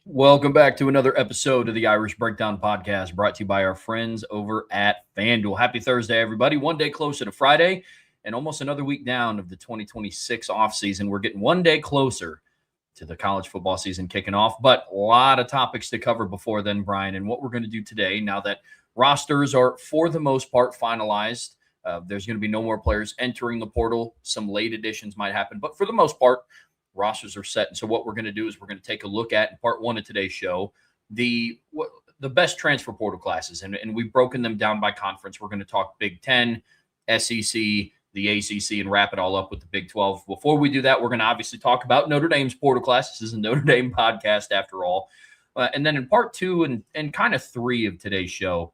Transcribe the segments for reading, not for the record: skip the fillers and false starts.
Welcome back to another episode of the Irish Breakdown Podcast, brought to you by our friends over at FanDuel. Happy Thursday, everybody. One day closer to Friday and almost another week down of the 2026 offseason. We're getting one day closer to the college football season kicking off, but a lot of topics to cover before then, Brian. And what we're going to do today, now that rosters are for the most part finalized, there's going to be no more players entering the portal. Some late additions might happen, but for the most part, rosters are set. And so what we're going to do is we're going to take a look at, in part one of today's show, the best transfer portal classes. And we've broken them down by conference. We're going to talk Big Ten, SEC, the ACC, and wrap it all up with the Big 12. Before we do that, we're going to obviously talk about Notre Dame's portal class. This is a Notre Dame podcast after all. And then in part two and kind of three of today's show,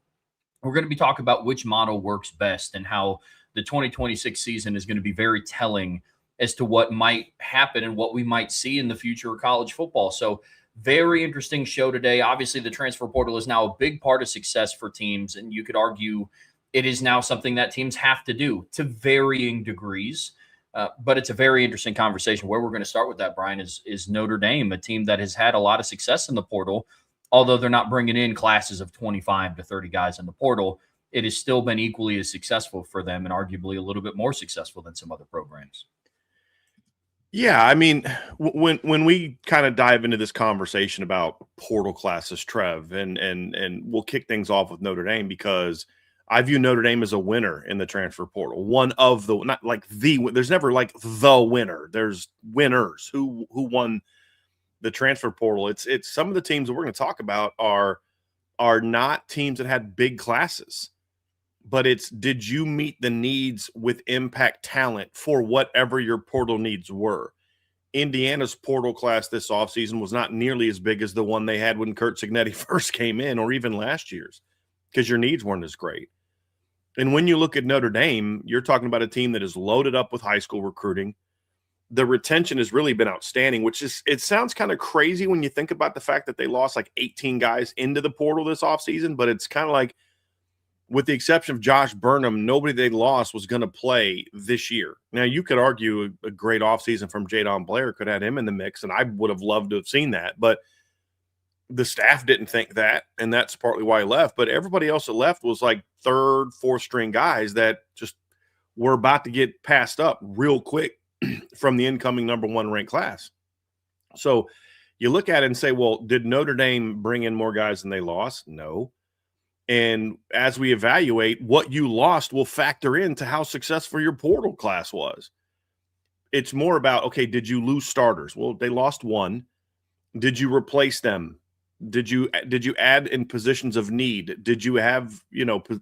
we're going to be talking about which model works best and how the 2026 season is going to be very telling as to what might happen and what we might see in the future of college football. So very interesting show today. Obviously, the transfer portal is now a big part of success for teams, and you could argue it is now something that teams have to do to varying degrees. But it's a very interesting conversation. Where we're going to start with that, Brian, is Notre Dame, a team that has had a lot of success in the portal, although they're not bringing in classes of 25 to 30 guys in the portal. It has still been equally as successful for them and arguably a little bit more successful than some other programs. Yeah, I mean, when we kind of dive into this conversation about portal classes, Trev, and we'll kick things off with Notre Dame because I view Notre Dame as a winner in the transfer portal. One of the, not like there's never like the winner. There's winners who won the transfer portal. It's some of the teams that we're going to talk about are not teams that had big classes. But it's, did you meet the needs with impact talent for whatever your portal needs were? Indiana's portal class this offseason was not nearly as big as the one they had when Curt Cignetti first came in, or even last year's, because your needs weren't as great. And when you look at Notre Dame, you're talking about a team that is loaded up with high school recruiting. The retention has really been outstanding, which is, it sounds kind of crazy when you think about the fact that they lost like 18 guys into the portal this offseason, but it's kind of like, with the exception of Josh Burnham, nobody they lost was going to play this year. Now, you could argue a great offseason from Jadon Blair could have him in the mix, and I would have loved to have seen that. But the staff didn't think that, and that's partly why he left. But everybody else that left was like third, fourth-string guys that just were about to get passed up real quick from the incoming number one ranked class. So you look at it and say, well, did Notre Dame bring in more guys than they lost? No. And as we evaluate, what you lost will factor into how successful your portal class was. It's more about, okay, did you lose starters? Well, they lost one. Did you replace them? Did you add in positions of need? Did you have,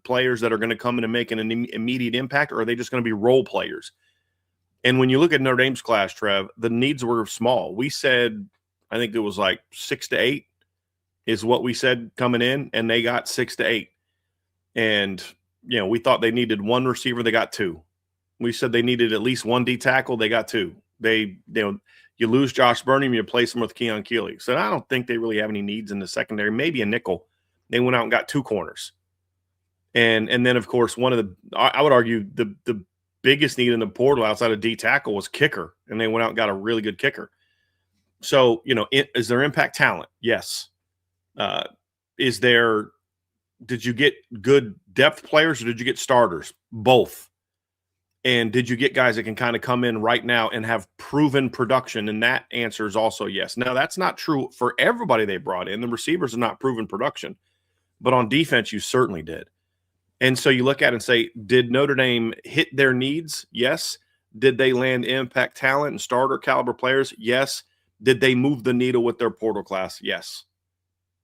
players that are going to come in and make an immediate impact, or are they just going to be role players? And when you look at Notre Dame's class, Trev, the needs were small. We said, I think it was like 6 to 8. Is what we said coming in, and they got 6 to 8. And, we thought they needed one receiver, they got 2. We said they needed at least one D tackle, they got 2. You lose Josh Burnham, you replace him with Keon Keeley. So I don't think they really have any needs in the secondary, maybe a nickel. They went out and got 2 corners. And then, of course, I would argue the biggest need in the portal outside of D tackle was kicker, and they went out and got a really good kicker. So, is there impact talent? Yes. Did you get good depth players, or did you get starters? Both. And did you get guys that can kind of come in right now and have proven production? And that answer is also yes. Now, that's not true for everybody they brought in. The receivers are not proven production, but on defense, you certainly did. And so you look at it and say, did Notre Dame hit their needs? Yes. Did they land impact talent and starter caliber players? Yes. Did they move the needle with their portal class? Yes.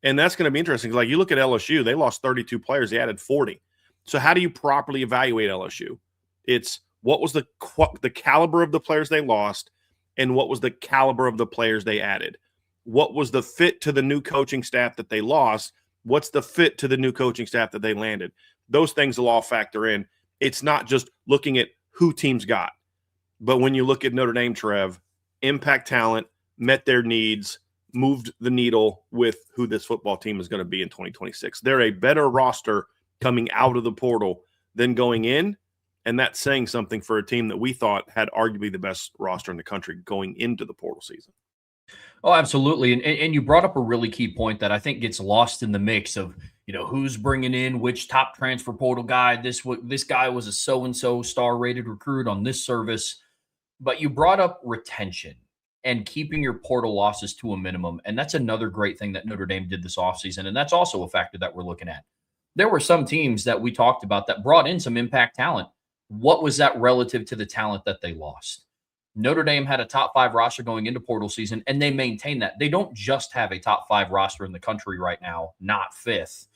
And that's going to be interesting. Like, you look at LSU, they lost 32 players. They added 40. So how do you properly evaluate LSU? It's what was the caliber of the players they lost, and what was the caliber of the players they added? What was the fit to the new coaching staff that they lost? What's the fit to the new coaching staff that they landed? Those things will all factor in. It's not just looking at who teams got. But when you look at Notre Dame, Trev, impact talent, met their needs, moved the needle with who this football team is going to be in 2026. They're a better roster coming out of the portal than going in, and that's saying something for a team that we thought had arguably the best roster in the country going into the portal season. Oh, absolutely. And you brought up a really key point that I think gets lost in the mix of, who's bringing in which top transfer portal guy. This guy was a so and so star rated recruit on this service. But you brought up retention and keeping your portal losses to a minimum. And that's another great thing that Notre Dame did this offseason. And that's also a factor that we're looking at. There were some teams that we talked about that brought in some impact talent. What was that relative to the talent that they lost? Notre Dame had a top 5 roster going into portal season, and they maintain that. They don't just have a top 5 roster in the country right now, not 5th,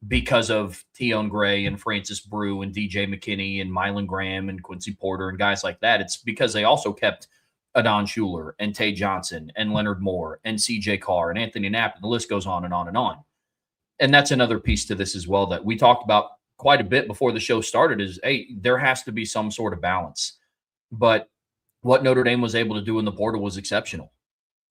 because of Tion Gray and Francis Brew and DJ McKinney and Mylan Graham and Quincy Porter and guys like that. It's because they also kept Adon Schuler and Tay Johnson and Leonard Moore and CJ Carr and Anthony Knapp, and the list goes on and on and on. And that's another piece to this as well that we talked about quite a bit before the show started is, hey, there has to be some sort of balance. But what Notre Dame was able to do in the portal was exceptional.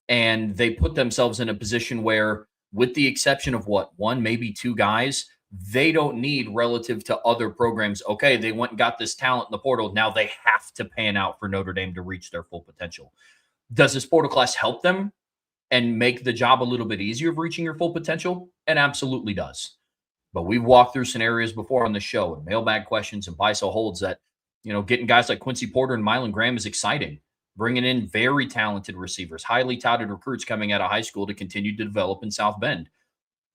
And they put themselves in a position where, with the exception of one, maybe 2 guys, they don't need relative to other programs. Okay, they went and got this talent in the portal. Now they have to pan out for Notre Dame to reach their full potential. Does this portal class help them and make the job a little bit easier of reaching your full potential? It absolutely does. But we've walked through scenarios before on the show and mailbag questions and buy-sell holds that, getting guys like Quincy Porter and Mylan Graham is exciting. Bringing in very talented receivers, highly touted recruits coming out of high school to continue to develop in South Bend.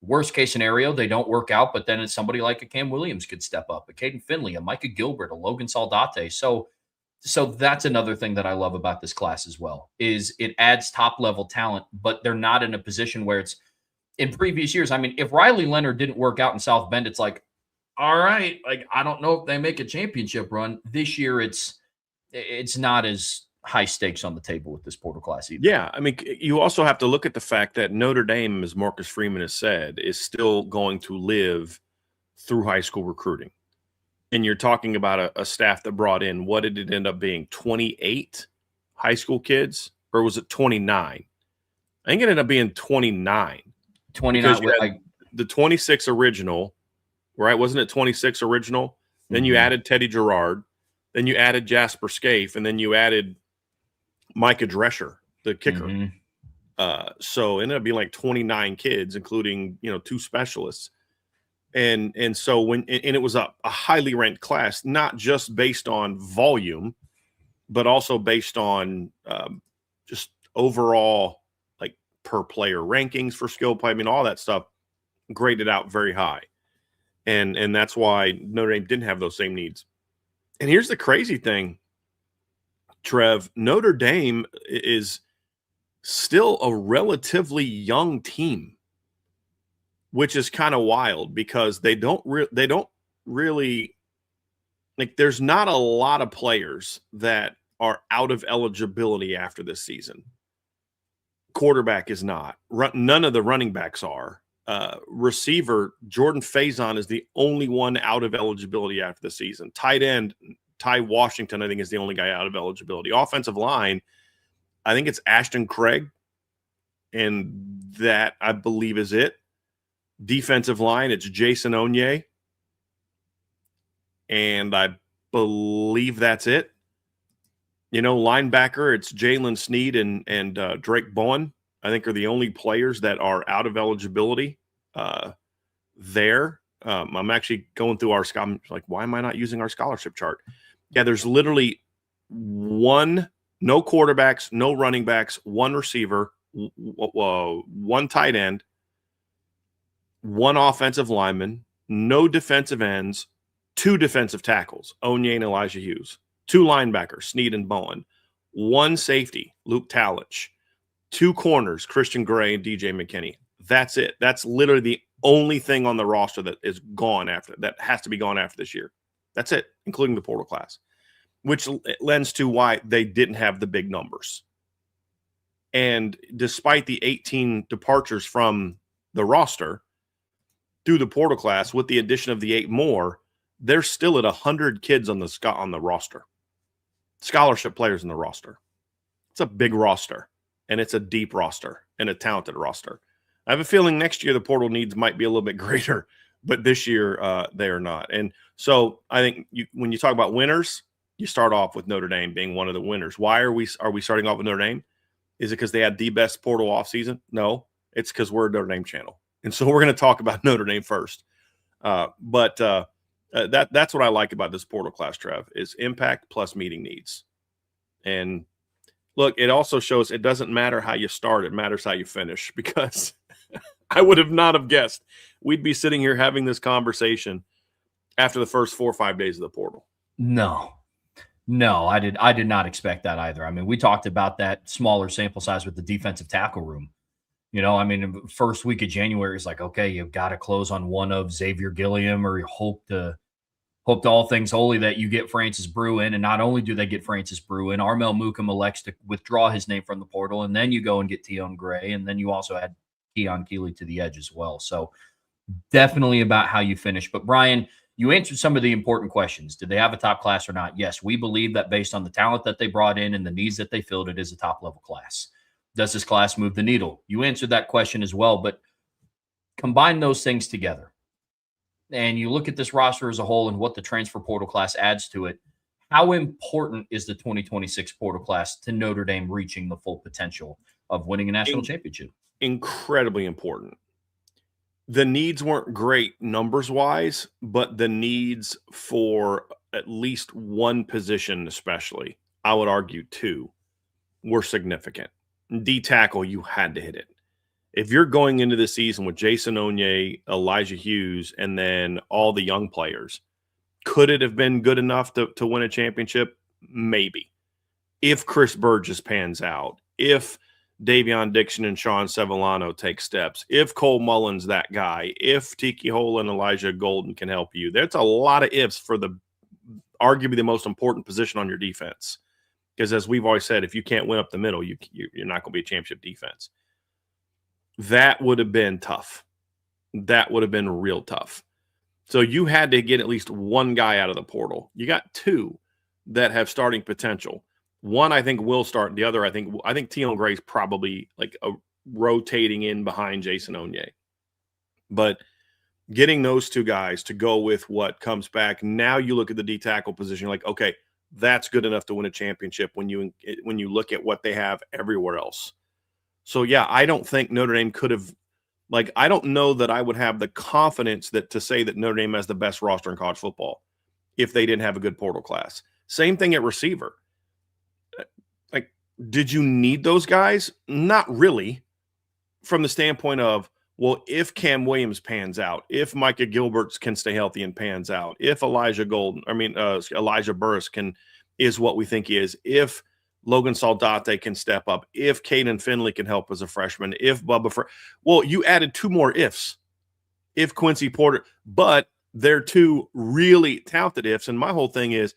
Worst case scenario, they don't work out, but then it's somebody like a Cam Williams could step up, a Caden Finley, a Micah Gilbert, a Logan Saldate. So that's another thing that I love about this class as well, is it adds top-level talent, but they're not in a position where it's in previous years. I mean, if Riley Leonard didn't work out in South Bend, it's like, all right, like, I don't know if they make a championship run. This year, it's not as high stakes on the table with this portal class either. Yeah, I mean, you also have to look at the fact that Notre Dame, as Marcus Freeman has said, is still going to live through high school recruiting. And you're talking about a staff that brought in, what did it end up being, 28 high school kids? Or was it 29? I think it ended up being 29. 29 with the 26 original, right? Wasn't it 26 original? Then you added Teddy Gerard. Then you added Jasper Scaife. And then you added Micah Drescher, the kicker. So it ended up being like 29 kids, including, 2 specialists. And so it was a highly ranked class, not just based on volume, but also based on just overall, like, per player rankings for skill play. I mean, all that stuff graded out very high. And that's why Notre Dame didn't have those same needs. And here's the crazy thing, Trev. Notre Dame is still a relatively young team, which is kind of wild because they don't really like, there's not a lot of players that are out of eligibility after this season. Quarterback is not. None of the running backs are. Receiver Jordan Faison is the only one out of eligibility after the season. Tight end Ty Washington, I think, is the only guy out of eligibility. Offensive line, I think it's Ashton Craig, and that, I believe, is it. Defensive line, it's Jason Onye, and I believe that's it. Linebacker, it's Jalen Sneed and Drake Bowen, I think, are the only players that are out of eligibility there. I'm actually going through I'm like, why am I not using our scholarship chart? Yeah, there's literally no quarterbacks, no running backs, 1 receiver, 1 tight end, 1 offensive lineman, no defensive ends, 2 defensive tackles, Onye and Elijah Hughes, 2 linebackers, Sneed and Bowen, 1 safety, Luke Talich, 2 corners, Christian Gray and DJ McKinney. That's it. That's literally the only thing on the roster that is gone that has to be gone after this year. That's it, including the portal class, which lends to why they didn't have the big numbers. And despite the 18 departures from the roster through the portal class, with the addition of the 8 more, they're still at 100 kids on the roster, scholarship players in the roster. It's a big roster, and it's a deep roster and a talented roster. I have a feeling next year the portal needs might be a little bit greater, but this year they are not. And so I think when you talk about winners, you start off with Notre Dame being one of the winners. Why are we starting off with Notre Dame? Is it because they had the best portal offseason? No, it's because we're a Notre Dame channel. And so we're going to talk about Notre Dame first. But that's what I like about this portal class, Trev, is impact plus meeting needs. And look, it also shows it doesn't matter how you start. It matters how you finish, because I would have not have guessed we'd be sitting here having this conversation after the first 4 or 5 days of the portal. No, I did not expect that either. I mean, we talked about that smaller sample size with the defensive tackle room. You know, I mean, first week of January is like, okay, you've got to close on one of Xavier Gilliam, or you hope to all things holy that you get Francis Brew in. And not only do they get Francis Brew in, Armel Mookum elects to withdraw his name from the portal, and then you go and get Tion Gray, and then you also add Keon Keeley to the edge as well. So definitely about how you finish. But Brian, you answered some of the important questions. Did they have a top class or not? Yes, we believe that based on the talent that they brought in and the needs that they filled, it is a top level class. Does this class move the needle? You answered that question as well, but combine those things together, and you look at this roster as a whole and what the transfer portal class adds to it. How important is the 2026 portal class to Notre Dame reaching the full potential of winning a national championship? Incredibly important. The needs weren't great numbers-wise, but the needs for at least one position, especially, I would argue two, were significant. D tackle, you had to hit it. If you're going into the season with Jason Onye, Elijah Hughes, and then all the young players, could it have been good enough to win a championship? Maybe. If Chris Burgess pans out, if Davion Dixon and Sean Sevillano take steps, if Cole Mullen's that guy, if Tiki Hole and Elijah Golden can help you, there's a lot of ifs for the arguably the most important position on your defense. Because as we've always said, if you can't win up the middle, you're not going to be a championship defense. That would have been tough. That would have been real tough. So you had to get at least one guy out of the portal. You got two that have starting potential. One, I think, will start. The other, I think Tion Gray's probably like a rotating in behind Jason Onye. But getting those two guys to go with what comes back, now you look at the D tackle position, like, okay, that's good enough to win a championship when you look at what they have everywhere else. So, yeah, I don't think Notre Dame could have – like, I don't know that I would have the confidence to say that Notre Dame has the best roster in college football if they didn't have a good portal class. Same thing at receiver. Like, did you need those guys? Not really, from the standpoint of, well, if Cam Williams pans out, if Micah Gilbert can stay healthy and pans out, if Elijah Burris is what we think he is, if Logan Saldate can step up, if Caden Finley can help as a freshman, if well, you added two more ifs. If Quincy Porter, but they're two really talented ifs. And my whole thing is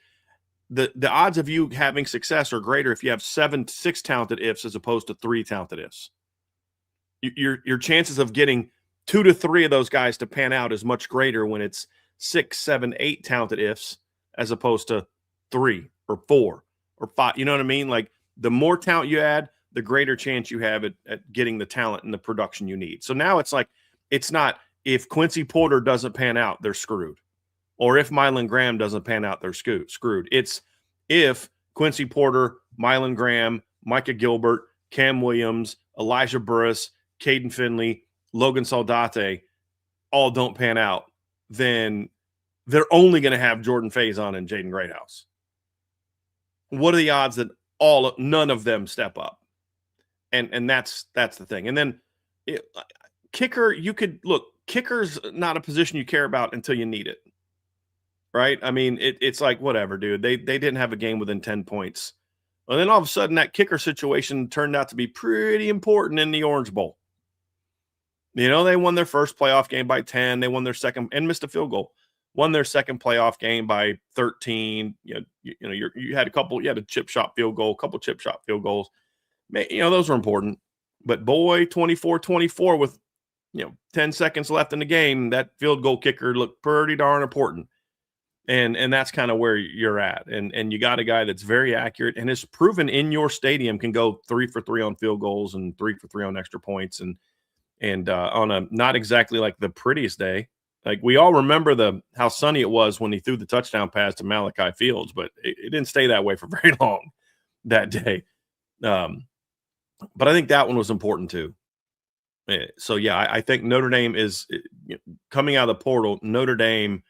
the odds of you having success are greater if you have 6 talented ifs as opposed to 3 talented ifs. Your chances of getting 2 to 3 of those guys to pan out is much greater when it's 6, 7, 8 talented ifs as opposed to 3 or 4 or 5. You know what I mean? Like, the more talent you add, the greater chance you have at getting the talent and the production you need. So now it's like, it's not if Quincy Porter doesn't pan out, they're screwed. Or if Mylan Graham doesn't pan out, they're screwed. It's if Quincy Porter, Mylan Graham, Micah Gilbert, Cam Williams, Elijah Burris, Caden Finley, Logan Saldate all don't pan out, then they're only going to have Jordan Faison and Jaden Greathouse. What are the odds that none of them step up? And that's the thing. And then kicker, kicker's not a position you care about until you need it. Right? I mean, it's like, whatever, dude. They didn't have a game within 10 points. And then all of a sudden that kicker situation turned out to be pretty important in the Orange Bowl. You know, they won their first playoff game by 10. They won their second and missed a field goal. Won their second playoff game by 13. You had a chip shot field goal, a couple chip shot field goals. Those were important. But boy, 24-24 with 10 seconds left in the game, that field goal kicker looked pretty darn important. And that's kind of where you're at. And you got a guy that's very accurate and has proven in your stadium can go 3 for 3 on field goals and 3 for 3 on extra points. And on a not exactly like the prettiest day. Like, we all remember how sunny it was when he threw the touchdown pass to Malachi Fields, but it didn't stay that way for very long that day. But I think that one was important too. So, yeah, I think Notre Dame is coming out of the portal. Notre Dame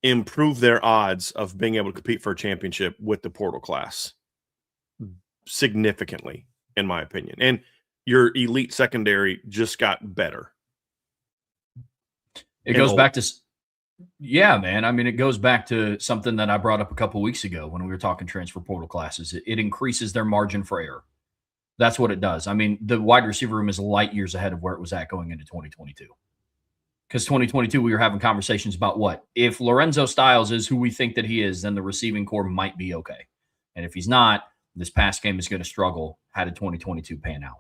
improved their odds of being able to compete for a championship with the portal class significantly, in my opinion. And your elite secondary just got better. It goes back to, yeah, man. I mean, it goes back to something that I brought up a couple of weeks ago when we were talking transfer portal classes. It increases their margin for error. That's what it does. I mean, the wide receiver room is light years ahead of where it was at going into 2022. Because 2022, we were having conversations about what? If Lorenzo Styles is who we think that he is, then the receiving core might be okay. And if he's not, this past game is going to struggle. How did 2022 pan out?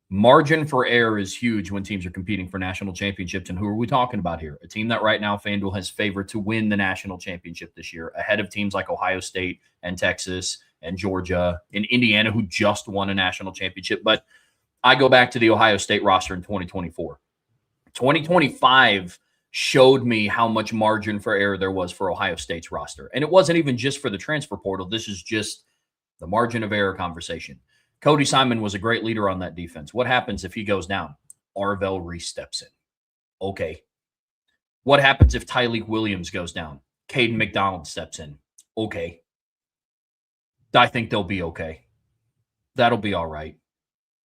Margin for error is huge when teams are competing for national championships. And who are we talking about here? A team that right now FanDuel has favored to win the national championship this year, ahead of teams like Ohio State and Texas and Georgia and Indiana, who just won a national championship. But I go back to the Ohio State roster in 2024. 2025 showed me how much margin for error there was for Ohio State's roster. And it wasn't even just for the transfer portal. This is just the margin of error conversation. Cody Simon was a great leader on that defense. What happens if he goes down? Arvell Reese steps in. Okay. What happens if Tyleek Williams goes down? Caden McDonald steps in. Okay. I think they'll be okay. That'll be all right.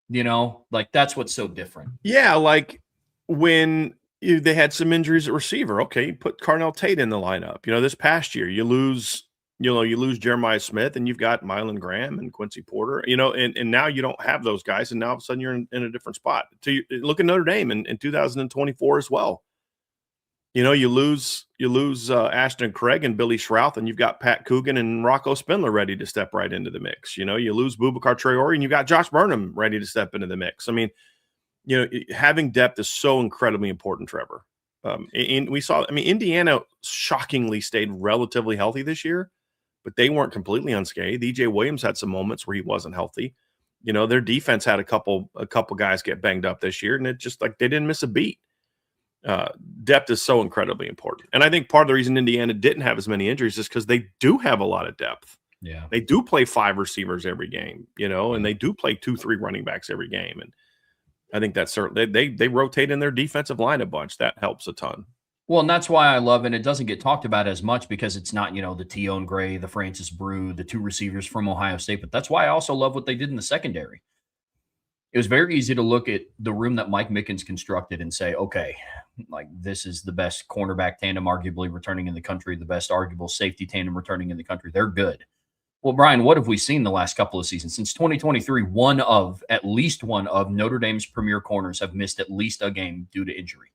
You know, like that's what's so different. Yeah, like when they had some injuries at receiver. Okay, you put Carnell Tate in the lineup. This past year you lose Jeremiah Smith, and you've got Mylan Graham and Quincy Porter. And now you don't have those guys, and now all of a sudden you're in a different spot. Look at Notre Dame in 2024 as well. You lose Ashton Craig and Billy Schrouth, and you've got Pat Coogan and Rocco Spindler ready to step right into the mix. You lose Boubacar Traore, and you've got Josh Burnham ready to step into the mix. I mean, having depth is so incredibly important, Trevor. Indiana shockingly stayed relatively healthy this year, but they weren't completely unscathed. EJ Williams had some moments where he wasn't healthy. Their defense had a couple guys get banged up this year, and it just like they didn't miss a beat. Depth is so incredibly important. And I think part of the reason Indiana didn't have as many injuries is because they do have a lot of depth. Yeah. They do play 5 receivers every game, and they do play 2-3 running backs every game. And I think that's certainly they rotate in their defensive line a bunch. That helps a ton. Well, and that's why I love, and it doesn't get talked about as much because it's not, the Tion Gray, the Francis Brew, the 2 receivers from Ohio State. But that's why I also love what they did in the secondary. It was very easy to look at the room that Mike Mickens constructed and say, okay, like this is the best cornerback tandem arguably returning in the country, the best arguable safety tandem returning in the country. They're good. Well, Brian, what have we seen the last couple of seasons? Since 2023, at least one of Notre Dame's premier corners have missed at least a game due to injury.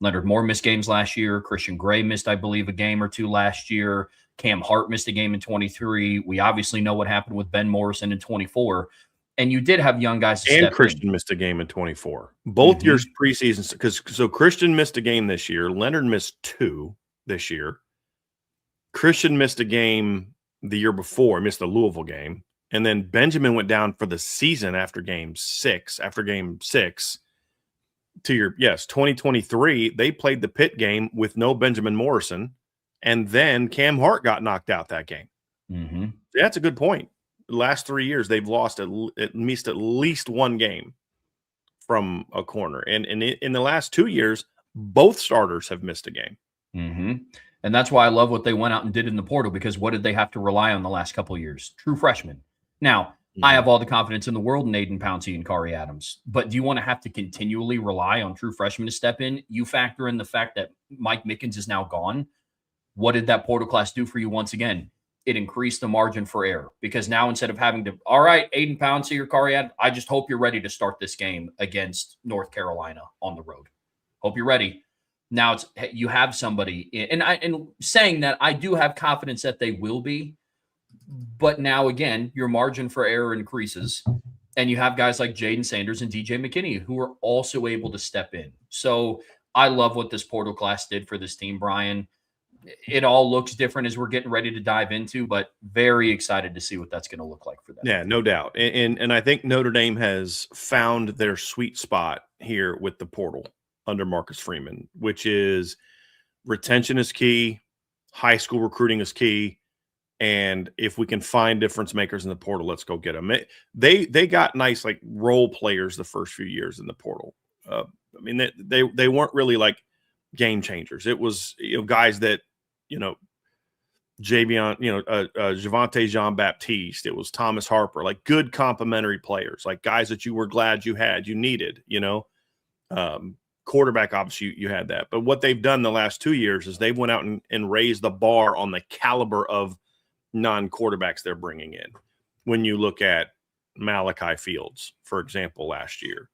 Leonard Moore missed games last year. Christian Gray missed, I believe, a game or 2 last year. Cam Hart missed a game in 23. We obviously know what happened with Ben Morrison in 24. And you did have young guys to and Christian missed a game in 24. Both years preseason. So Christian missed a game this year. Leonard missed 2 this year. Christian missed a game the year before, missed the Louisville game. And then Benjamin went down for the season after game 6. After game 6, 2023, they played the Pitt game with no Benjamin Morrison. And then Cam Hart got knocked out that game. Mm-hmm. Yeah, that's a good point. The last 3 years, they've lost at least one game from a corner. And in the last 2 years, both starters have missed a game. Mm-hmm. And that's why I love what they went out and did in the portal, because what did they have to rely on the last couple of years? True freshmen. Now, I have all the confidence in the world in Aiden Pouncey and Kari Adams, but do you want to have to continually rely on true freshmen to step in? You factor in the fact that Mike Mickens is now gone. What did that portal class do for you once again? It increased the margin for error, because now instead of having to, all right, Aiden Pouncey or Kari Adams, I just hope you're ready to start this game against North Carolina on the road. Hope you're ready. Now you have somebody, and saying that, I do have confidence that they will be, but now again, your margin for error increases, and you have guys like Jaden Sanders and DJ McKinney who are also able to step in. So I love what this portal class did for this team, Brian. It all looks different as we're getting ready to dive into, but very excited to see what that's going to look like for them. Yeah, no doubt. And I think Notre Dame has found their sweet spot here with the portal under Marcus Freeman, which is retention is key, high school recruiting is key, And if we can find difference makers in the portal, let's go get them. They got nice like role players the first few years in the portal. I mean, they weren't really like game changers. It was guys that Javion, Javante Jean-Baptiste. It was Thomas Harper, like good complementary players, like guys that you were glad you needed. Quarterback, obviously you had that. But what they've done the last 2 years is they went out and raised the bar on the caliber of non-quarterbacks they're bringing in. When you look at Malachi Fields, for example, last year,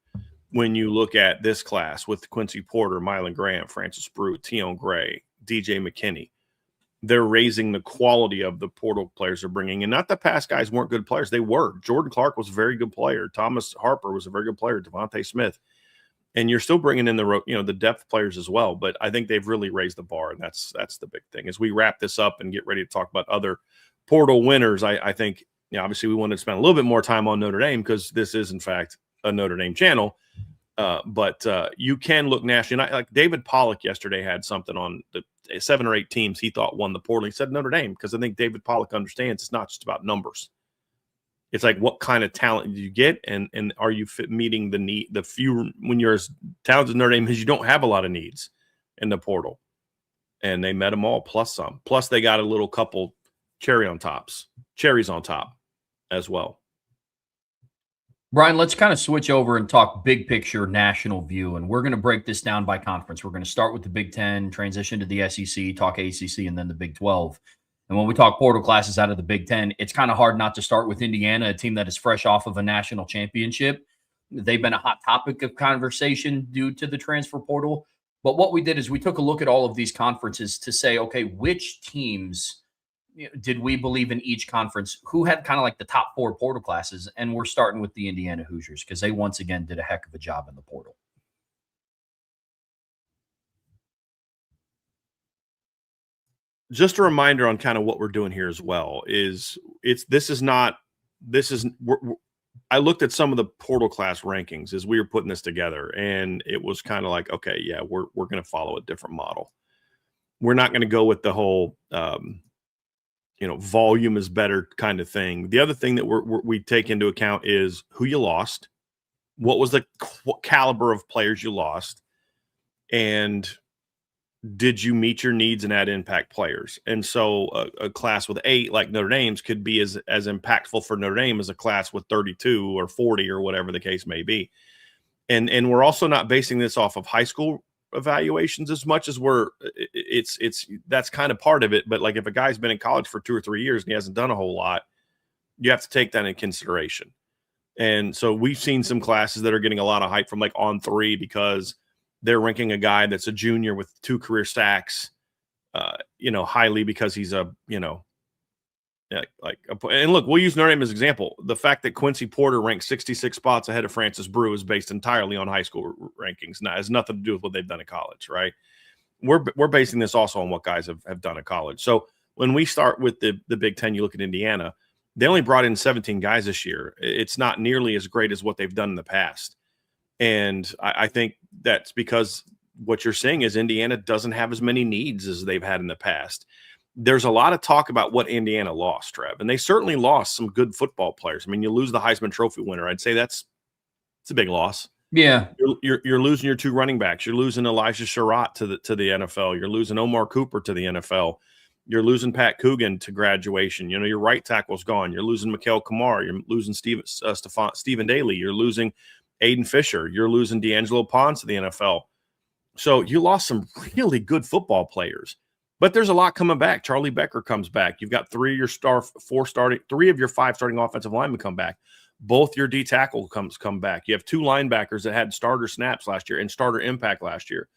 when you look at this class with Quincy Porter, Mylan Graham, Francis Brew, Tion Gray, DJ McKinney, they're raising the quality of the portal players they're bringing in. Not that past guys weren't good players. They were. Jordan Clark was a very good player. Thomas Harper was a very good player. Devontae Smith. And you're still bringing in the depth players as well. But I think they've really raised the bar, and that's the big thing. As we wrap this up and get ready to talk about other portal winners, I think obviously we wanted to spend a little bit more time on Notre Dame because this is, in fact, a Notre Dame channel. But you can look nationally. Like David Pollock yesterday had something on the 7 or 8 teams he thought won the portal. He said Notre Dame because I think David Pollock understands it's not just about numbers. It's like what kind of talent do you get, and are you meeting the need? The few when you're as talented as Notre Dame is, you don't have a lot of needs in the portal, and they met them all plus some. Plus they got a little couple cherries on top as well. Brian, let's kind of switch over and talk big picture national view, and we're going to break this down by conference. We're going to start with the Big Ten, transition to the SEC, talk ACC, and then the Big 12. And when we talk portal classes out of the Big Ten, it's kind of hard not to start with Indiana, a team that is fresh off of a national championship. They've been a hot topic of conversation due to the transfer portal. But what we did is we took a look at all of these conferences to say, okay, which teams did we believe in each conference who had kind of like the top 4 portal classes? And we're starting with the Indiana Hoosiers because they once again did a heck of a job in the portal. Just a reminder on kind of what we're doing here as well I looked at some of the portal class rankings as we were putting this together, and it was kind of like, okay, yeah, we're going to follow a different model. We're not going to go with the whole, volume is better kind of thing. The other thing that we take into account is who you lost, what was the caliber of players you lost, and did you meet your needs and add impact players? And so a class with 8 like Notre Dame's could be as impactful for Notre Dame as a class with 32 or 40 or whatever the case may be. And we're also not basing this off of high school evaluations as much as that's kind of part of it. But like if a guy's been in college for 2 or 3 years and he hasn't done a whole lot, you have to take that in consideration. And so we've seen some classes that are getting a lot of hype from like On 3 because they're ranking a guy that's a junior with 2 career sacks, highly because he's and look, we'll use Notre Dame as an example. The fact that Quincy Porter ranked 66 spots ahead of Francis Brew is based entirely on high school rankings. Now, it has nothing to do with what they've done at college, right? We're basing this also on what guys have done at college. So when we start with the Big Ten, you look at Indiana, they only brought in 17 guys this year. It's not nearly as great as what they've done in the past. And I think that's because what you're seeing is Indiana doesn't have as many needs as they've had in the past. There's a lot of talk about what Indiana lost, Trev, and they certainly lost some good football players. I mean, you lose the Heisman Trophy winner. I'd say it's a big loss. Yeah, you're losing your 2 running backs. You're losing Elijah Sherratt to the NFL. You're losing Omar Cooper to the NFL. You're losing Pat Coogan to graduation. Your right tackle's gone. You're losing Mikael Kamara. You're losing Stephen Daly. You're losing Aiden Fisher. You're losing D'Angelo Ponce to the NFL. So you lost some really good football players. But there's a lot coming back. Charlie Becker comes back. You've got 3 of your 5 starting offensive linemen come back. Both your D tackle come back. You have 2 linebackers that had starter snaps last year and starter impact last year.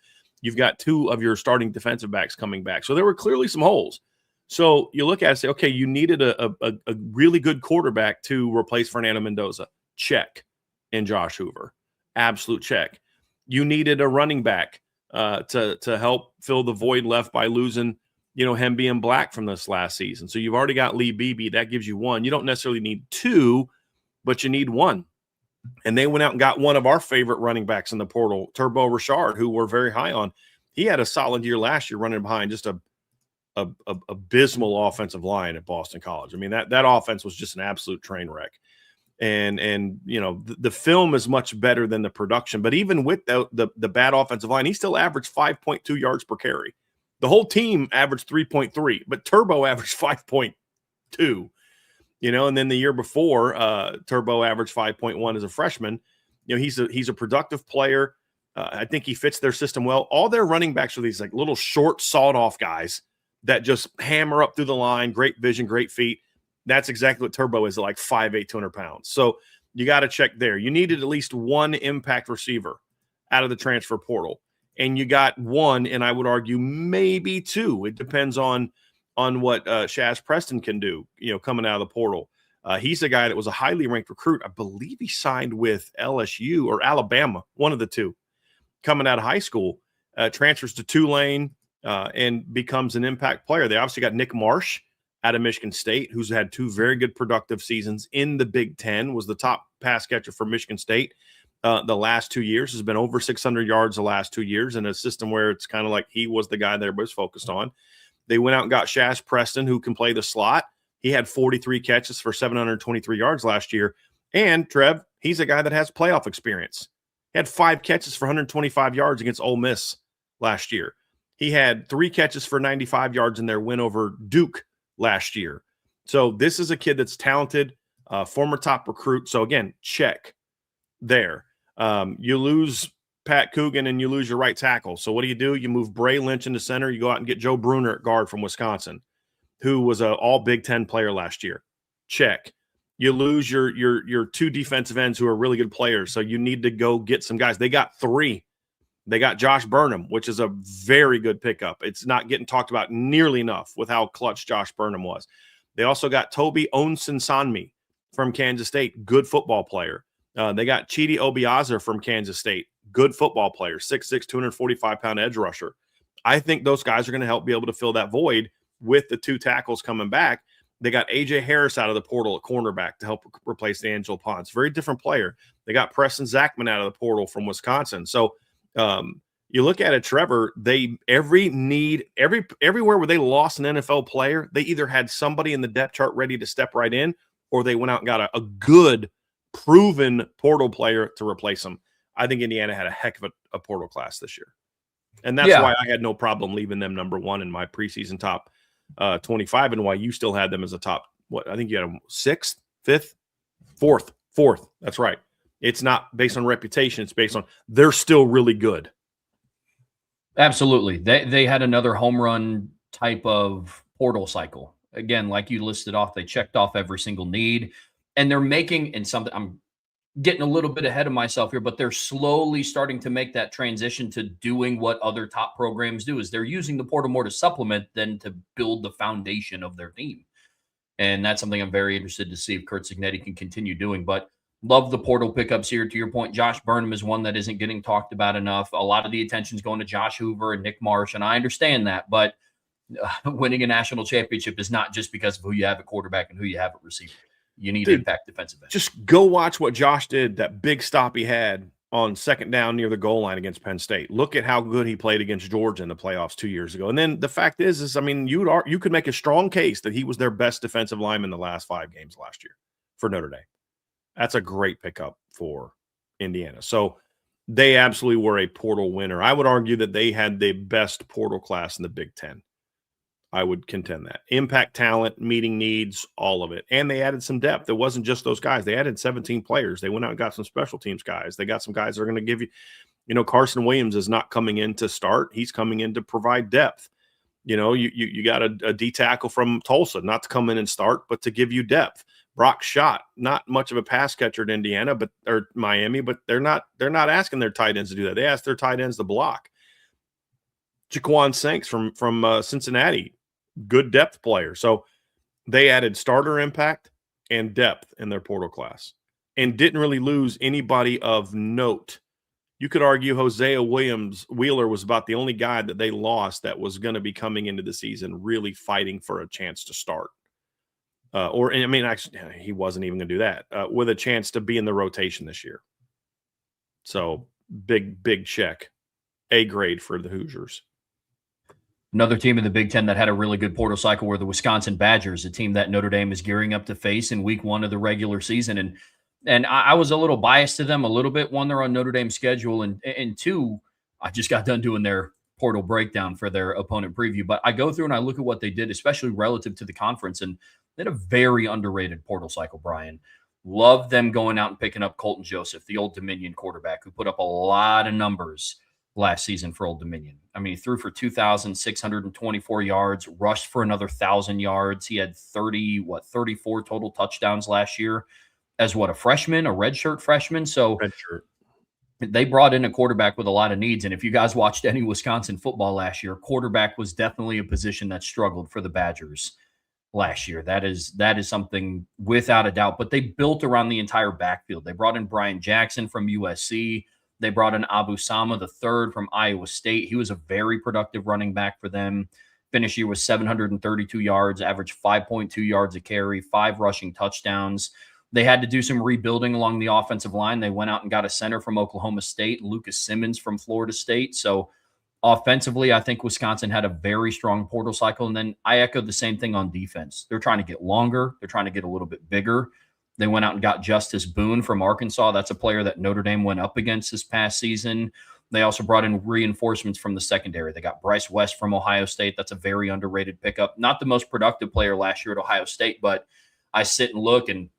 You've got 2 of your starting defensive backs coming back. So there were clearly some holes. So you look at it and say, okay, you needed a really good quarterback to replace Fernando Mendoza. Check. And Josh Hoover. Absolute check. You needed a running back to help fill the void left by losing, Hemby and Black from this last season. So you've already got Lee Beebe. That gives you 1. You don't necessarily need 2, but you need 1. And they went out and got one of our favorite running backs in the portal, Turbo Richard, who we're very high on. He had a solid year last year running behind just a abysmal offensive line at Boston College. I mean, that offense was just an absolute train wreck. And the film is much better than the production. But even with the bad offensive line, he still averaged 5.2 yards per carry. The whole team averaged 3.3, but Turbo averaged 5.2. And then the year before, Turbo averaged 5.1 as a freshman. He's a productive player. I think he fits their system well. All their running backs are these like little short, sawed-off guys that just hammer up through the line, great vision, great feet. That's exactly what Turbo is, like 5'8", 200 pounds. So you got to check there. You needed at least one impact receiver out of the transfer portal, and you got one, and I would argue maybe two. It depends on what Shaz Preston can do, coming out of the portal. He's a guy that was a highly ranked recruit. I believe he signed with LSU or Alabama, one of the two, coming out of high school, transfers to Tulane, and becomes an impact player. They obviously got Nick Marsh out of Michigan State, who's had two very good productive seasons in the Big Ten, was the top pass catcher for Michigan State the last 2 years, has been over 600 yards the last 2 years in a system where it's kind of like he was the guy that everybody's focused on. They went out and got Shaz Preston, who can play the slot. He had 43 catches for 723 yards last year. And Trev, he's a guy that has playoff experience. He had 5 catches for 125 yards against Ole Miss last year. He had 3 catches for 95 yards in their win over Duke last year. So this is a kid that's talented, former top recruit. So again, check there. You lose Pat Coogan and you lose your right tackle. So what do? You move Bray Lynch into center. You go out and get Joe Bruner at guard from Wisconsin, who was an all Big Ten player last year. Check. You lose your 2 defensive ends who are really good players. So you need to go get some guys. They got 3. They got Josh Burnham, which is a very good pickup. It's not getting talked about nearly enough with how clutch Josh Burnham was. They also got Toby Onsensanmi from Kansas State, good football player. They got Chidi Obiazer from Kansas State, good football player, 6'6", 245-pound edge rusher. I think those guys are going to help be able to fill that void with the 2 tackles coming back. They got A.J. Harris out of the portal at cornerback to help replace Angelo Ponce. Very different player. They got Preston Zachman out of the portal from Wisconsin. So you look at it, Trevor, everywhere where they lost an NFL player, they either had somebody in the depth chart ready to step right in, or they went out and got a good, proven portal player to replace them. I think Indiana had a heck of a portal class this year. And that's why I had no problem leaving them number 1 in my preseason top 25, and why you still had them as a top, I think you had them 6th, 5th, 4th. That's right. It's not based on reputation. It's based on they're still really good. Absolutely. They had another home run type of portal cycle. Again, like you listed off, they checked off every single need. And they're making, and something, I'm getting a little bit ahead of myself here, but they're slowly starting to make that transition to doing what other top programs do, is they're using the portal more to supplement than to build the foundation of their team. And that's something I'm very interested to see if Curt Cignetti can continue doing. But love the portal pickups here. To your point, Josh Burnham is one that isn't getting talked about enough. A lot of the attention is going to Josh Hoover and Nick Marsh, and I understand that. But winning a national championship is not just because of who you have at quarterback and who you have at receiver. You need impact defensive end. Just go watch what Josh did, that big stop he had on 2nd down near the goal line against Penn State. Look at how good he played against Georgia in the playoffs 2 years ago. And then the fact is I mean, you could make a strong case that he was their best defensive lineman the last 5 games last year for Notre Dame. That's a great pickup for Indiana. So they absolutely were a portal winner. I would argue that they had the best portal class in the Big Ten. I would contend that. Impact talent, meeting needs, all of it. And they added some depth. It wasn't just those guys. They added 17 players. They went out and got some special teams guys. They got some guys that are going to give you, Carson Williams is not coming in to start. He's coming in to provide depth. You got a D tackle from Tulsa, not to come in and start, but to give you depth. Brock Schott, not much of a pass catcher at Indiana, or Miami, but they're not asking their tight ends to do that. They ask their tight ends to block. Jaquan Sanks from Cincinnati, good depth player. So they added starter impact and depth in their portal class and didn't really lose anybody of note. You could argue Hosea Wheeler was about the only guy that they lost that was going to be coming into the season really fighting for a chance to start. Actually, he wasn't even going to do that with a chance to be in the rotation this year. So big check, A grade for the Hoosiers. Another team in the Big Ten that had a really good portal cycle were the Wisconsin Badgers, a team that Notre Dame is gearing up to face in week 1 of the regular season. And I was a little biased to them a little bit. One, they're on Notre Dame's schedule, and two, I just got done doing their portal breakdown for their opponent preview. But I go through and I look at what they did, especially relative to the conference, and they had a very underrated portal cycle, Brian. Love them going out and picking up Colton Joseph, the Old Dominion quarterback, who put up a lot of numbers last season for Old Dominion. I mean, he threw for 2,624 yards, rushed for another 1,000 yards. He had 34 total touchdowns last year as a freshman, a redshirt freshman. So Redshirt. They brought in a quarterback with a lot of needs. And if you guys watched any Wisconsin football last year, quarterback was definitely a position that struggled for the Badgers last year. That is something without a doubt. But they built around the entire backfield. They brought in Brian Jackson from USC. They brought in Abu Sama III from Iowa State. He was a very productive running back for them. Finished year with 732 yards, averaged 5.2 yards a carry, 5 rushing touchdowns. They had to do some rebuilding along the offensive line. They went out and got a center from Oklahoma State, Lucas Simmons from Florida State. So offensively, I think Wisconsin had a very strong portal cycle. And then I echoed the same thing on defense. They're trying to get longer. They're trying to get a little bit bigger. They went out and got Justice Boone from Arkansas. That's a player that Notre Dame went up against this past season. They also brought in reinforcements from the secondary. They got Bryce West from Ohio State. That's a very underrated pickup. Not the most productive player last year at Ohio State, but I sit and look, and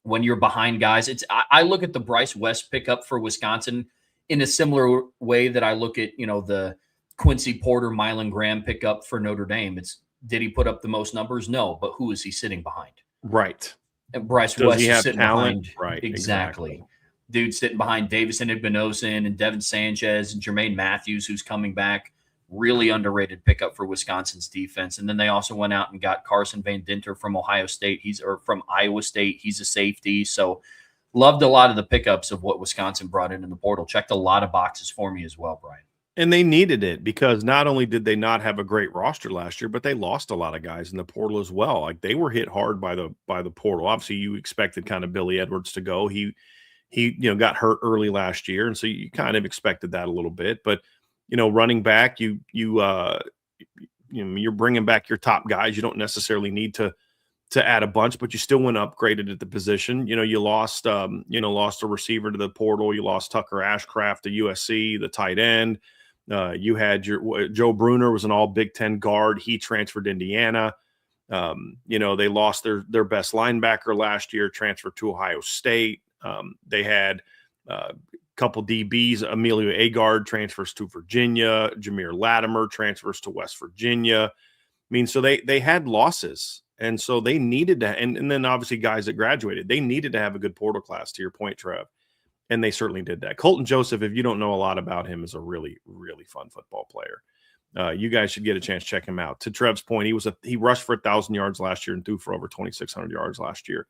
when you're behind guys, I look at the Bryce West pickup for Wisconsin in a similar way that I look at, the Quincy Porter, Mylan Graham pickup for Notre Dame. Did he put up the most numbers? No, but who is he sitting behind? Right. And Bryce Does West he is have sitting talent? behind. Right. Exactly. Dude sitting behind Davison Igbinosun and Devin Sanchez and Jermaine Matthews, who's coming back. Really underrated pickup for Wisconsin's defense. And then they also went out and got Carson Van Dinter from Ohio State. From Iowa State. He's a safety. So loved a lot of the pickups of what Wisconsin brought in the portal. Checked a lot of boxes for me as well, Brian. And they needed it because not only did they not have a great roster last year, but they lost a lot of guys in the portal as well. Like they were hit hard by the portal. Obviously, you expected kind of Billy Edwards to go. He got hurt early last year, and so you kind of expected that a little bit. But running back, you're bringing back your top guys. You don't necessarily need to add a bunch, but you still went upgraded at the position. You lost a receiver to the portal. You lost Tucker Ashcraft to USC, the tight end. You had Joe Bruner was an all Big Ten guard. He transferred to Indiana. They lost their best linebacker last year, transferred to Ohio State. They had a couple DBs. Emilio Agard transfers to Virginia. Jameer Latimer transfers to West Virginia. I mean, so they had losses. And so they needed to, and then obviously guys that graduated, they needed to have a good portal class, to your point, Trev. And they certainly did that. Colton Joseph, if you don't know a lot about him, is a really, really fun football player. You guys should get a chance to check him out. To Trev's point, he rushed for 1,000 yards last year and threw for over 2,600 yards last year.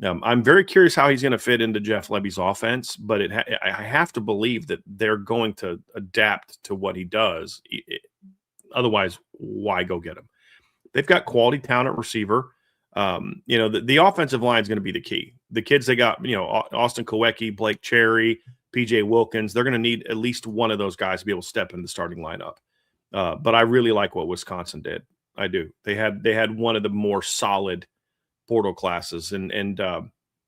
I'm very curious how he's going to fit into Jeff Lebby's offense, but I have to believe that they're going to adapt to what he does. Otherwise, why go get him? They've got quality talent at receiver. The offensive line is going to be the key. The kids they got, Austin Kowecki, Blake Cherry, PJ Wilkins, they're going to need at least one of those guys to be able to step in the starting lineup. But I really like what Wisconsin did. I do. They had one of the more solid portal classes. And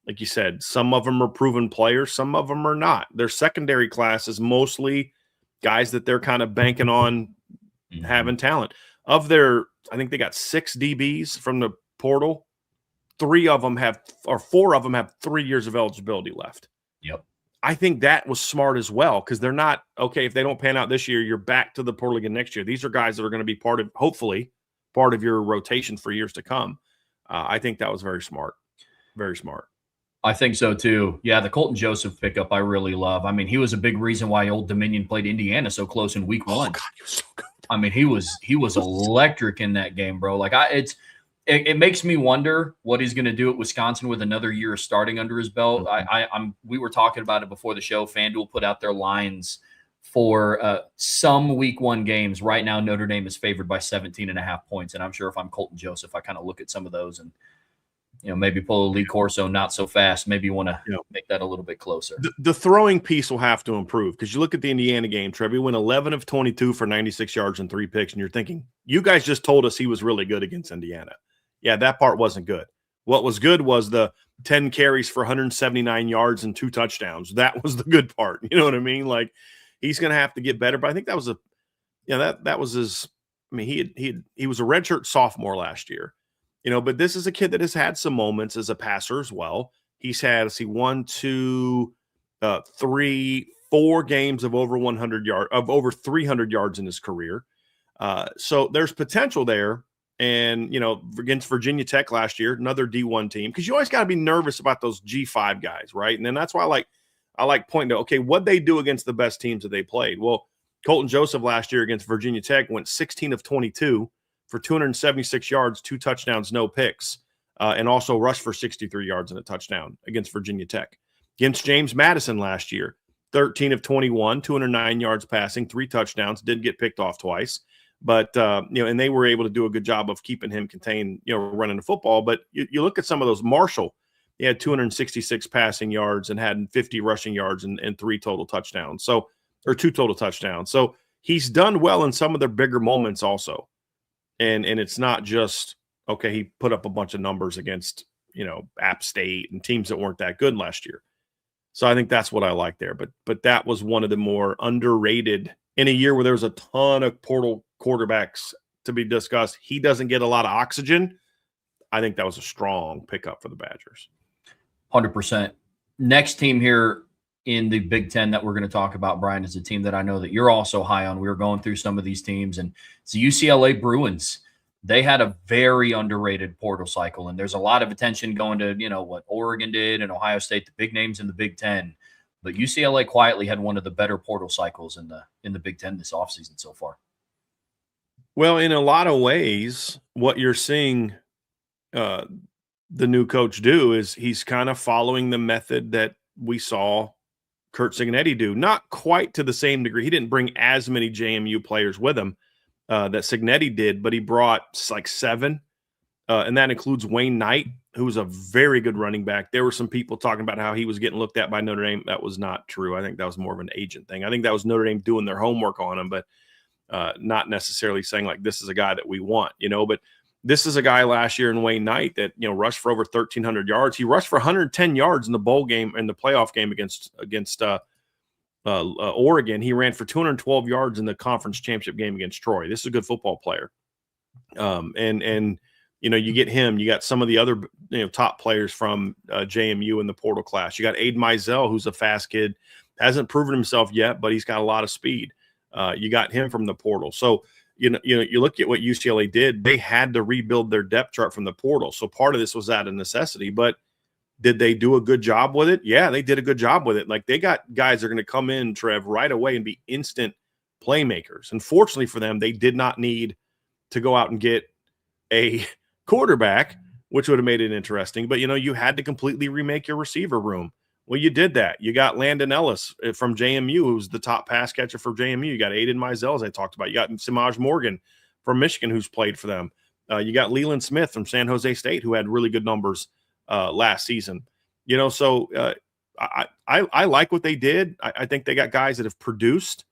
like you said, some of them are proven players. Some of them are not. Their secondary class is mostly guys that they're kind of banking on having talent. I think they got 6 DBs from the portal. 4 of them have 3 years of eligibility left. Yep. I think that was smart as well, because they're not, okay, if they don't pan out this year, you're back to the portal again next year. These are guys that are going to be hopefully part of your rotation for years to come. I think that was very smart. Very smart. I think so too. Yeah, the Colton Joseph pickup I really love. I mean, he was a big reason why Old Dominion played Indiana so close in week 1. Oh, God, he was so good. I mean, he was electric in that game, bro. Like it makes me wonder what he's going to do at Wisconsin with another year of starting under his belt. We were talking about it before the show. FanDuel put out their lines for some week 1 games. Right now, Notre Dame is favored by 17.5 points. And I'm sure if I'm Colton Joseph, I kind of look at some of those and maybe pull a Lee Corso not so fast. Maybe you want to Yeah. make that a little bit closer. The throwing piece will have to improve because you look at the Indiana game, Trev, he went 11 of 22 for 96 yards and 3 picks, and you're thinking, you guys just told us he was really good against Indiana. Yeah, that part wasn't good. What was good was the 10 carries for 179 yards and 2 touchdowns. That was the good part. You know what I mean? Like, he's going to have to get better, but I think that was that was his. I mean, he was a redshirt sophomore last year, but this is a kid that has had some moments as a passer as well. He's had, let's see, 1, 2, 3, 4 games of over 300 yards in his career. So there's potential there. And, against Virginia Tech last year, another D1 team, because you always got to be nervous about those G5 guys, right? And then that's why I like pointing to, okay, what'd they do against the best teams that they played? Well, Colton Joseph last year against Virginia Tech went 16 of 22 for 276 yards, 2 touchdowns, no picks, and also rushed for 63 yards and a touchdown against Virginia Tech. Against James Madison last year, 13 of 21, 209 yards passing, 3 touchdowns, didn't get picked off twice. But, and they were able to do a good job of keeping him contained, running the football. But you look at some of those, Marshall, he had 266 passing yards and had 50 rushing yards and 3 total touchdowns. Or 2 total touchdowns. So he's done well in some of their bigger moments also. And it's not just, okay, he put up a bunch of numbers against, App State and teams that weren't that good last year. So I think that's what I like there. But that was one of the more underrated in a year where there was a ton of portal quarterbacks to be discussed. He doesn't get a lot of oxygen. I think that was a strong pickup for the Badgers. 100%. Next team here in the Big Ten that we're going to talk about, Brian, is a team that I know that you're also high on. We were going through some of these teams, and it's the UCLA Bruins. They had a very underrated portal cycle, and there's a lot of attention going to, what Oregon did and Ohio State, the big names in the Big Ten. But UCLA quietly had one of the better portal cycles in the Big Ten this offseason so far. Well, in a lot of ways, what you're seeing the new coach do is he's kind of following the method that we saw Curt Cignetti do. Not quite to the same degree. He didn't bring as many JMU players with him that Cignetti did, but he brought like 7, and that includes Wayne Knight, who was a very good running back. There were some people talking about how he was getting looked at by Notre Dame. That was not true. I think that was more of an agent thing. I think that was Notre Dame doing their homework on him, but not necessarily saying like, this is a guy that we want, but this is a guy last year in Wayne Knight that, rushed for over 1,300 yards. He rushed for 110 yards in the bowl game and the playoff game against Oregon. He ran for 212 yards in the conference championship game against Troy. This is a good football player. And you get him, you got some of the other, top players from JMU in the portal class. You got Aiden Mizell, who's a fast kid, hasn't proven himself yet, but he's got a lot of speed. You got him from the portal. So, you look at what UCLA did, they had to rebuild their depth chart from the portal. So part of this was out of necessity, but did they do a good job with it? Yeah, they did a good job with it. Like, they got guys that are going to come in, Trev, right away and be instant playmakers. And fortunately for them, they did not need to go out and get a quarterback, which would have made it interesting. But, you had to completely remake your receiver room. Well, you did that. You got Landon Ellis from JMU, who's the top pass catcher for JMU. You got Aiden Mizell, as I talked about. You got Samaj Morgan from Michigan, who's played for them. You got Leland Smith from San Jose State, who had really good numbers last season. So I like what they did. I think they got guys that have produced.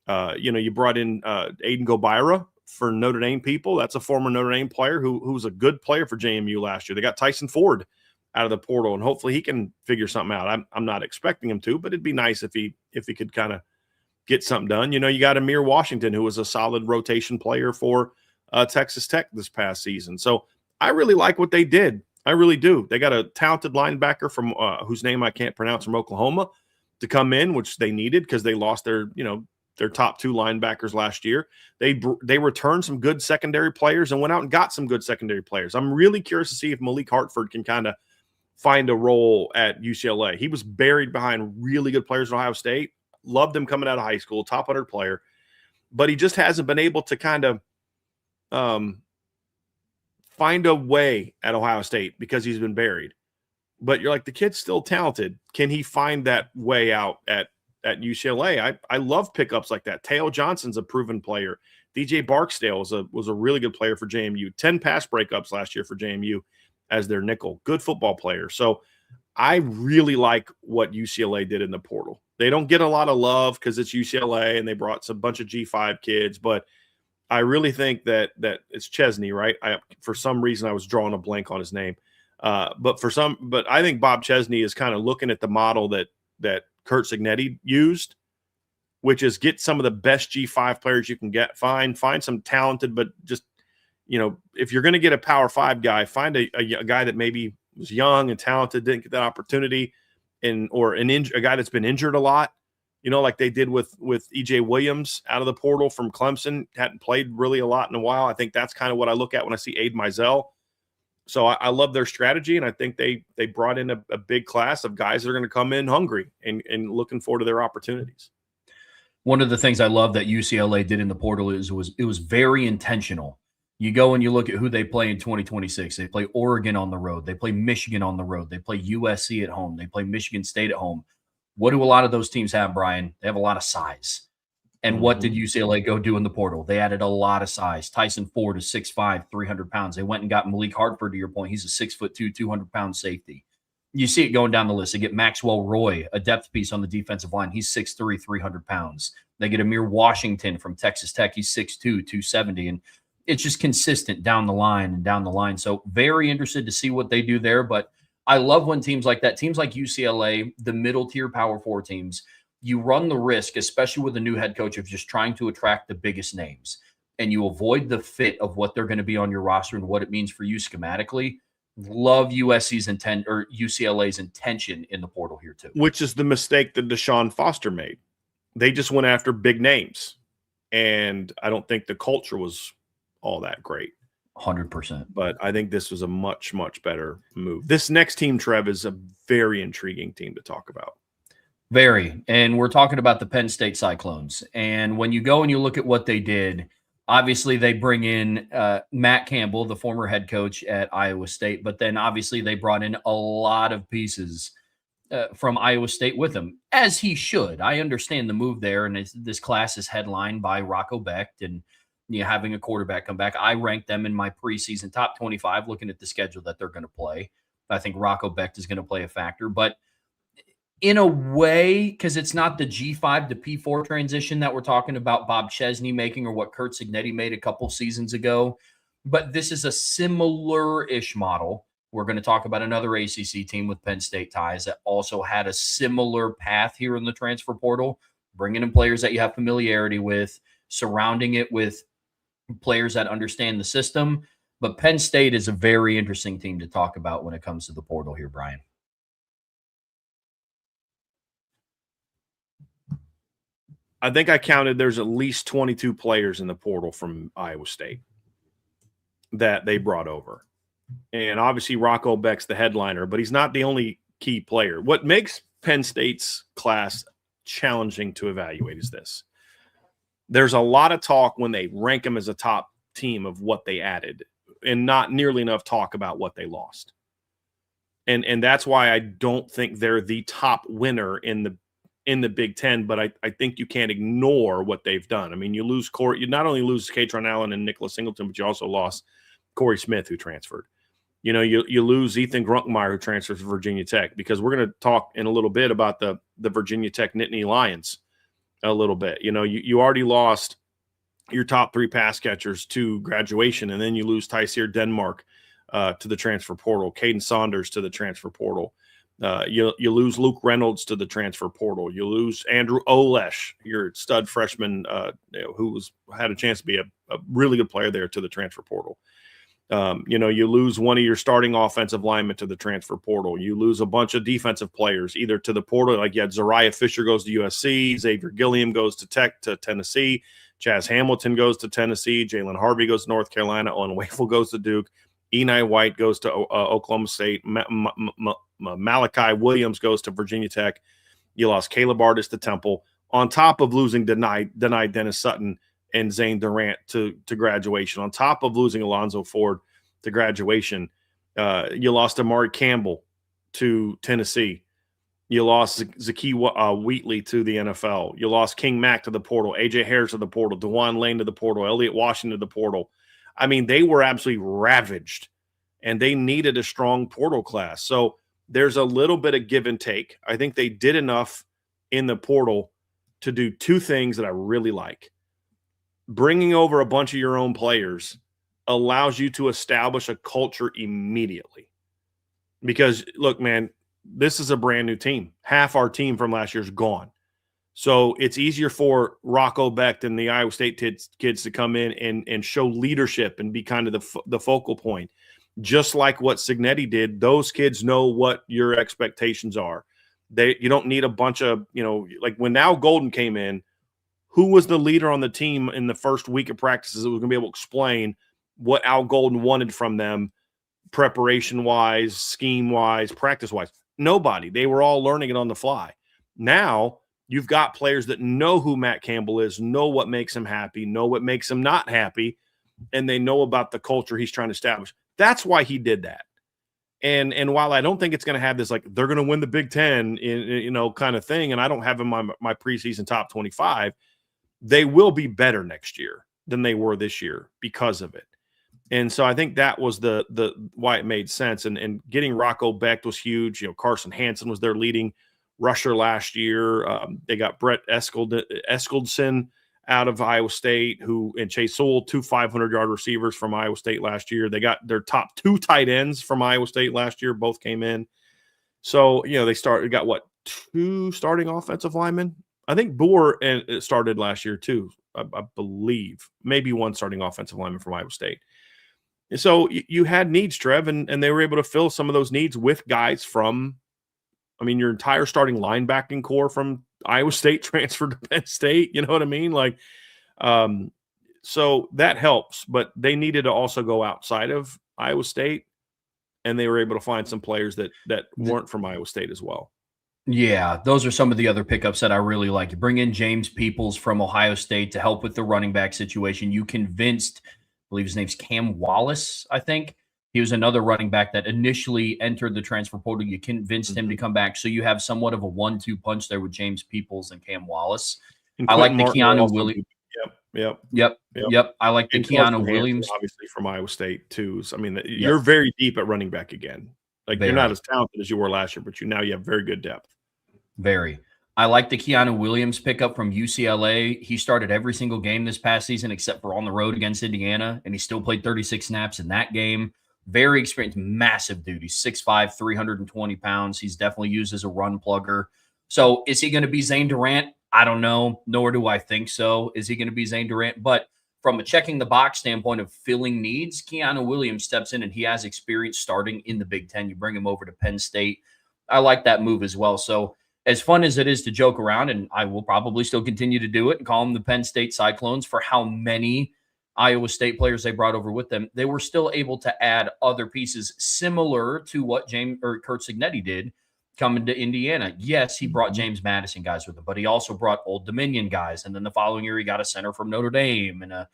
You brought in Aiden Gobira for Notre Dame people. That's a former Notre Dame player who was a good player for JMU last year. They got Tyson Ford out of the portal, and hopefully he can figure something out. I'm not expecting him to, but it'd be nice if he could kind of get something done. You got Amir Washington, who was a solid rotation player for Texas Tech this past season. So I really like what they did. I really do. They got a talented linebacker from whose name I can't pronounce, from Oklahoma, to come in, which they needed because they lost their top 2 linebackers last year. They returned some good secondary players and went out and got some good secondary players. I'm really curious to see if Malik Hartford can kind of find a role at UCLA. He was buried behind really good players at Ohio State. Loved him coming out of high school, top 100 player. But he just hasn't been able to kind of find a way at Ohio State because he's been buried. But you're like, the kid's still talented. Can he find that way out at UCLA? I love pickups like that. Teo Johnson's a proven player. DJ Barksdale was a really good player for JMU. 10 pass breakups last year for JMU. as their nickel. Good football player. So I really like what UCLA did in the portal. They don't get a lot of love because it's UCLA and they brought a bunch of G5 kids, but I really think that it's Chesney, right? For some reason I was drawing a blank on his name. But I think Bob Chesney is kind of looking at the model that Kurt Signetti used, which is get some of the best G5 players you can get. Find some talented, but just, if you're going to get a Power 5 guy, find a guy that maybe was young and talented, didn't get that opportunity, or a guy that's been injured a lot, like they did with EJ Williams out of the portal from Clemson, hadn't played really a lot in a while. I think that's kind of what I look at when I see Aid Mizell. So I love their strategy, and I think they brought in a big class of guys that are going to come in hungry and looking forward to their opportunities. One of the things I love that UCLA did in the portal it was very intentional. You go and you look at who they play in 2026. They play Oregon on the road. They play Michigan on the road. They play USC at home. They play Michigan State at home. What do a lot of those teams have, Brian? They have a lot of size. And what did UCLA go do in the portal? They added a lot of size. Tyson Ford is 6'5", 300 pounds. They went and got Malik Hartford, to your point. He's a 6'2", 200-pound safety. You see it going down the list. They get Maxwell Roy, a depth piece on the defensive line. He's 6'3", 300 pounds. They get Amir Washington from Texas Tech. He's 6'2", 270. And it's just consistent down the line. So very interested to see what they do there. But I love when teams like that, teams like UCLA, the middle tier Power 4 teams, you run the risk, especially with a new head coach, of just trying to attract the biggest names. And you avoid the fit of what they're going to be on your roster and what it means for you schematically. Love USC's intent or UCLA's intention in the portal here too. Which is the mistake that Deshaun Foster made. They just went after big names. And I don't think the culture was all that great. 100%. But I think this was a much, much better move. This next team, Trev, is a very intriguing team to talk about. Very. And we're talking about the Penn State Cyclones. And when you go and you look at what they did, obviously they bring in Matt Campbell, the former head coach at Iowa State. But then obviously they brought in a lot of pieces from Iowa State with him, as he should. I understand the move there. And this class is headlined by Rocco Becht and having a quarterback come back. I ranked them in my preseason top 25, looking at the schedule that they're going to play. I think Rocco Becht is going to play a factor. But in a way, because it's not the G5 to P4 transition that we're talking about Bob Chesney making or what Kurt Signetti made a couple seasons ago, but this is a similar-ish model. We're going to talk about another ACC team with Penn State ties that also had a similar path here in the transfer portal, bringing in players that you have familiarity with, surrounding it with players that understand the system. But Penn State is a very interesting team to talk about when it comes to the portal here, Brian. I think I counted there's at least 22 players in the portal from Iowa State that they brought over. And obviously Rocco Becht's the headliner, but he's not the only key player. What makes Penn State's class challenging to evaluate is this. There's a lot of talk when they rank them as a top team of what they added and not nearly enough talk about what they lost. And that's why I don't think they're the top winner in the Big Ten, but I think you can't ignore what they've done. I mean, you not only lose Katron Allen and Nicholas Singleton, but you also lost Corey Smith, who transferred. You lose Ethan Grunkmeyer, who transfers to Virginia Tech, because we're going to talk in a little bit about the Virginia Tech Nittany Lions a little bit. You already lost your top 3 pass catchers to graduation, and then you lose Tyseer Denmark to the transfer portal, Caden Saunders to the transfer portal. You lose Luke Reynolds to the transfer portal. You lose Andrew Olesh, your stud freshman, who had a chance to be a really good player there, to the transfer portal. You lose one of your starting offensive linemen to the transfer portal. You lose a bunch of defensive players either to the portal, like you had Zariah Fisher goes to USC, Xavier Gilliam goes to Tennessee, Chaz Hamilton goes to Tennessee, Jalen Harvey goes to North Carolina, Owen Wafel goes to Duke, Eni White goes to Oklahoma State, Malachi Williams goes to Virginia Tech. You lost Caleb Artis to Temple, on top of losing denied Dennis Sutton and Zane Durant to graduation, on top of losing Alonzo Ford to graduation. You lost Amari Campbell to Tennessee. You lost Zakee Wheatley to the NFL. You lost King Mack to the portal, A.J. Harris to the portal, DeJuan Lane to the portal, Elliott Washington to the portal. I mean, they were absolutely ravaged. and they needed a strong portal class. So there's a little bit of give and take. I think they did enough in the portal to do two things that I really like. Bringing over a bunch of your own players allows you to establish a culture immediately. Because, look, man, this is a brand new team. Half our team from last year is gone. So it's easier for Rocco Becht and the Iowa State kids to come in and show leadership and be kind of the focal point. Just like what Signetti did, those kids know what your expectations are. You don't need a bunch of, like when Al Golden came in, who was the leader on the team in the first week of practices that was going to be able to explain what Al Golden wanted from them preparation-wise, scheme-wise, practice-wise? Nobody. They were all learning it on the fly. Now you've got players that know who Matt Campbell is, know what makes him happy, know what makes him not happy, and they know about the culture he's trying to establish. That's why he did that. And while I don't think it's going to have this, like, they're going to win the Big Ten, kind of thing, and I don't have in my preseason top 25, they will be better next year than they were this year because of it. And so I think that was the why it made sense. And getting Rocco Becht was huge. Carson Hansen was their leading rusher last year. They got Brett Eskeldson out of Iowa State, and Chase Sewell, 2 500-yard receivers from Iowa State last year. They got their top 2 tight ends from Iowa State last year. Both came in. So, they got 2 starting offensive linemen. I think Boer started last year too, I believe. Maybe 1 starting offensive lineman from Iowa State. So you had needs, Trev, and they were able to fill some of those needs with guys from, your entire starting linebacking core from Iowa State transferred to Penn State. You know what I mean? So that helps, but they needed to also go outside of Iowa State, and they were able to find some players that weren't from Iowa State as well. Yeah, those are some of the other pickups that I really like. You bring in James Peoples from Ohio State to help with the running back situation. You convinced, I believe his name's Cam Wallace, I think. He was another running back that initially entered the transfer portal. You convinced him to come back. So you have somewhat of a 1-2 punch there with James Peoples and Cam Wallace. I like the Keanu Williams. Yep. I like the Keanu Williams. Obviously from Iowa State too. So, you're very deep at running back again. You're not as talented as you were last year, but now you have very good depth. Very. I like the Keanu Williams pickup from UCLA. He started every single game this past season except for on the road against Indiana, and he still played 36 snaps in that game. Very experienced, massive dude. He's 6'5", 320 pounds. He's definitely used as a run plugger. So is he going to be Zane Durant? I don't know, nor do I think so. Is he going to be Zane Durant? But from a checking the box standpoint of filling needs, Keanu Williams steps in, and he has experience starting in the Big Ten. You bring him over to Penn State. I like that move as well. So as fun as it is to joke around, and I will probably still continue to do it and call them the Penn State Cyclones for how many Iowa State players they brought over with them, they were still able to add other pieces similar to what Kurt Signetti did coming to Indiana. Yes, he brought James Madison guys with him, but he also brought Old Dominion guys. And then the following year, he got a center from Notre Dame and a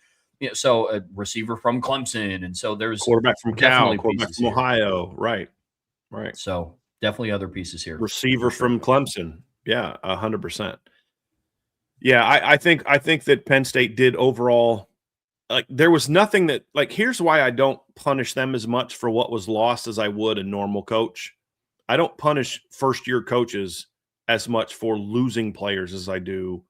receiver from Clemson. And so there's quarterback from Cal, quarterback from Ohio. Right. So definitely other pieces here. Receiver from Clemson. Yeah, 100%. Yeah, I think that Penn State did overall. There was nothing that, here's why I don't punish them as much for what was lost as I would a normal coach. I don't punish first-year coaches as much for losing players as I do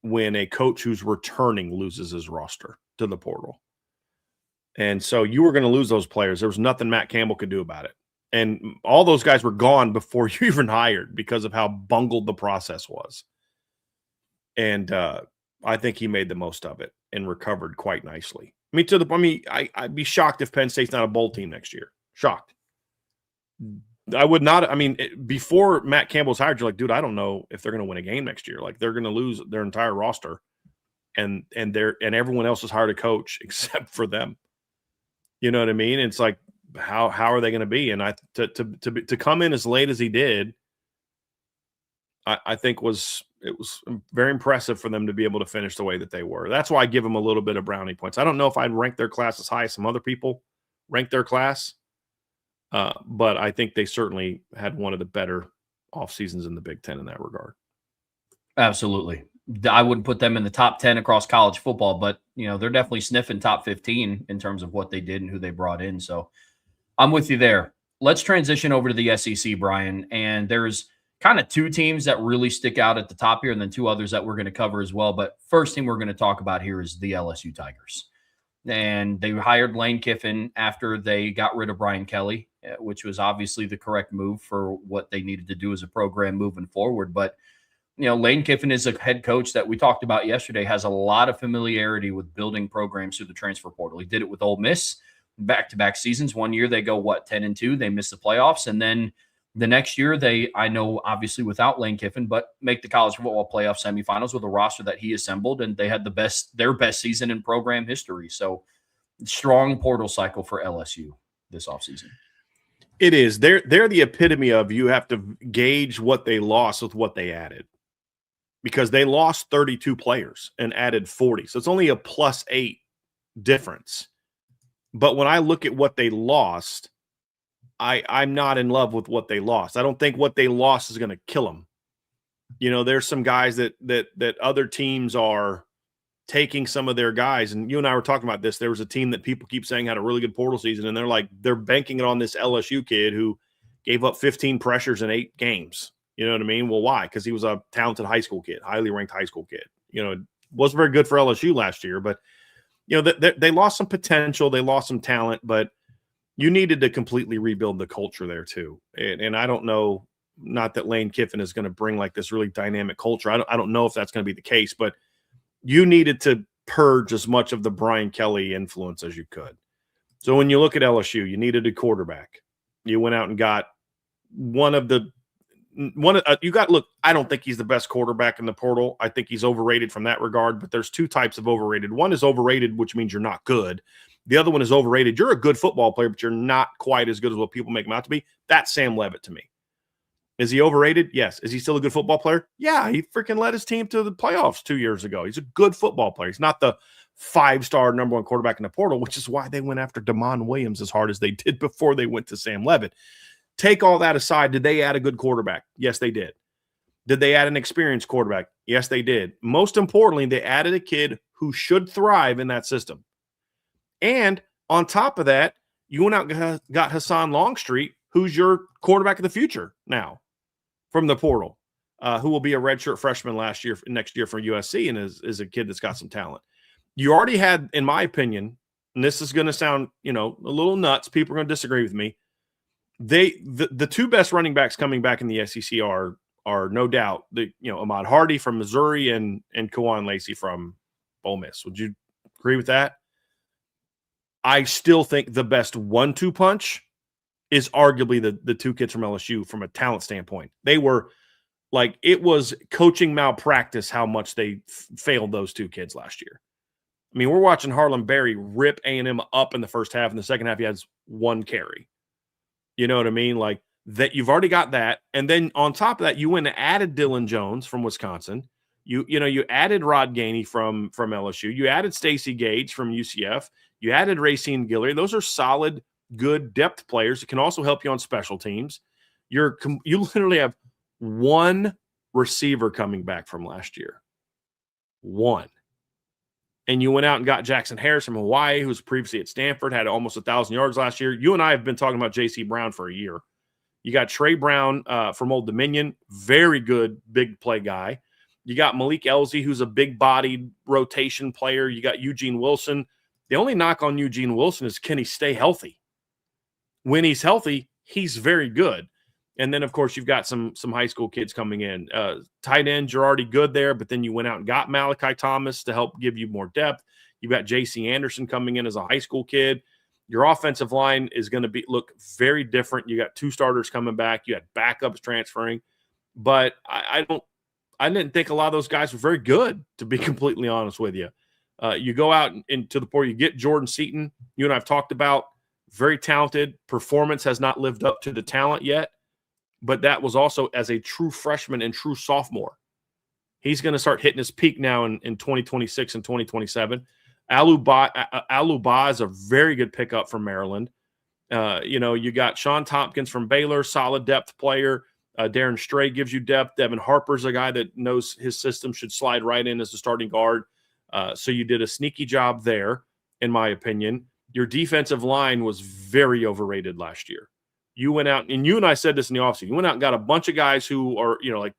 when a coach who's returning loses his roster to the portal. And so you were going to lose those players. There was nothing Matt Campbell could do about it. And all those guys were gone before you even hired because of how bungled the process was. And I think he made the most of it and recovered quite nicely. I'd be shocked if Penn State's not a bowl team next year. Shocked. I would not. Before Matt Campbell's hired, you're like, dude, I don't know if they're going to win a game next year. They're going to lose their entire roster, and everyone else has hired a coach except for them. You know what I mean? It's like, how are they going to be? And to come in as late as he did, I think it was very impressive for them to be able to finish the way that they were. That's why I give them a little bit of brownie points. I don't know if I'd rank their class as high as some other people rank their class, but I think they certainly had one of the better off seasons in the Big Ten in that regard. Absolutely. I wouldn't put them in the top 10 across college football, but they're definitely sniffing top 15 in terms of what they did and who they brought in. So I'm with you there. Let's transition over to the SEC, Brian. And there's kind of two teams that really stick out at the top here, and then two others that we're going to cover as well. But first team we're going to talk about here is the LSU Tigers. And they hired Lane Kiffin after they got rid of Brian Kelly, which was obviously the correct move for what they needed to do as a program moving forward. But Lane Kiffin is a head coach that we talked about yesterday, has a lot of familiarity with building programs through the transfer portal. He did it with Ole Miss back-to-back seasons. One year they go, 10-2, they miss the playoffs. And then the next year I know obviously without Lane Kiffin, but make the college football playoff semifinals with a roster that he assembled. And they had their best season in program history. So strong portal cycle for LSU this offseason. It is. They're the epitome of you have to gauge what they lost with what they added. Because they lost 32 players and added 40. So it's only a +8 difference. But when I look at what they lost, I'm not in love with what they lost. I don't think what they lost is going to kill them. There's some guys that other teams are taking some of their guys. And you and I were talking about this. There was a team that people keep saying had a really good portal season, and they're banking it on this LSU kid who gave up 15 pressures in 8 games. You know what I mean? Well, why? Because he was a talented high school kid, highly ranked high school kid. Wasn't very good for LSU last year, but they lost some potential, they lost some talent, but you needed to completely rebuild the culture there too. And I don't know, not that Lane Kiffin is going to bring like this really dynamic culture. I don't know if that's going to be the case, but you needed to purge as much of the Brian Kelly influence as you could. So when you look at LSU, you needed a quarterback. You went out and got look, I don't think he's the best quarterback in the portal. I think he's overrated from that regard, but there's two types of overrated. One is overrated, which means you're not good. The other one is overrated. You're a good football player, but you're not quite as good as what people make him out to be. That's Sam Leavitt to me. Is he overrated? Yes. Is he still a good football player? Yeah, he freaking led his team to the playoffs 2 years ago. He's a good football player. He's not the 5-star number 1 quarterback in the portal, which is why they went after Damon Williams as hard as they did before they went to Sam Leavitt. Take all that aside. Did they add a good quarterback? Yes, they did. Did they add an experienced quarterback? Yes, they did. Most importantly, they added a kid who should thrive in that system. And on top of that, you went out and got Hassan Longstreet, who's your quarterback of the future now from the portal, who will be a redshirt freshman next year for USC and is a kid that's got some talent. You already had, in my opinion, and this is going to sound, a little nuts. People are going to disagree with me. The two best running backs coming back in the SEC are no doubt Ahmad Hardy from Missouri and Kawan Lacey from Ole Miss. Would you agree with that? I still think the best 1-2 punch is arguably the two kids from LSU from a talent standpoint. They were it was coaching malpractice how much they failed those two kids last year. I mean, we're watching Harlan Berry rip A&M up in the first half. In the second half, he has 1 carry. You know what I mean? That you've already got that. And then on top of that, you went and added Dylan Jones from Wisconsin. You added Rod Gainey from LSU. You added Stacey Gage from UCF. You added Racine Guillory. Those are solid, good depth players that can also help you on special teams. You literally have 1 receiver coming back from last year. 1. And you went out and got Jackson Harris from Hawaii, who was previously at Stanford, had almost 1,000 yards last year. You and I have been talking about J.C. Brown for a year. You got Trey Brown from Old Dominion, very good big play guy. You got Malik Elzy, who's a big-bodied rotation player. You got Eugene Wilson. The only knock on Eugene Wilson is, can he stay healthy? When he's healthy, he's very good. And then, of course, you've got some high school kids coming in. Tight ends, you're already good there, but then you went out and got Malachi Thomas to help give you more depth. You've got J.C. Anderson coming in as a high school kid. Your offensive line is going to look very different. You got 2 starters coming back. You had backups transferring. But I didn't think a lot of those guys were very good, to be completely honest with you. You go out into the portal, you get Jordan Seaton. You and I have talked about, very talented. Performance has not lived up to the talent yet. But that was also as a true freshman and true sophomore. He's going to start hitting his peak now in 2026 and 2027. Aluba is a very good pickup from Maryland. You got Sean Tompkins from Baylor, solid depth player. Darren Stray gives you depth. Devin Harper's a guy that knows his system should slide right in as a starting guard. So you did a sneaky job there, in my opinion. Your defensive line was very overrated last year. You went out, and you and I said this in the offseason. You went out and got a bunch of guys who are, like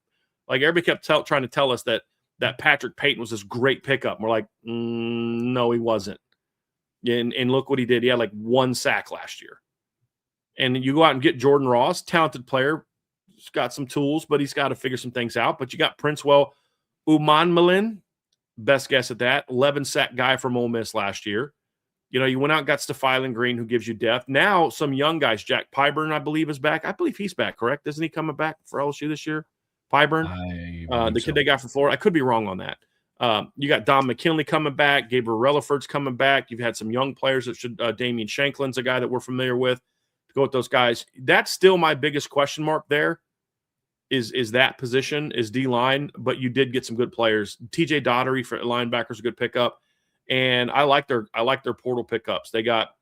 everybody kept trying to tell us that Patrick Payton was this great pickup. And we're like, no, he wasn't. And look what he did. He had like 1 sack last year. And you go out and get Jordan Ross, talented player. He's got some tools, but he's got to figure some things out. But you got Princewell Umanmielen, best guess at that, 11-sack guy from Ole Miss last year. You went out and got Stephylon Green, who gives you depth. Now some young guys, Jack Pyburn, I believe, is back. I believe he's back, correct? Isn't he coming back for LSU this year? Pyburn? The kid they got from Florida. I could be wrong on that. You got Don McKinley coming back. Gabriel Relaford's coming back. You've had some young players that should Damian Shanklin's a guy that we're familiar with. To go with those guys. That's still my biggest question mark there is that position, is D-line, but you did get some good players. TJ Daugherty for linebackers, a good pickup. And I like their portal pickups. They got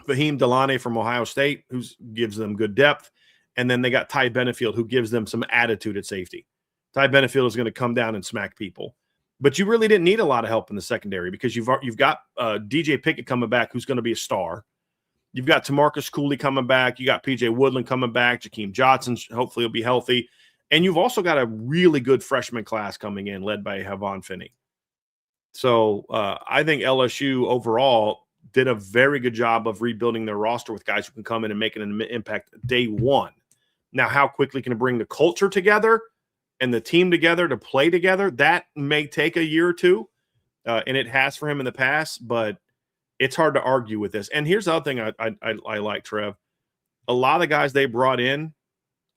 Fahim Delane from Ohio State, who gives them good depth. And then they got Ty Benefield, who gives them some attitude at safety. Ty Benefield is going to come down and smack people. But you really didn't need a lot of help in the secondary because you've got DJ Pickett coming back, who's going to be a star. You've got Tamarcus Cooley coming back. You got P.J. Woodland coming back. Jakeem Johnson hopefully will be healthy. And you've also got a really good freshman class coming in led by Havon Finney. So I think LSU overall did a very good job of rebuilding their roster with guys who can come in and make an impact day one. Now, how quickly can it bring the culture together and the team together to play together? That may take a year or two, and it has for him in the past, but it's hard to argue with this. And here's the other thing I like, Trev. A lot of the guys they brought in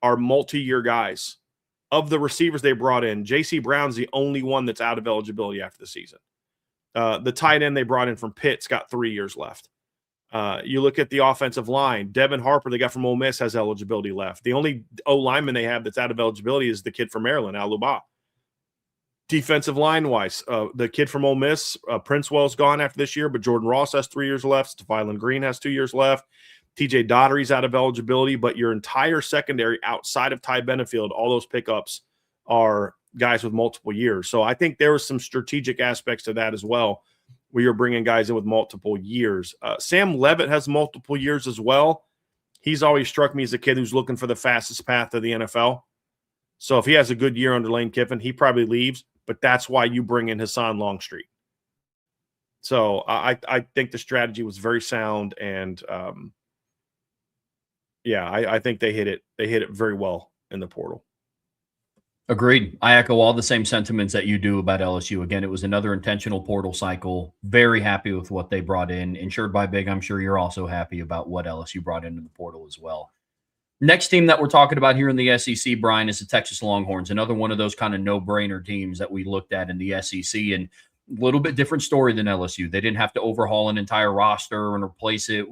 are multi-year guys. Of the receivers they brought in, J.C. Brown's the only one that's out of eligibility after the season. The tight end they brought in from Pitt's got 3 years left. You look at the offensive line. Devin Harper, they got from Ole Miss, has eligibility left. The only O-lineman they have that's out of eligibility is the kid from Maryland, Aluba. Defensive line-wise, the kid from Ole Miss, Princewell's gone after this year, but Jordan Ross has 3 years left. Stephylon Green has 2 years left. TJ Daugherty's out of eligibility, but your entire secondary outside of Ty Benefield, all those pickups are guys with multiple years. So I think there was some strategic aspects to that as well, where you're bringing guys in with multiple years. Sam Levitt has multiple years as well. He's always struck me as a kid who's looking for the fastest path to the NFL. So if he has a good year under Lane Kiffin, he probably leaves, but that's why you bring in Hassan Longstreet. So I think the strategy was very sound, and I think they hit it. They hit it very well in the portal. Agreed. I echo all the same sentiments that you do about LSU. Again, it was another intentional portal cycle. Very happy with what they brought in. Insured by Big, I'm sure you're also happy about what LSU brought into the portal as well. Next team that we're talking about here in the SEC, Brian, is the Texas Longhorns. Another one of those kind of no-brainer teams that we looked at in the SEC, and a little bit different story than LSU. They didn't have to overhaul an entire roster and replace it,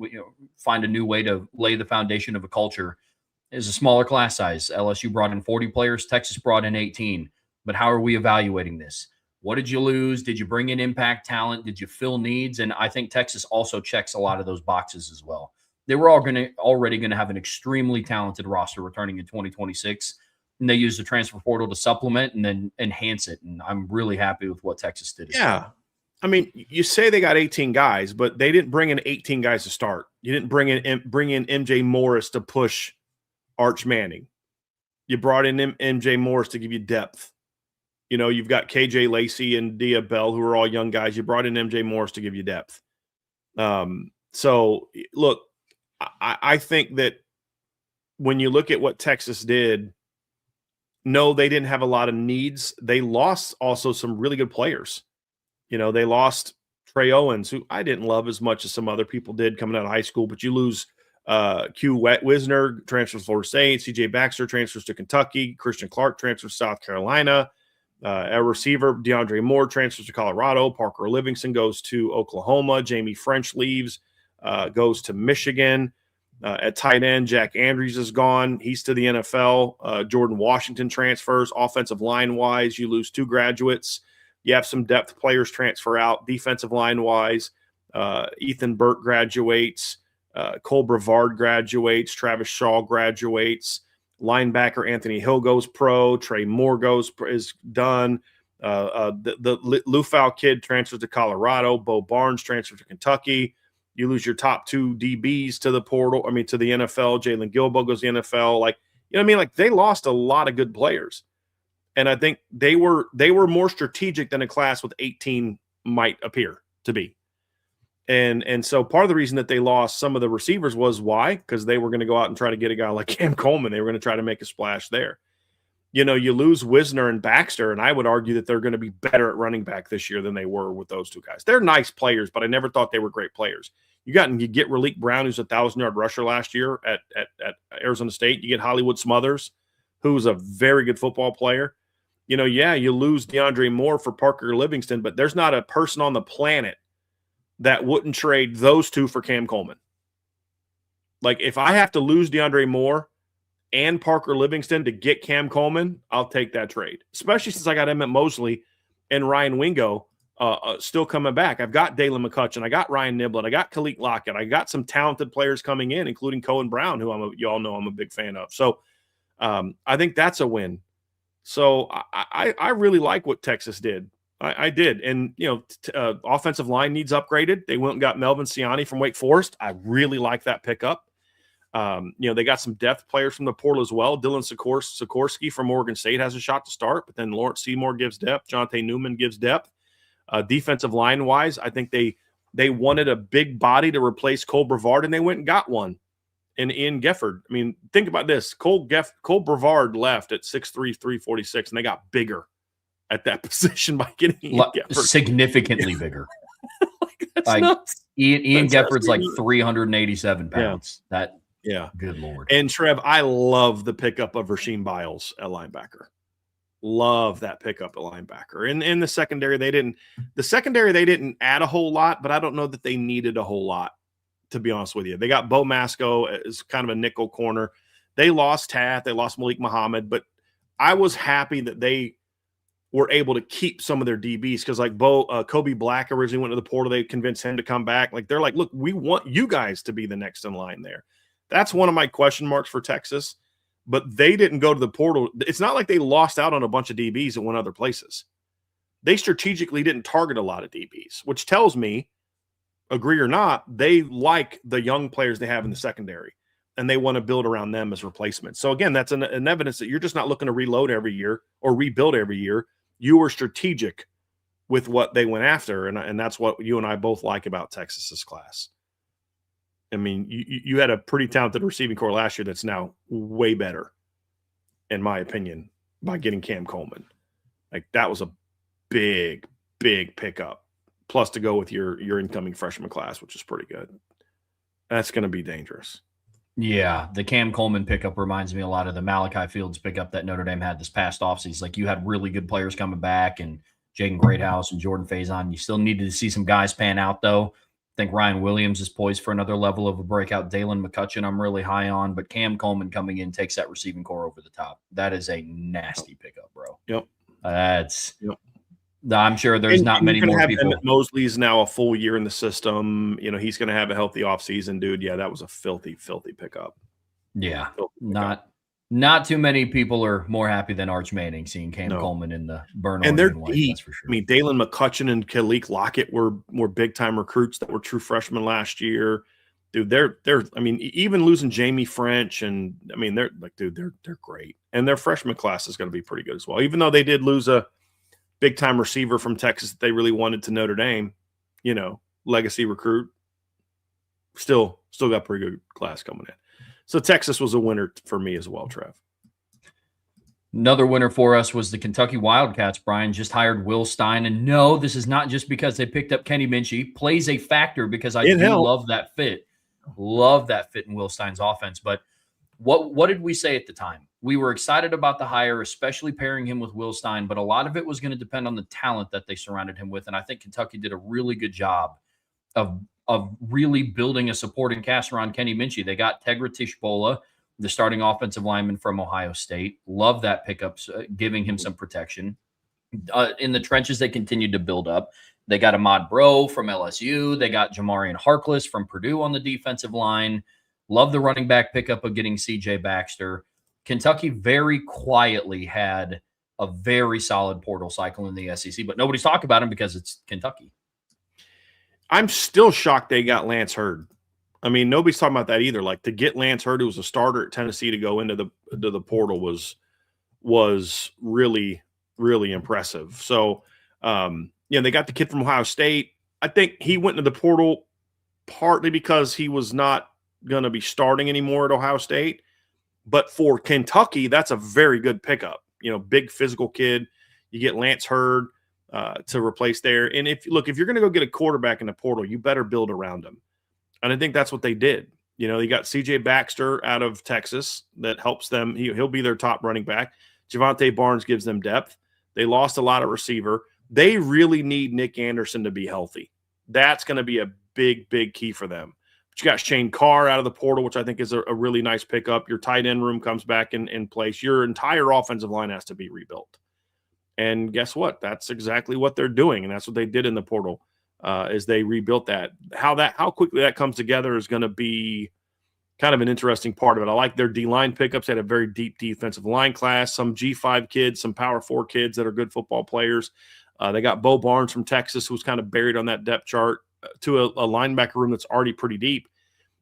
find a new way to lay the foundation of a culture. Is a smaller class size. LSU brought in 40 players. Texas brought in 18. But how are we evaluating this? What did you lose? Did you bring in impact talent? Did you fill needs? And I think Texas also checks a lot of those boxes as well. They were already going to have an extremely talented roster returning in 2026, and they used the transfer portal to supplement and then enhance it. And I'm really happy with what Texas did. Yeah. I mean, you say they got 18 guys, but they didn't bring in 18 guys to start. You didn't bring in MJ Morris to push Arch Manning. You brought in MJ Morris to give you depth. You've got KJ Lacey and Dia Bell, who are all young guys. You brought in MJ Morris to give you depth. So, look, I think that when you look at what Texas did, no, they didn't have a lot of needs. They lost also some really good players. They lost Trey Owens, who I didn't love as much as some other people did coming out of high school, but you lose Q Wisner transfers to Florida State, CJ Baxter transfers to Kentucky, Christian Clark transfers to South Carolina, a receiver, DeAndre Moore transfers to Colorado, Parker Livingston goes to Oklahoma, Jamie French leaves, goes to Michigan. At tight end, Jack Andrews is gone. He's to the NFL. Jordan Washington transfers. Offensive line-wise, you lose 2 graduates. You have some depth players transfer out. Defensive line-wise, Ethan Burt graduates. Cole Brevard graduates. Travis Shaw graduates. Linebacker Anthony Hill goes pro. Trey Moore is done. The Lufau kid transfers to Colorado. Bo Barnes transfers to Kentucky. You lose your top 2 DBs to the portal. I mean, to the NFL. Jalen Gilbo goes to the NFL. Like, you know what I mean? Like, they lost a lot of good players. And I think they were more strategic than a class with 18 might appear to be. And so part of the reason that they lost some of the receivers was why? Because they were going to go out and try to get a guy like Cam Coleman. They were going to try to make a splash there. You know, you lose Wisner and Baxter, and I would argue that they're going to be better at running back this year than they were with those 2 guys. They're nice players, but I never thought they were great players. You get Raleek Brown, who's a 1,000-yard rusher last year at Arizona State. You get Hollywood Smothers, who's a very good football player. You know, yeah, you lose DeAndre Moore for Parker Livingston, but there's not a person on the planet that wouldn't trade those 2 for Cam Coleman. Like, if I have to lose DeAndre Moore and Parker Livingston to get Cam Coleman, I'll take that trade, especially since I got Emmett Mosley and Ryan Wingo still coming back. I've got Dalen McCutcheon. I got Ryan Niblett. I got Khalil Lockett. I got some talented players coming in, including Cohen Brown, who you all know I'm a big fan of. So I think that's a win. So I really like what Texas did. I did. And, you know, offensive line needs upgraded. They went and got Melvin Siani from Wake Forest. I really like that pickup. You know, they got some depth players from the portal as well. Dylan Sikorsky from Oregon State has a shot to start, but then Lawrence Seymour gives depth. Jonte Newman gives depth. Defensive line-wise, I think they wanted a big body to replace Cole Brevard, and they went and got one in Ian Gefford. I mean, think about this. Cole Brevard left at 6'3", 346, and they got bigger at that position by getting Ian Gefford. Significantly bigger. That's nuts. Ian Gefford's like 387 pounds. Yeah. Good Lord. And Trev, I love the pickup of Rasheem Biles at linebacker. Love that pickup at linebacker. And in the secondary, they didn't add a whole lot, but I don't know that they needed a whole lot, to be honest with you. They got Bo Masco as kind of a nickel corner. They lost Tath. They lost Malik Muhammad, but I was happy that they were able to keep some of their DBs because like Kobe Black originally went to the portal. They convinced him to come back. Like they're like, look, we want you guys to be the next in line there. That's one of my question marks for Texas, but they didn't go to the portal. It's not like they lost out on a bunch of DBs and went other places. They strategically didn't target a lot of DBs, which tells me, agree or not, they like the young players they have in the secondary, and they want to build around them as replacements. So again, that's an evidence that you're just not looking to reload every year or rebuild every year. You were strategic with what they went after, and that's what you and I both like about Texas's class. I mean, you had a pretty talented receiving core last year that's now way better, in my opinion, by getting Cam Coleman. Like that was a big, big pickup. Plus to go with your incoming freshman class, which is pretty good. That's going to be dangerous. Yeah, the Cam Coleman pickup reminds me a lot of the Malachi Fields pickup that Notre Dame had this past offseason. Like you had really good players coming back and Jaden Greathouse and Jordan Faison. You still needed to see some guys pan out, though. I think Ryan Williams is poised for another level of a breakout. Dalen McCutcheon I'm really high on, but Cam Coleman coming in takes that receiving core over the top. That is a nasty pickup, bro. Yep. I'm sure there's not many more people. Mosley's now a full year in the system. You know, he's going to have a healthy offseason, dude. Yeah, that was a filthy, filthy pickup. Yeah, not too many people are more happy than Arch Manning seeing Cam Coleman in the burn. And they're deep. That's for sure. I mean, Dalen McCutcheon and Khalil Lockett were big time recruits that were true freshmen last year. Dude, they're. I mean, even losing Jamie French, and I mean, they're like, dude, they're great, and their freshman class is going to be pretty good as well. Even though they did lose a big time receiver from Texas that they really wanted to Notre Dame, you know, legacy recruit, still got pretty good class coming in. So Texas was a winner for me as well, Trev. Another winner for us was the Kentucky Wildcats. Brian just hired Will Stein. And no, this is not just because they picked up Kenny Minchie. Plays a factor because I love that fit. Love that fit in Will Stein's offense. But what did we say at the time? We were excited about the hire, especially pairing him with Will Stein, but a lot of it was going to depend on the talent that they surrounded him with. And I think Kentucky did a really good job of really building a supporting cast around Kenny Minchie. They got Tegra Tishbola, the starting offensive lineman from Ohio State. Love that pickup, giving him some protection. In the trenches, they continued to build up. They got Ahmad Bro from LSU. They got Jamarian Harkless from Purdue on the defensive line. Love the running back pickup of getting C.J. Baxter. Kentucky very quietly had a very solid portal cycle in the SEC, but nobody's talking about him because it's Kentucky. I'm still shocked they got Lance Hurd. I mean, nobody's talking about that either. Like, to get Lance Hurd, who was a starter at Tennessee, to go into the portal was really, really impressive. So, they got the kid from Ohio State. I think he went into the portal partly because he was not going to be starting anymore at Ohio State. But for Kentucky, that's a very good pickup. Big physical kid. You get Lance Hurd to replace there. And if you're going to go get a quarterback in the portal, you better build around him. And I think that's what they did. You got C.J. Baxter out of Texas that helps them. He'll be their top running back. Javante Barnes gives them depth. They lost a lot of receiver. They really need Nick Anderson to be healthy. That's going to be a big, big key for them. But you got Shane Carr out of the portal, which I think is a really nice pickup. Your tight end room comes back in place. Your entire offensive line has to be rebuilt. And guess what? That's exactly what they're doing, and that's what they did in the portal. As they rebuilt that. How quickly that comes together is going to be kind of an interesting part of it. I like their D-line pickups. They had a very deep defensive line class, some G5 kids, some Power 4 kids that are good football players. They got Bo Barnes from Texas, who's kind of buried on that depth chart, to a linebacker room that's already pretty deep.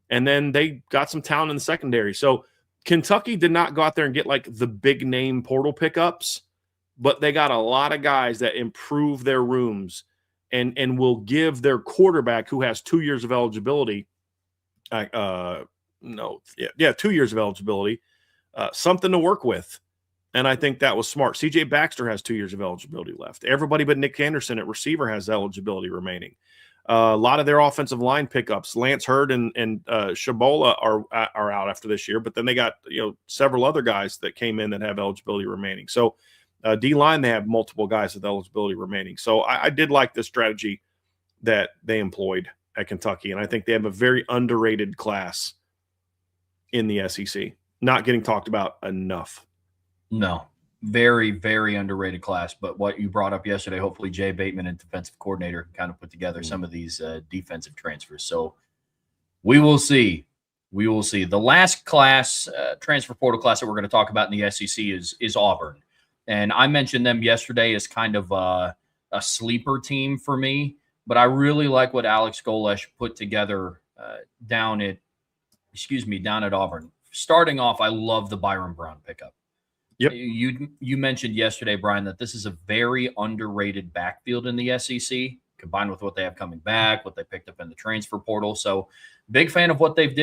And then they got some talent in the secondary. So Kentucky did not go out there and get like the big name portal pickups, but they got a lot of guys that improve their rooms and will give their quarterback, who has 2 years of eligibility, 2 years of eligibility, something to work with. And I think that was smart. C.J. Baxter has 2 years of eligibility left. Everybody but Nick Anderson at receiver has eligibility remaining. A lot of their offensive line pickups, Lance Hurd and Shabola are out after this year, but then they got several other guys that came in that have eligibility remaining. So D-line, they have multiple guys with eligibility remaining. So I did like the strategy that they employed at Kentucky, and I think they have a very underrated class in the SEC, not getting talked about enough. No, very, very underrated class. But what you brought up yesterday, hopefully Jay Bateman and defensive coordinator can kind of put together some of these defensive transfers. So we will see. We will see. The last class, transfer portal class that we're going to talk about in the SEC is Auburn. And I mentioned them yesterday as kind of a sleeper team for me, but I really like what Alex Golesh put together down at Auburn. Starting off, I love the Byron Brown pickup. Yep. You mentioned yesterday, Brian, that this is a very underrated backfield in the SEC, combined with what they have coming back, what they picked up in the transfer portal. So, big fan of what they've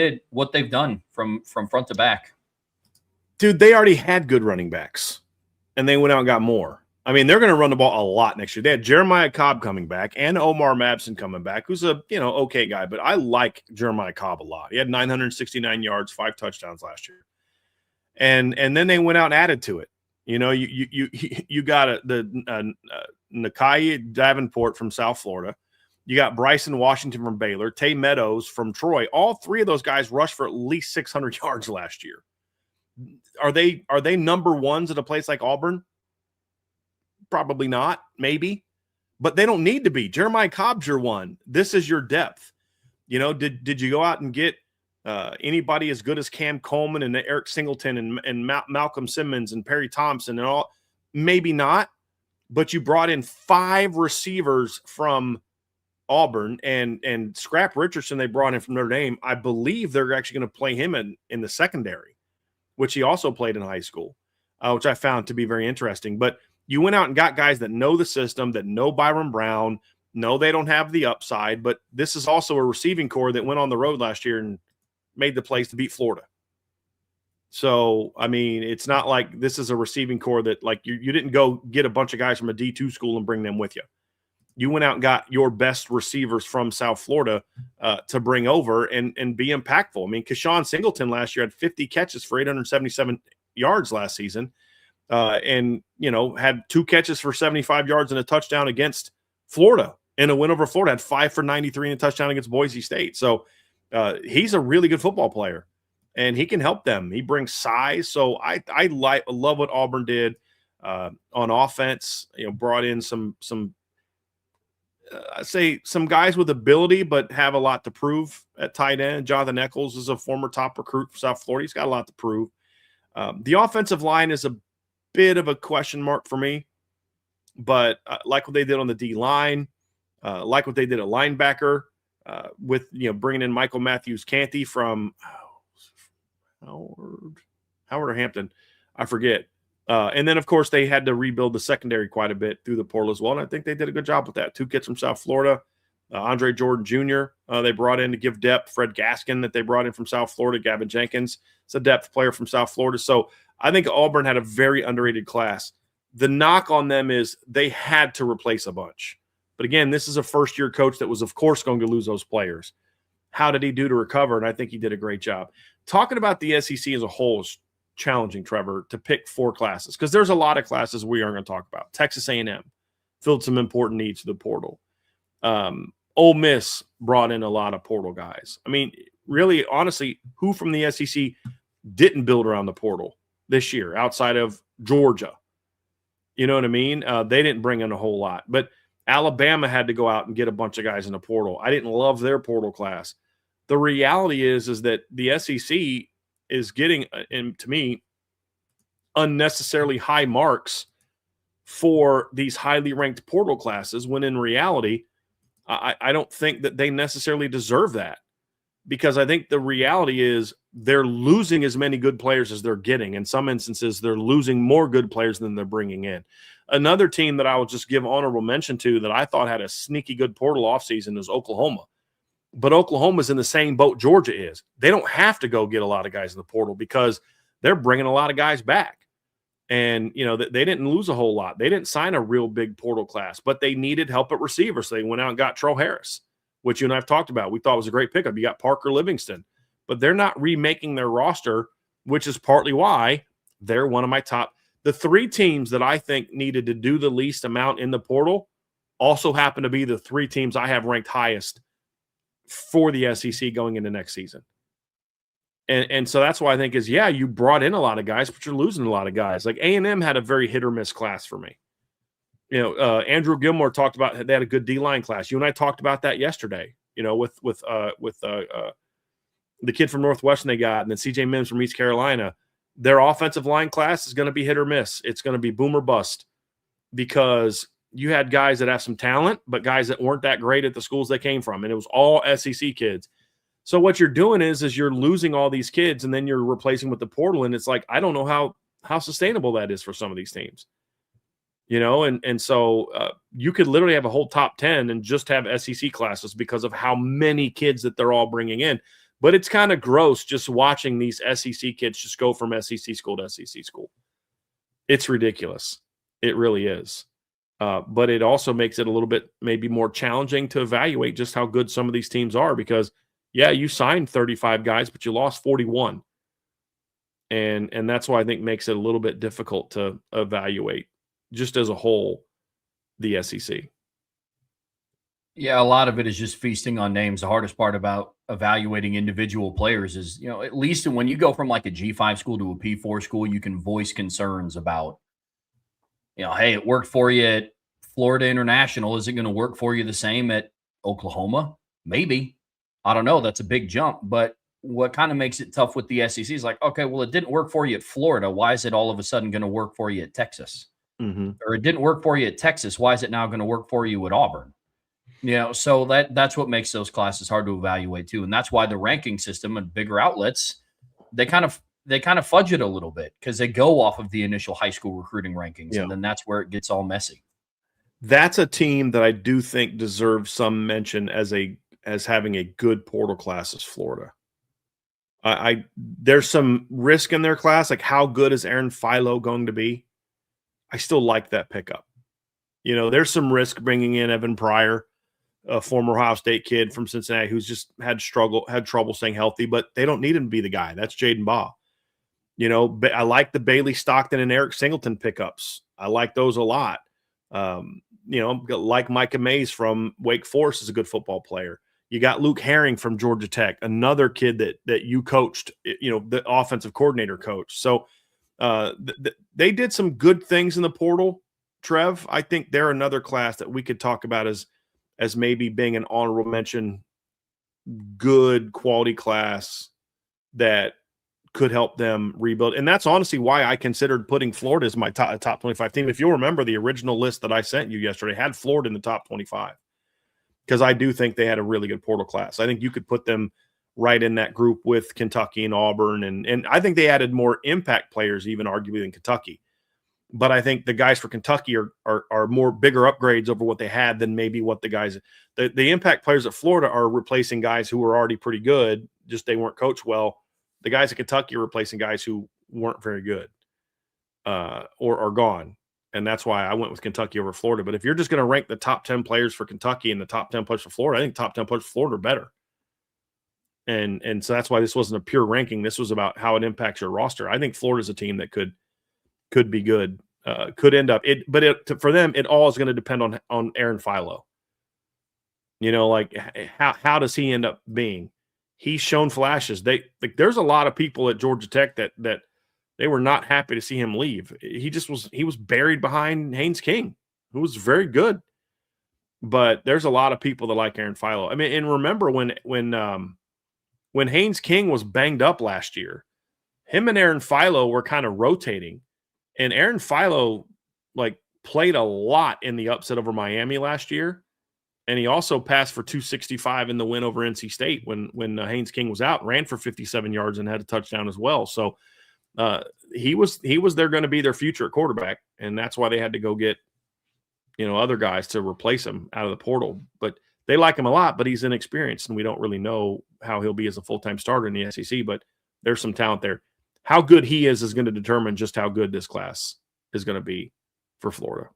done from front to back. Dude, they already had good running backs. And they went out and got more. I mean, they're going to run the ball a lot next year. They had Jeremiah Cobb coming back and Omar Mabson coming back, who's a okay guy, but I like Jeremiah Cobb a lot. He had 969 yards, 5 touchdowns last year, and then they went out and added to it. You got the Nakai Davenport from South Florida. You got Bryson Washington from Baylor, Tay Meadows from Troy. All three of those guys rushed for at least 600 yards last year. Are they number ones at a place like Auburn? Probably not, maybe, but they don't need to be. Jeremiah Cobb's your one. This is your depth. Did you go out and get anybody as good as Cam Coleman and Eric Singleton and Malcolm Simmons and Perry Thompson and all? Maybe not, but you brought in 5 receivers from Auburn and Scrap Richardson they brought in from Notre Dame. I believe they're actually going to play him in the secondary, which he also played in high school, which I found to be very interesting. But you went out and got guys that know the system, that know Byron Brown, know they don't have the upside, but this is also a receiving core that went on the road last year and made the plays to beat Florida. So, I mean, it's not like this is a receiving core that, like, you didn't go get a bunch of guys from a D2 school and bring them with you. You went out and got your best receivers from South Florida to bring over and be impactful. I mean, Keshawn Singleton last year had 50 catches for 877 yards last season, and had 2 catches for 75 yards and a touchdown against Florida. In a win over Florida, had 5 for 93 and a touchdown against Boise State. So he's a really good football player, and he can help them. He brings size. So I love what Auburn did on offense. Brought in some I say some guys with ability, but have a lot to prove at tight end. Jonathan Eccles is a former top recruit for South Florida. He's got a lot to prove. The offensive line is a bit of a question mark for me, but like what they did on the D line, like what they did at linebacker, with bringing in Michael Matthews Canty from Howard or Hampton, I forget. And then, of course, they had to rebuild the secondary quite a bit through the portal as well. And I think they did a good job with that. 2 kids from South Florida, Andre Jordan Jr., they brought in to give depth. Fred Gaskin that they brought in from South Florida. Gavin Jenkins, it's a depth player from South Florida. So I think Auburn had a very underrated class. The knock on them is they had to replace a bunch. But again, this is a first-year coach that was, of course, going to lose those players. How did he do to recover? And I think he did a great job. Talking about the SEC as a whole is challenging, Trevor, to pick 4 classes because there's a lot of classes we aren't going to talk about. Texas A&M filled some important needs to the portal. Ole Miss brought in a lot of portal guys. I mean, really, honestly, who from the SEC didn't build around the portal this year outside of Georgia? You know what I mean? They didn't bring in a whole lot. But Alabama had to go out and get a bunch of guys in the portal. I didn't love their portal class. The reality is that the SEC is getting, and to me, unnecessarily high marks for these highly ranked portal classes when in reality, I don't think that they necessarily deserve that because I think the reality is they're losing as many good players as they're getting. In some instances, they're losing more good players than they're bringing in. Another team that I will just give honorable mention to that I thought had a sneaky good portal offseason is Oklahoma. But Oklahoma's in the same boat Georgia is. They don't have to go get a lot of guys in the portal because they're bringing a lot of guys back. And, they didn't lose a whole lot. They didn't sign a real big portal class, but they needed help at receiver. So they went out and got Trell Harris, which you and I have talked about. We thought was a great pickup. You got Parker Livingston, but they're not remaking their roster, which is partly why they're one of my top. The 3 teams that I think needed to do the least amount in the portal also happen to be the 3 teams I have ranked highest for the SEC going into next season. And so that's why I think you brought in a lot of guys, but you're losing a lot of guys. Like A&M had a very hit or miss class for me. Andrew Gilmore talked about they had a good D-line class. You and I talked about that yesterday, with the kid from Northwestern they got, and then CJ Mims from East Carolina. Their offensive line class is going to be hit or miss. It's going to be boom or bust because you had guys that have some talent, but guys that weren't that great at the schools they came from. And it was all SEC kids. So what you're doing is you're losing all these kids and then you're replacing with the portal. And it's like, I don't know how sustainable that is for some of these teams, and so you could literally have a whole top 10 and just have SEC classes because of how many kids that they're all bringing in. But it's kind of gross just watching these SEC kids just go from SEC school to SEC school. It's ridiculous. It really is. But it also makes it a little bit maybe more challenging to evaluate just how good some of these teams are because, you signed 35 guys, but you lost 41. And that's why I think makes it a little bit difficult to evaluate just as a whole the SEC. Yeah, a lot of it is just feasting on names. The hardest part about evaluating individual players is, at least when you go from like a G5 school to a P4 school, you can voice concerns about, hey, it worked for you at Florida International. Is it going to work for you the same at Oklahoma? Maybe. I don't know. That's a big jump. But what kind of makes it tough with the SEC is like, okay, well, it didn't work for you at Florida. Why is it all of a sudden going to work for you at Texas? Mm-hmm. Or it didn't work for you at Texas. Why is it now going to work for you at Auburn? So that's what makes those classes hard to evaluate too. And that's why the ranking system and bigger outlets, they kind of fudge it a little bit because they go off of the initial high school recruiting rankings. And then that's where it gets all messy. That's a team that I do think deserves some mention as having a good portal class is Florida. There's some risk in their class. Like how good is Aaron Philo going to be? I still like that pickup. There's some risk bringing in Evan Pryor, a former Ohio State kid from Cincinnati who's just had trouble staying healthy, but they don't need him to be the guy. That's Jaden Baugh. I like the Bailey Stockton and Eric Singleton pickups. I like those a lot. Like Micah Mays from Wake Forest is a good football player. You got Luke Herring from Georgia Tech, another kid that you coached, the offensive coordinator coach. So they did some good things in the portal, Trev. I think they're another class that we could talk about as maybe being an honorable mention, good quality class that could help them rebuild. And that's honestly why I considered putting Florida as my top 25 team. If you'll remember, the original list that I sent you yesterday had Florida in the top 25. because I do think they had a really good portal class. I think you could put them right in that group with Kentucky and Auburn, and I think they added more impact players even arguably than Kentucky. But I think the guys for Kentucky are more bigger upgrades over what they had than maybe what the impact players at Florida are replacing guys who were already pretty good, just they weren't coached well. The guys at Kentucky are replacing guys who weren't very good or are gone. And that's why I went with Kentucky over Florida. But if you're just going to rank the top 10 players for Kentucky and the top 10 players for Florida, I think top 10 players for Florida are better. And so that's why this wasn't a pure ranking. This was about how it impacts your roster. I think Florida's a team that could be good, could end up it, but for them, it all is going to depend on Aaron Philo. You know, like how does he end up being? He's shown flashes. There's a lot of people at Georgia Tech that they were not happy to see him leave. He was buried behind Haynes King, who was very good. But there's a lot of people that like Aaron Philo. I mean, and remember when Haynes King was banged up last year, him and Aaron Philo were kind of rotating. And Aaron Philo played a lot in the upset over Miami last year. And he also passed for 265 in the win over NC State when Haynes King was out, ran for 57 yards and had a touchdown as well. So he was they're going to be their future at quarterback. And that's why they had to go get, other guys to replace him out of the portal. But they like him a lot, but he's inexperienced. And we don't really know how he'll be as a full-time starter in the SEC, but there's some talent there. How good he is going to determine just how good this class is going to be for Florida.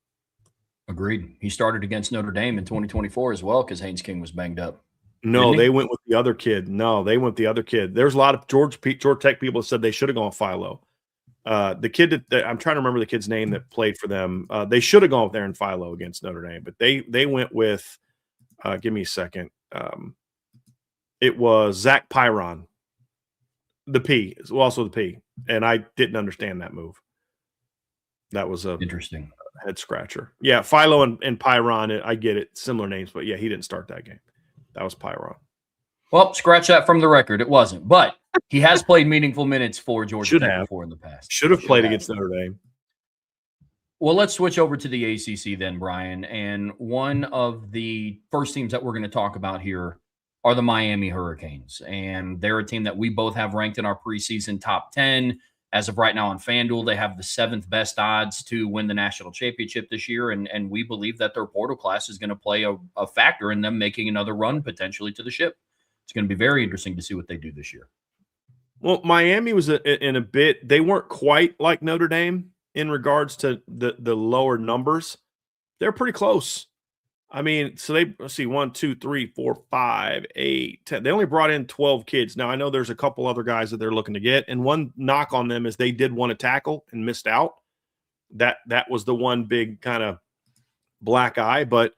Agreed. He started against Notre Dame in 2024 as well because Haynes King was banged up. No, they went with the other kid. There's a lot of Georgia Tech people that said they should have gone with Philo. The kid that I'm trying to remember the kid's name that played for them. They should have gone with Aaron Philo against Notre Dame, but they went with give me a second. It was Zach Pyron. The P, also the P, and I didn't understand that move. That was a interesting head scratcher. Yeah, Philo and Pyron, I get it, similar names, but yeah, he didn't start that game. That was Pyron. Well, scratch that from the record. It wasn't, but he has played meaningful minutes for Georgia Tech before in the past. Should have played against Notre Dame. Well, let's switch over to the ACC then, Brian. And one of the first teams that we're going to talk about here are the Miami Hurricanes. And they're a team that we both have ranked in our preseason top 10. As of right now on FanDuel, they have the 7th best odds to win the national championship this year. And we believe that their portal class is going to play a factor in them making another run potentially to the ship. It's going to be very interesting to see what they do this year. Well, Miami was in a bit, they weren't quite like Notre Dame in regards to the lower numbers. They're pretty close. I mean, so let's see, 1, 2, 3, 4, 5, 8, 10. They only brought in 12 kids. Now, I know there's a couple other guys that they're looking to get, and one knock on them is they did want to tackle and missed out. That was the one big kind of black eye, but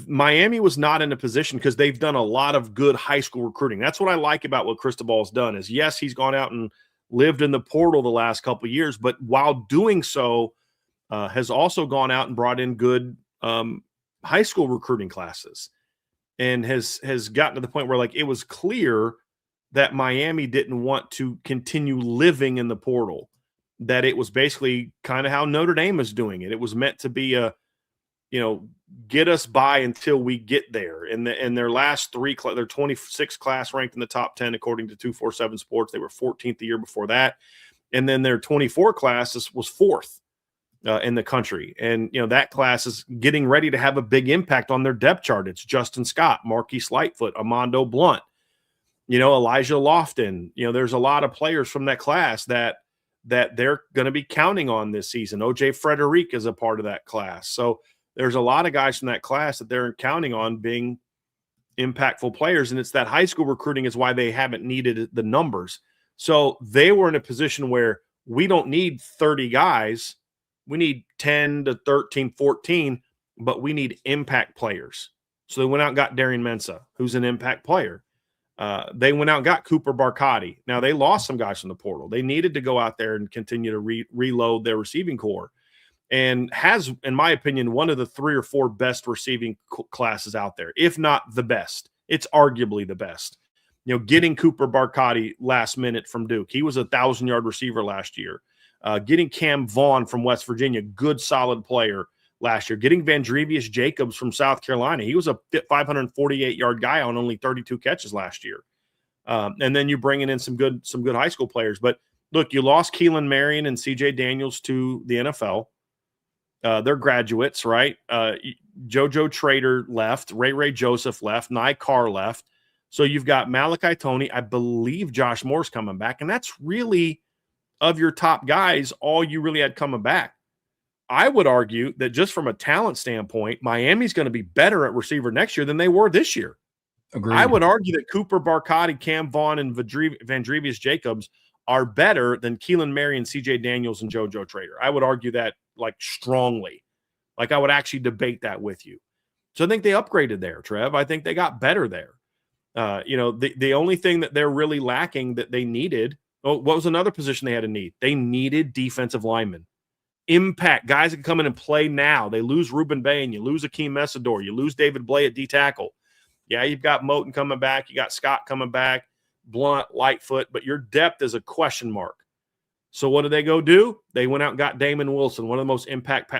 Miami was not in a position because they've done a lot of good high school recruiting. That's what I like about what Cristobal's done is, yes, he's gone out and lived in the portal the last couple of years, but while doing so, has also gone out and brought in good high school recruiting classes and has gotten to the point where it was clear that Miami didn't want to continue living in the portal, that it was basically kind of how Notre Dame is doing it. It was meant to be get us by until we get there. And their last their 26 class ranked in the top 10, according to 247 Sports. They were 14th the year before that. And then their 24 class was 4th. In the country. And, that class is getting ready to have a big impact on their depth chart. It's Justin Scott, Marquise Lightfoot, Armando Blunt, Elijah Lofton. There's a lot of players from that class that they're going to be counting on this season. OJ Frederick is a part of that class. So there's a lot of guys from that class that they're counting on being impactful players. And it's that high school recruiting is why they haven't needed the numbers. So they were in a position where we don't need 30 guys. We need 10 to 13, 14, but we need impact players. So they went out and got Darian Mensah, who's an impact player. They went out and got Cooper Barcotti. Now, they lost some guys from the portal. They needed to go out there and continue to reload their receiving core, and has, in my opinion, one of the 3 or 4 best receiving classes out there, if not the best. It's arguably the best. Getting Cooper Barcotti last minute from Duke. He was a 1,000-yard receiver last year. Getting Cam Vaughn from West Virginia, good, solid player last year. Getting Vandrevius Jacobs from South Carolina, he was a 548-yard guy on only 32 catches last year. And then you're bringing in some good high school players. But look, you lost Keelan Marion and C.J. Daniels to the NFL. They're graduates, right? JoJo Trader left. Ray Joseph left. Nye Carr left. So you've got Malachi Toney. I believe Josh Moore's coming back. And that's really, of your top guys, all you really had coming back. I would argue that just from a talent standpoint, Miami's going to be better at receiver next year than they were this year. Agreed. I would argue that Cooper Barcotti, Cam Vaughn, and Vandrevius Jacobs are better than Keelan Marion, C.J. Daniels, and JoJo Trader. I would argue that like strongly. Like I would actually debate that with you. So I think they upgraded there, Trev. I think they got better there. The only thing that they're really lacking that they needed, what was another position they had a need? They needed defensive linemen. Impact, guys that can come in and play now. They lose Ruben Bain, you lose Akeem Messador, you lose David Blay at D-tackle. Yeah, you've got Moten coming back, you got Scott coming back, Blunt, Lightfoot, but your depth is a question mark. So what did they go do? They went out and got Damon Wilson, one of the most impact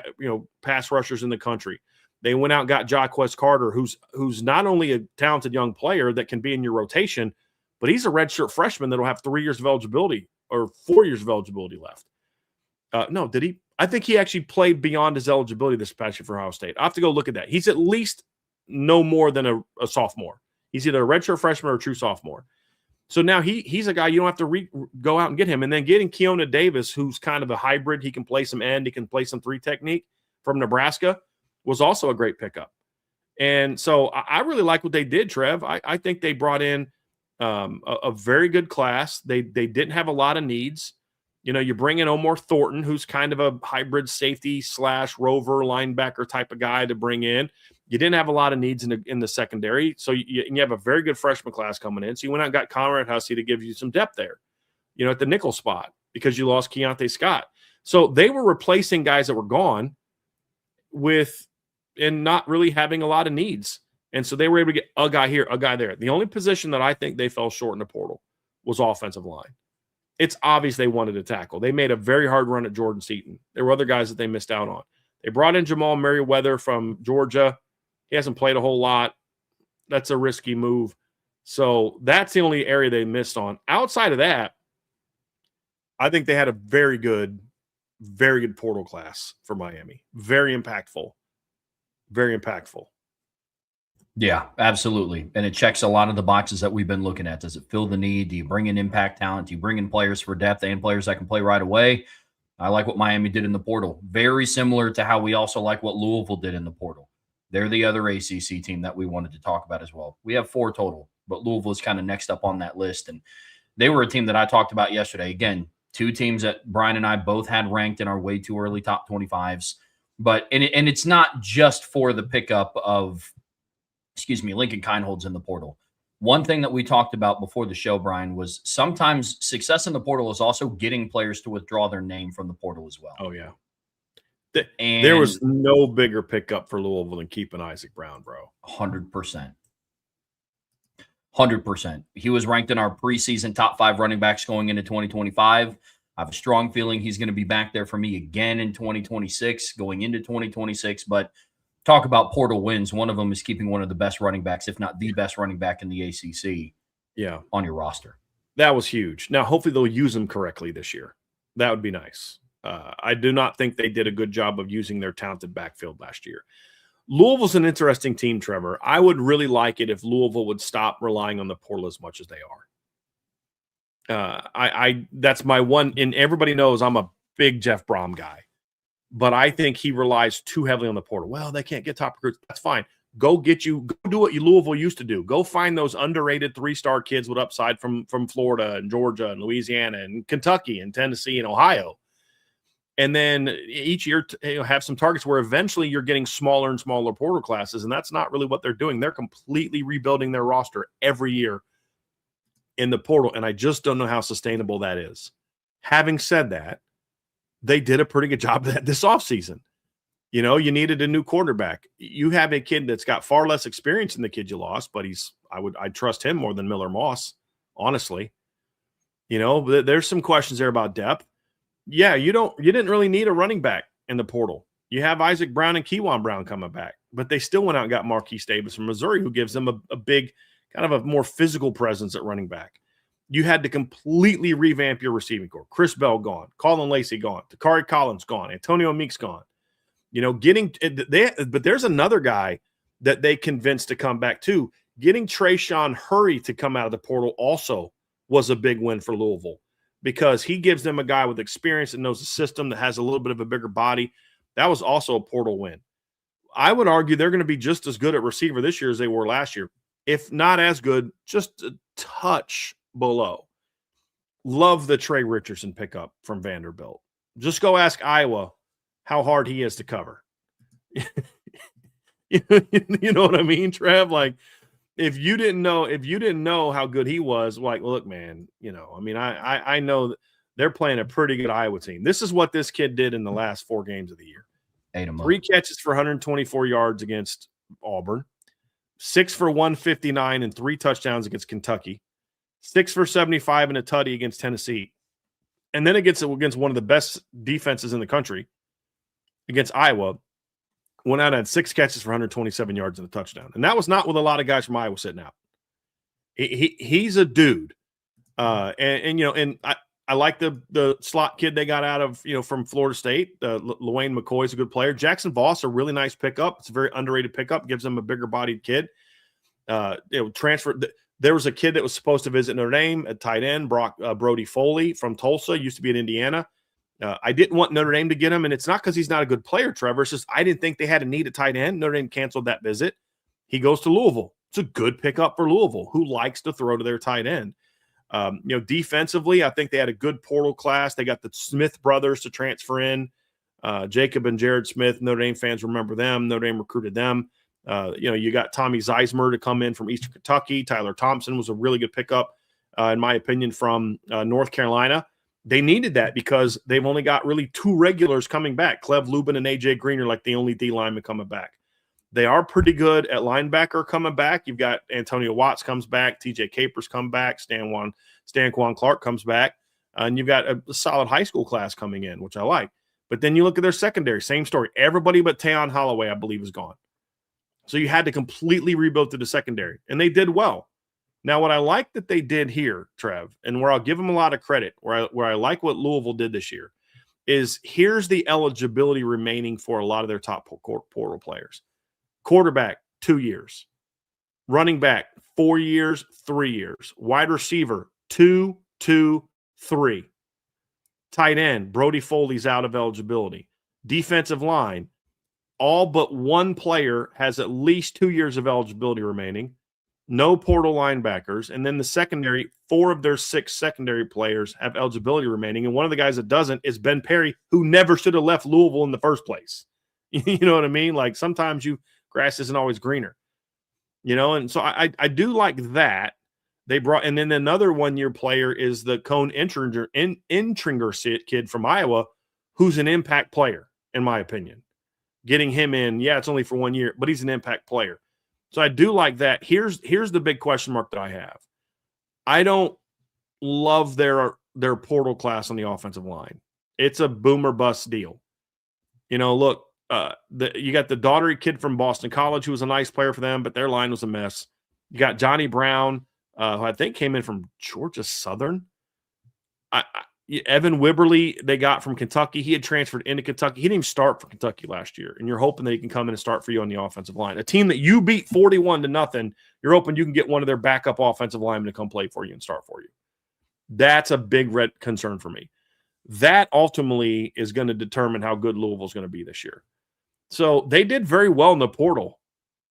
pass rushers in the country. They went out and got Jaquez Carter, who's not only a talented young player that can be in your rotation, but he's a redshirt freshman that'll have 3 years of eligibility or 4 years of eligibility left. No, did he? I think he actually played beyond his eligibility this past year for Ohio State. I'll have to go look at that. He's at least no more than a sophomore. He's either a redshirt freshman or a true sophomore. So now he's a guy you don't have to go out and get him. And then getting Keona Davis, who's kind of a hybrid. He can play some end. He can play some 3 technique from Nebraska, was also a great pickup. And so I really like what they did, Trev. I think they brought in a very good class. They didn't have a lot of needs. You bring in Omar Thornton, who's kind of a hybrid safety / rover linebacker type of guy to bring in. You didn't have a lot of needs in the secondary, so you have a very good freshman class coming in. So you went out and got Conrad Hussey to give you some depth there, at the nickel spot because you lost Keontae Scott. So they were replacing guys that were gone and not really having a lot of needs. And so they were able to get a guy here, a guy there. The only position that I think they fell short in the portal was offensive line. It's obvious they wanted to tackle. They made a very hard run at Jordan Seaton. There were other guys that they missed out on. They brought in Jamal Merriweather from Georgia. He hasn't played a whole lot. That's a risky move. So that's the only area they missed on. Outside of that, I think they had a very good portal class for Miami. Very impactful. Very impactful. Yeah, absolutely. And it checks a lot of the boxes that we've been looking at. Does it fill the need? Do you bring in impact talent? Do you bring in players for depth and players that can play right away? I like what Miami did in the portal. Very similar to how we also like what Louisville did in the portal. They're the other ACC team that we wanted to talk about as well. We have 4 total, but Louisville is kind of next up on that list. And they were a team that I talked about yesterday. Again, 2 teams that Brian and I both had ranked in our way too early top 25s. But and it's not just for the pickup of Lincoln Kindhold's in the portal. One thing that we talked about before the show, Brian, was sometimes success in the portal is also getting players to withdraw their name from the portal as well. Oh, yeah. There was no bigger pickup for Louisville than keeping Isaac Brown, bro. 100%. 100%. He was ranked in our preseason top 5 running backs going into 2025. I have a strong feeling he's going to be back there for me again in 2026, going into 2026. But talk about portal wins. One of them is keeping one of the best running backs, if not the best running back in the ACC, on your roster. That was huge. Now, hopefully they'll use him correctly this year. That would be nice. I do not think they did a good job of using their talented backfield last year. Louisville's an interesting team, Trevor. I would really like it if Louisville would stop relying on the portal as much as they are. That's my one, and everybody knows I'm a big Jeff Brom guy, but I think he relies too heavily on the portal. Well, they can't get top recruits. That's fine. Go do what Louisville used to do. Go find those underrated 3-star kids with upside from Florida and Georgia and Louisiana and Kentucky and Tennessee and Ohio. And then each year have some targets where eventually you're getting smaller and smaller portal classes, and that's not really what they're doing. They're completely rebuilding their roster every year in the portal, and I just don't know how sustainable that is. Having said that, they did a pretty good job of that this offseason. You needed a new quarterback. You have a kid that's got far less experience than the kid you lost, but I'd trust him more than Miller Moss, honestly. There's some questions there about depth. Yeah, you didn't really need a running back in the portal. You have Isaac Brown and Kewan Brown coming back, but they still went out and got Marquise Davis from Missouri, who gives them a big, kind of a more physical presence at running back. You had to completely revamp your receiving corps. Chris Bell gone, Colin Lacey gone, Takari Collins gone, Antonio Meeks gone. But there's another guy that they convinced to come back too. Getting Trayshawn Hurry to come out of the portal also was a big win for Louisville, because he gives them a guy with experience that knows the system, that has a little bit of a bigger body. That was also a portal win. I would argue they're going to be just as good at receiver this year as they were last year, if not as good, just a touch below. Love the Trey Richardson pickup from Vanderbilt. Just go ask Iowa how hard he is to cover. You know what I mean, Trev? Like, if you didn't know how good he was, like, look, man, I know that they're playing a pretty good Iowa team. This is what this kid did in the last 4 games of the year. 3 catches for 124 yards against Auburn, 6 for 159 and 3 touchdowns against Kentucky, 6 for 75 and a tutty against Tennessee. And then against one of the best defenses in the country, against Iowa, went out and had 6 catches for 127 yards and a touchdown. And that was not with a lot of guys from Iowa sitting out. He's a dude. And I like the slot kid they got out of, from Florida State. Luane McCoy is a good player. Jackson Voss, a really nice pickup. It's a very underrated pickup. Gives them a bigger bodied kid. Transfer. There was a kid that was supposed to visit Notre Dame at tight end, Brody Foley from Tulsa, used to be at Indiana. I didn't want Notre Dame to get him, and it's not because he's not a good player, Trevor. It's just I didn't think they had a need at tight end. Notre Dame canceled that visit. He goes to Louisville. It's a good pickup for Louisville, who likes to throw to their tight end. Defensively, I think they had a good portal class. They got the Smith brothers to transfer in, Jacob and Jared Smith. Notre Dame fans remember them. Notre Dame recruited them. You got Tommy Zeismer to come in from Eastern Kentucky. Tyler Thompson was a really good pickup, in my opinion, from North Carolina. They needed that because they've only got really 2 regulars coming back. Clev Lubin and A.J. Green are like the only D linemen coming back. They are pretty good at linebacker coming back. You've got Antonio Watts comes back, T.J. Capers come back, Stanquan Clark comes back, and you've got a solid high school class coming in, which I like. But then you look at their secondary, same story. Everybody but Tayon Holloway, I believe, is gone. So you had to completely rebuild to the secondary, and they did well. Now, what I like that they did here, Trev, and where I'll give them a lot of credit, where I like what Louisville did this year, is here's the eligibility remaining for a lot of their top portal players. Quarterback, 2 years. Running back, 4 years, 3 years. Wide receiver, 2, 2, 3. Tight end, Brody Foley's out of eligibility. Defensive line, all but 1 player has at least 2 years of eligibility remaining. No portal linebackers. And then the secondary, 4 of their 6 secondary players have eligibility remaining. And one of the guys that doesn't is Ben Perry, who never should have left Louisville in the first place. You know what I mean? Like, sometimes grass isn't always greener. And so I do like that. They brought, and then another 1-year player is the Cone Intringer kid from Iowa, who's an impact player, in my opinion. Getting him in, it's only for 1 year, but he's an impact player. So I do like that. Here's the big question mark that I have. I don't love their portal class on the offensive line. It's a boomer bust deal. Look, you got the Daugherty kid from Boston College, who was a nice player for them, but their line was a mess. You got Johnny Brown, who I think came in from Georgia Southern. Evan Wibberly they got from Kentucky. He had transferred into Kentucky. He didn't even start for Kentucky last year, and you're hoping that he can come in and start for you on the offensive line. A team that you beat 41-0, you're hoping you can get one of their backup offensive linemen to come play for you and start for you. That's a big red concern for me. That ultimately is going to determine how good Louisville's going to be this year. So they did very well in the portal.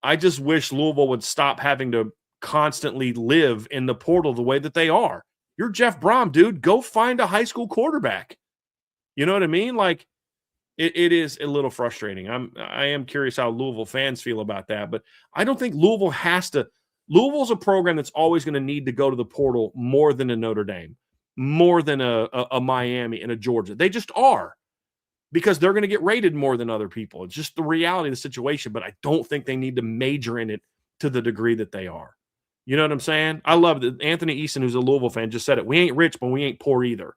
I just wish Louisville would stop having to constantly live in the portal the way that they are. You're Jeff Brom, dude. Go find a high school quarterback. You know what I mean? Like, it is a little frustrating. I am curious how Louisville fans feel about that, but I don't think Louisville has to. Louisville's a program that's always going to need to go to the portal more than a Notre Dame, more than a Miami and a Georgia. They just are, because they're going to get rated more than other people. It's just the reality of the situation, but I don't think they need to major in it to the degree that they are. You know what I'm saying? I love that Anthony Easton, who's a Louisville fan, just said it. We ain't rich, but we ain't poor either.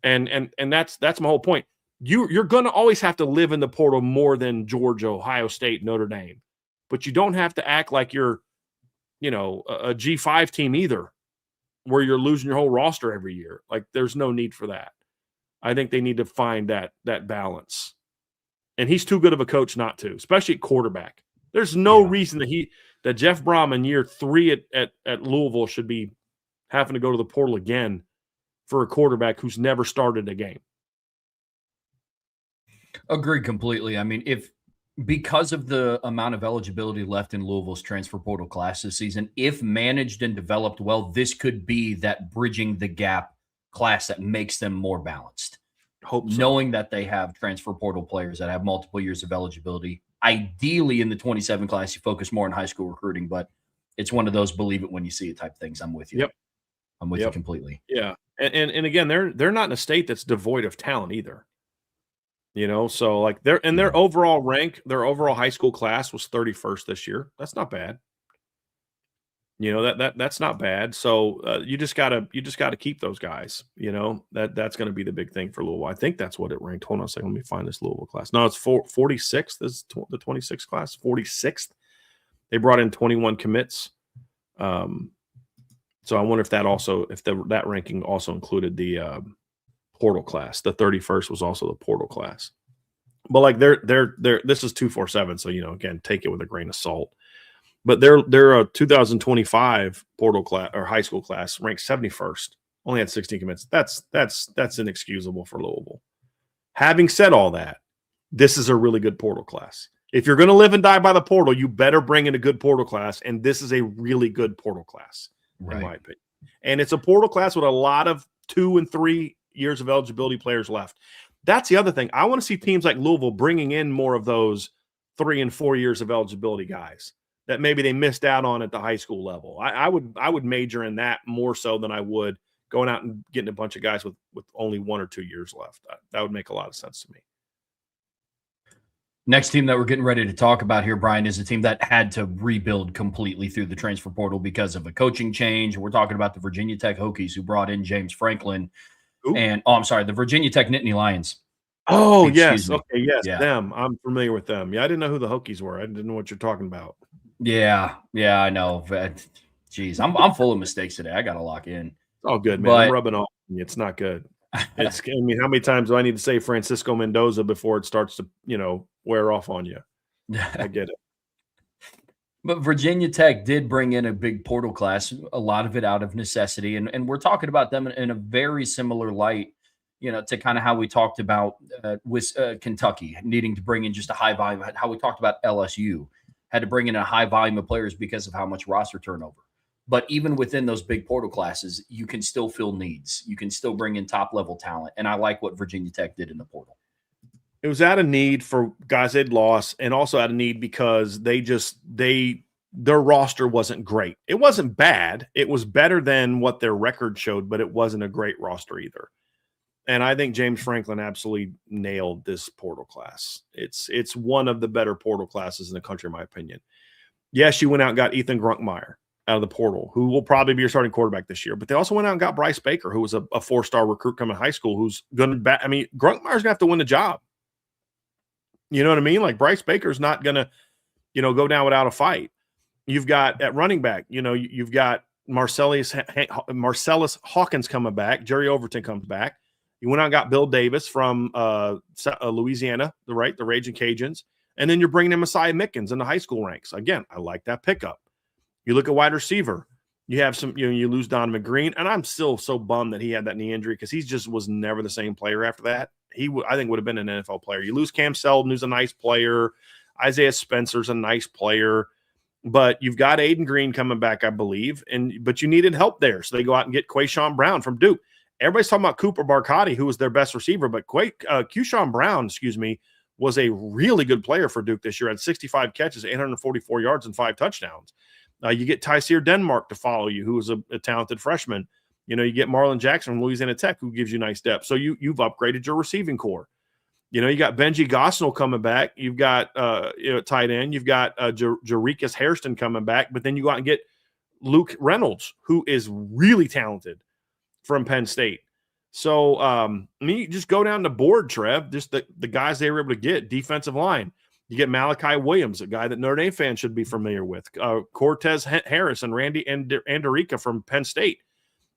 And that's my whole point. you're going to always have to live in the portal more than Georgia, Ohio State, Notre Dame. But you don't have to act like you're, a G5 team either, where you're losing your whole roster every year. Like, there's no need for that. I think they need to find that balance. And he's too good of a coach not to, especially at quarterback. There's no reason that Jeff Brom in year 3 at Louisville should be having to go to the portal again for a quarterback who's never started a game. Agreed completely. I mean, because of the amount of eligibility left in Louisville's transfer portal class this season, if managed and developed well, this could be that bridging the gap class that makes them more balanced. Hope so. Knowing that they have transfer portal players that have multiple years of eligibility. Ideally, in the 27 class, you focus more on high school recruiting, but it's one of those believe it when you see it type things. I'm with you. Yep. I'm with you completely. Yeah. And again, they're not in a state that's devoid of talent either. So like their overall rank, their overall high school class was 31st this year. That's not bad. That's not bad. So you just gotta keep those guys. That's going to be the big thing for Louisville. I think that's what it ranked. Hold on a second. Let me find this Louisville class. No, it's 46th. This is the 26th class. 46th. They brought in 21 commits. So I wonder if that ranking also included the portal class. The 31st was also the portal class. But like they're this is 247. So again, take it with a grain of salt. But they're a 2025 portal class or high school class ranked 71st. Only had 16 commits. That's inexcusable for Louisville. Having said all that, this is a really good portal class. If you're going to live and die by the portal, you better bring in a good portal class, and this is a really good portal class, in my opinion. And it's a portal class with a lot of 2 and 3 years of eligibility players left. That's the other thing. I want to see teams like Louisville bringing in more of those 3 and 4 years of eligibility guys that maybe they missed out on at the high school level. I would major in that more so than I would going out and getting a bunch of guys with only 1 or 2 years left. That would make a lot of sense to me. Next team that we're getting ready to talk about here, Brian, is a team that had to rebuild completely through the transfer portal because of a coaching change. We're talking about the Virginia Tech Hokies, who brought in James Franklin. The Virginia Tech Nittany Lions. Oh, yes. Okay, yes, them. I'm familiar with them. Yeah, I didn't know who the Hokies were. I didn't know what you're talking about. Yeah, I know. Jeez, I'm full of mistakes today. I got to lock in. Oh, good, man. I'm rubbing off. It's not good. How many times do I need to say Francisco Mendoza before it starts to, wear off on you? I get it. But Virginia Tech did bring in a big portal class, a lot of it out of necessity. And we're talking about them in a very similar light, to kind of how we talked about with Kentucky needing to bring in just a high volume, how we talked about LSU had to bring in a high volume of players because of how much roster turnover. But even within those big portal classes, you can still fill needs. You can still bring in top-level talent. And I like what Virginia Tech did in the portal. It was out of need for guys they'd lost, and also out of need because their roster wasn't great. It wasn't bad. It was better than what their record showed, but it wasn't a great roster either. And I think James Franklin absolutely nailed this portal class. It's one of the better portal classes in the country, in my opinion. Yes, you went out and got Ethan Grunkmeyer out of the portal, who will probably be your starting quarterback this year. But they also went out and got Bryce Baker, who was a 4-star recruit coming to high school, who's going to bat. I mean, Grunkmeyer's going to have to win the job. You know what I mean? Like, Bryce Baker's not going to, go down without a fight. You've got at running back, you've got Marcellus Hawkins coming back. Jerry Overton comes back. You went out and got Bill Davis from Louisiana, the Raging Cajuns. And then you're bringing in Messiah Mickens in the high school ranks. Again, I like that pickup. You look at wide receiver. You have some, you lose Donovan Green. And I'm still so bummed that he had that knee injury because he just was never the same player after that. I think would have been an NFL player. You lose Cam Seldon, who's a nice player. Isaiah Spencer's a nice player. But you've got Aiden Green coming back, I believe. But you needed help there. So they go out and get Quayshawn Brown from Duke. Everybody's talking about Cooper Barcotti, who was their best receiver. But Quayshawn Brown, was a really good player for Duke this year. Had 65 catches, 844 yards, and 5 touchdowns. You get Tyseer Denmark to follow you, who is a talented freshman. You get Marlon Jackson from Louisiana Tech, who gives you nice depth. So you've upgraded your receiving core. You got Benji Gosnell coming back. You've got tight end. You've got Jarikus Hairston coming back. But then you go out and get Luke Reynolds, who is really talented from Penn State. So, just go down the board, Trev, just the guys they were able to get. Defensive line. You get Malachi Williams, a guy that Notre Dame fans should be familiar with. Cortez Harris and Randy Andarica from Penn State.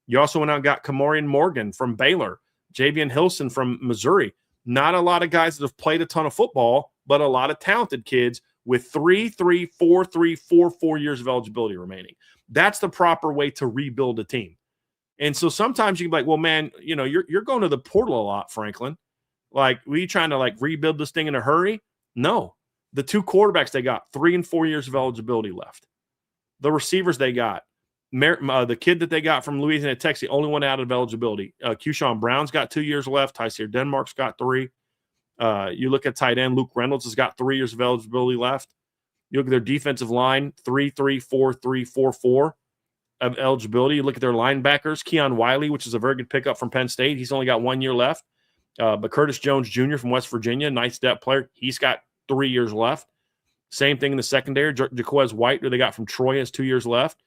You also went out and got Kamorian Morgan from Baylor, Javian Hilson from Missouri. Not a lot of guys that have played a ton of football, but a lot of talented kids with 3, 3, 4, 3, 4, 4 years of eligibility remaining. That's the proper way to rebuild a team. And so sometimes you can be like, well, man, you're going to the portal a lot, Franklin. Like, were you trying to rebuild this thing in a hurry? No. The 2 quarterbacks they got, 3 and 4 years of eligibility left. The receivers they got, the kid that they got from Louisiana Tech, the only one out of eligibility. Keyshawn Brown's got 2 years left. Tyseer Denmark's got 3. You look at tight end, Luke Reynolds has got 3 years of eligibility left. You look at their defensive line, 3, 3, 4, 3, 4, 4 of eligibility. You look at their linebackers, Keon Wiley, which is a very good pickup from Penn State. He's only got 1 year left. But Curtis Jones Jr. from West Virginia, nice depth player. He's got 3 years left. Same thing in the secondary. Jaquez White, who they got from Troy, has 2 years left.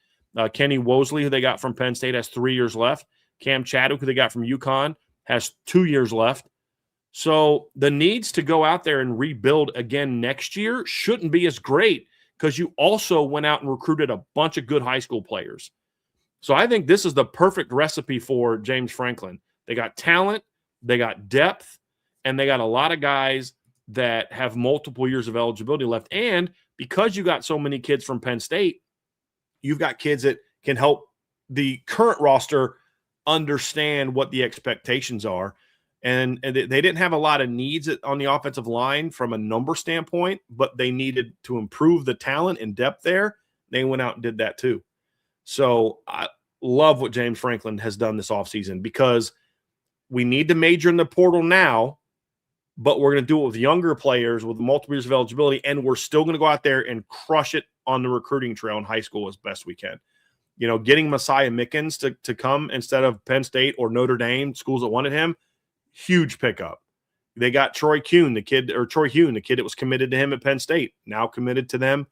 Kenny Wosley, who they got from Penn State, has 3 years left. Cam Chadwick, who they got from UConn, has 2 years left. So the needs to go out there and rebuild again next year shouldn't be as great because you also went out and recruited a bunch of good high school players. So I think this is the perfect recipe for James Franklin. They got talent, they got depth, and they got a lot of guys that have multiple years of eligibility left. And because you got so many kids from Penn State, you've got kids that can help the current roster understand what the expectations are. And they didn't have a lot of needs on the offensive line from a number standpoint, but they needed to improve the talent and depth there. They went out and did that too. So I love what James Franklin has done this offseason because we need to major in the portal now, but we're going to do it with younger players with multiple years of eligibility, and we're still going to go out there and crush it on the recruiting trail in high school as best we can. Getting Messiah Mickens to come instead of Penn State or Notre Dame, schools that wanted him, huge pickup. They got Troy Hune, the kid that was committed to him at Penn State, now committed to them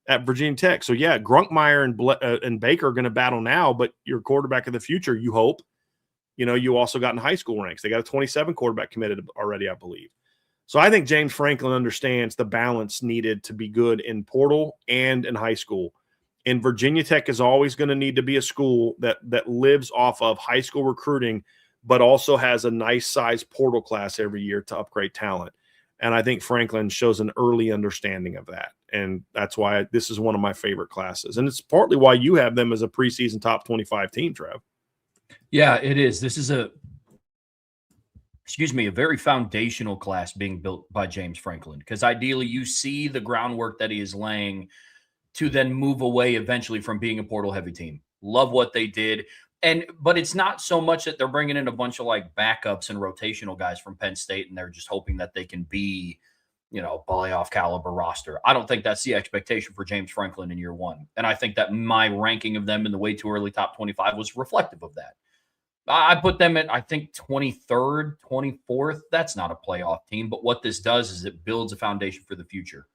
at Virginia Tech. So, yeah, Grunkmeyer and Baker are going to battle now, but your quarterback of the future, you hope, you also got in high school ranks. They got a 27 quarterback committed already, I believe. So I think James Franklin understands the balance needed to be good in portal and in high school. And Virginia Tech is always going to need to be a school that lives off of high school recruiting, but also has a nice size portal class every year to upgrade talent. And I think Franklin shows an early understanding of that. And that's why this is one of my favorite classes. And it's partly why you have them as a preseason top 25 team, Trev. Yeah, it is. This is a very foundational class being built by James Franklin, because ideally you see the groundwork that he is laying to then move away eventually from being a portal heavy team. Love what they did. But it's not so much that they're bringing in a bunch of backups and rotational guys from Penn State and they're just hoping that they can be, playoff caliber roster. I don't think that's the expectation for James Franklin in year one. And I think that my ranking of them in the way too early top 25 was reflective of that. I put them at, I think, 23rd, 24th. That's not a playoff team. But what this does is it builds a foundation for the future.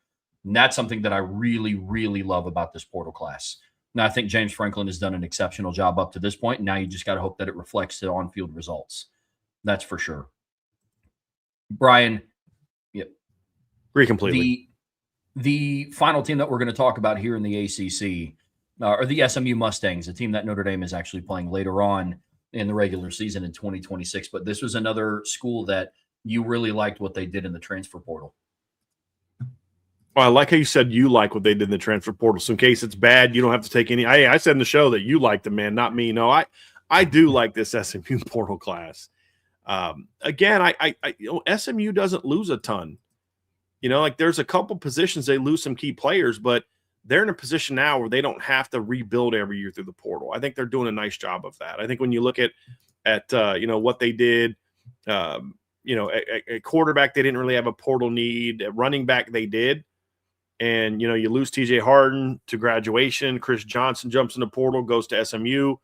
And that's something that I really, really love about this portal class. Now, I think James Franklin has done an exceptional job up to this point. And now you just got to hope that it reflects the on-field results. That's for sure. Brian, yep. Agree completely. The final team that we're going to talk about here in the ACC are the SMU Mustangs, a team that Notre Dame is actually playing later on in the regular season in 2026. But this was another school that you really liked what they did in the transfer portal. Well, I like how you said you like what they did in the transfer portal. So in case it's bad, you don't have to take any. I said in the show that you liked them, man, not me. No, I do like this SMU portal class. Again, SMU doesn't lose a ton. There's a couple positions they lose some key players, but they're in a position now where they don't have to rebuild every year through the portal. I think they're doing a nice job of that. I think when you look at what they did, at quarterback, they didn't really have a portal need. At running back, they did. And, you lose TJ Harden to graduation. Chris Johnson jumps in the portal, goes to SMU.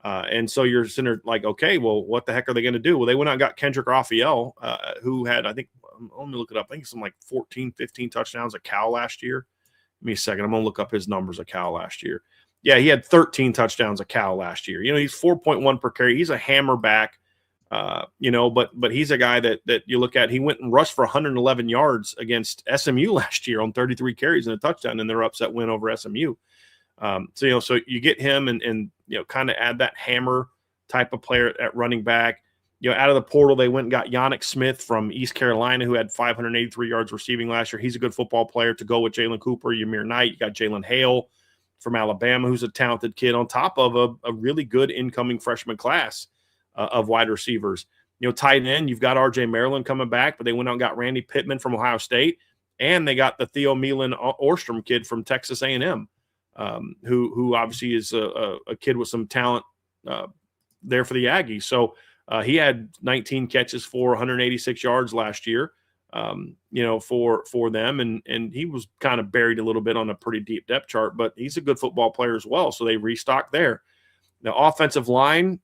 And so you're sitting there like, okay, well, what the heck are they going to do? Well, they went out and got Kendrick Raphael, who had, I think, let me look it up. I think some 14, 15 touchdowns at Cal last year. Give me a second. I'm going to look up his numbers at Cal last year. Yeah, he had 13 touchdowns at Cal last year. He's 4.1 per carry. He's a hammer back. But he's a guy that you look at. He went and rushed for 111 yards against SMU last year on 33 carries and a touchdown in their upset win over SMU. So you get him and kind of add that hammer type of player at running back. Out of the portal, they went and got Yannick Smith from East Carolina, who had 583 yards receiving last year. He's a good football player to go with Jalen Cooper, Ymir Knight. You got Jalen Hale from Alabama, who's a talented kid, on top of a really good incoming freshman class of wide receivers. Tight end, you've got R.J. Maryland coming back, but they went out and got Randy Pittman from Ohio State, and they got the Theo Milan Orstrom kid from Texas A&M, who obviously is a kid with some talent there for the Aggies. So he had 19 catches for 186 yards last year, for them. And he was kind of buried a little bit on a pretty deep depth chart, but he's a good football player as well. So they restocked there. The offensive line,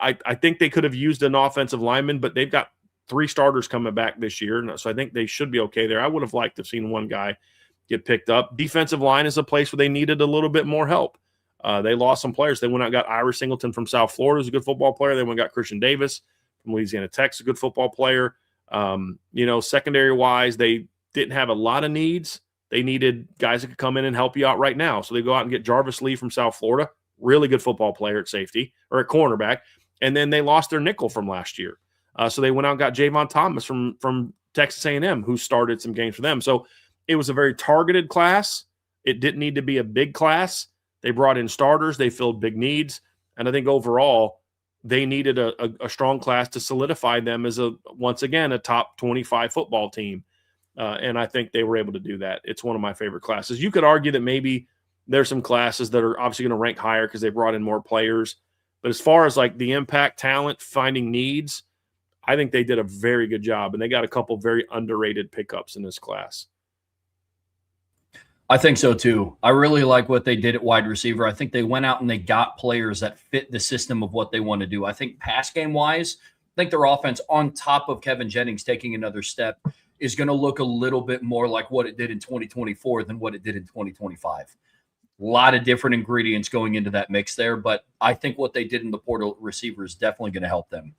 I think they could have used an offensive lineman, but they've got 3 starters coming back this year. So I think they should be okay there. I would have liked to have seen one guy get picked up. Defensive line is a place where they needed a little bit more help. They lost some players. They went out and got Ira Singleton from South Florida, who's a good football player. They went and got Christian Davis from Louisiana Tech, a good football player. Secondary-wise, they didn't have a lot of needs. They needed guys that could come in and help you out right now. So they go out and get Jarvis Lee from South Florida, really good football player at safety or at cornerback. And then they lost their nickel from last year. So they went out and got Javon Thomas from Texas A&M, who started some games for them. So it was a very targeted class. It didn't need to be a big class. They brought in starters. They filled big needs. And I think overall, they needed a strong class to solidify them as once again, a top 25 football team. And I think they were able to do that. It's one of my favorite classes. You could argue that maybe there's some classes that are obviously going to rank higher because they brought in more players. But as far as like the impact, talent, finding needs, I think they did a very good job. And they got a couple very underrated pickups in this class. I think so too. I really like what they did at wide receiver. I think they went out and they got players that fit the system of what they want to do. I think pass game wise, I think their offense on top of Kevin Jennings taking another step is going to look a little bit more like what it did in 2024 than what it did in 2025. A lot of different ingredients going into that mix there, but I think what they did in the portal receiver is definitely going to help them.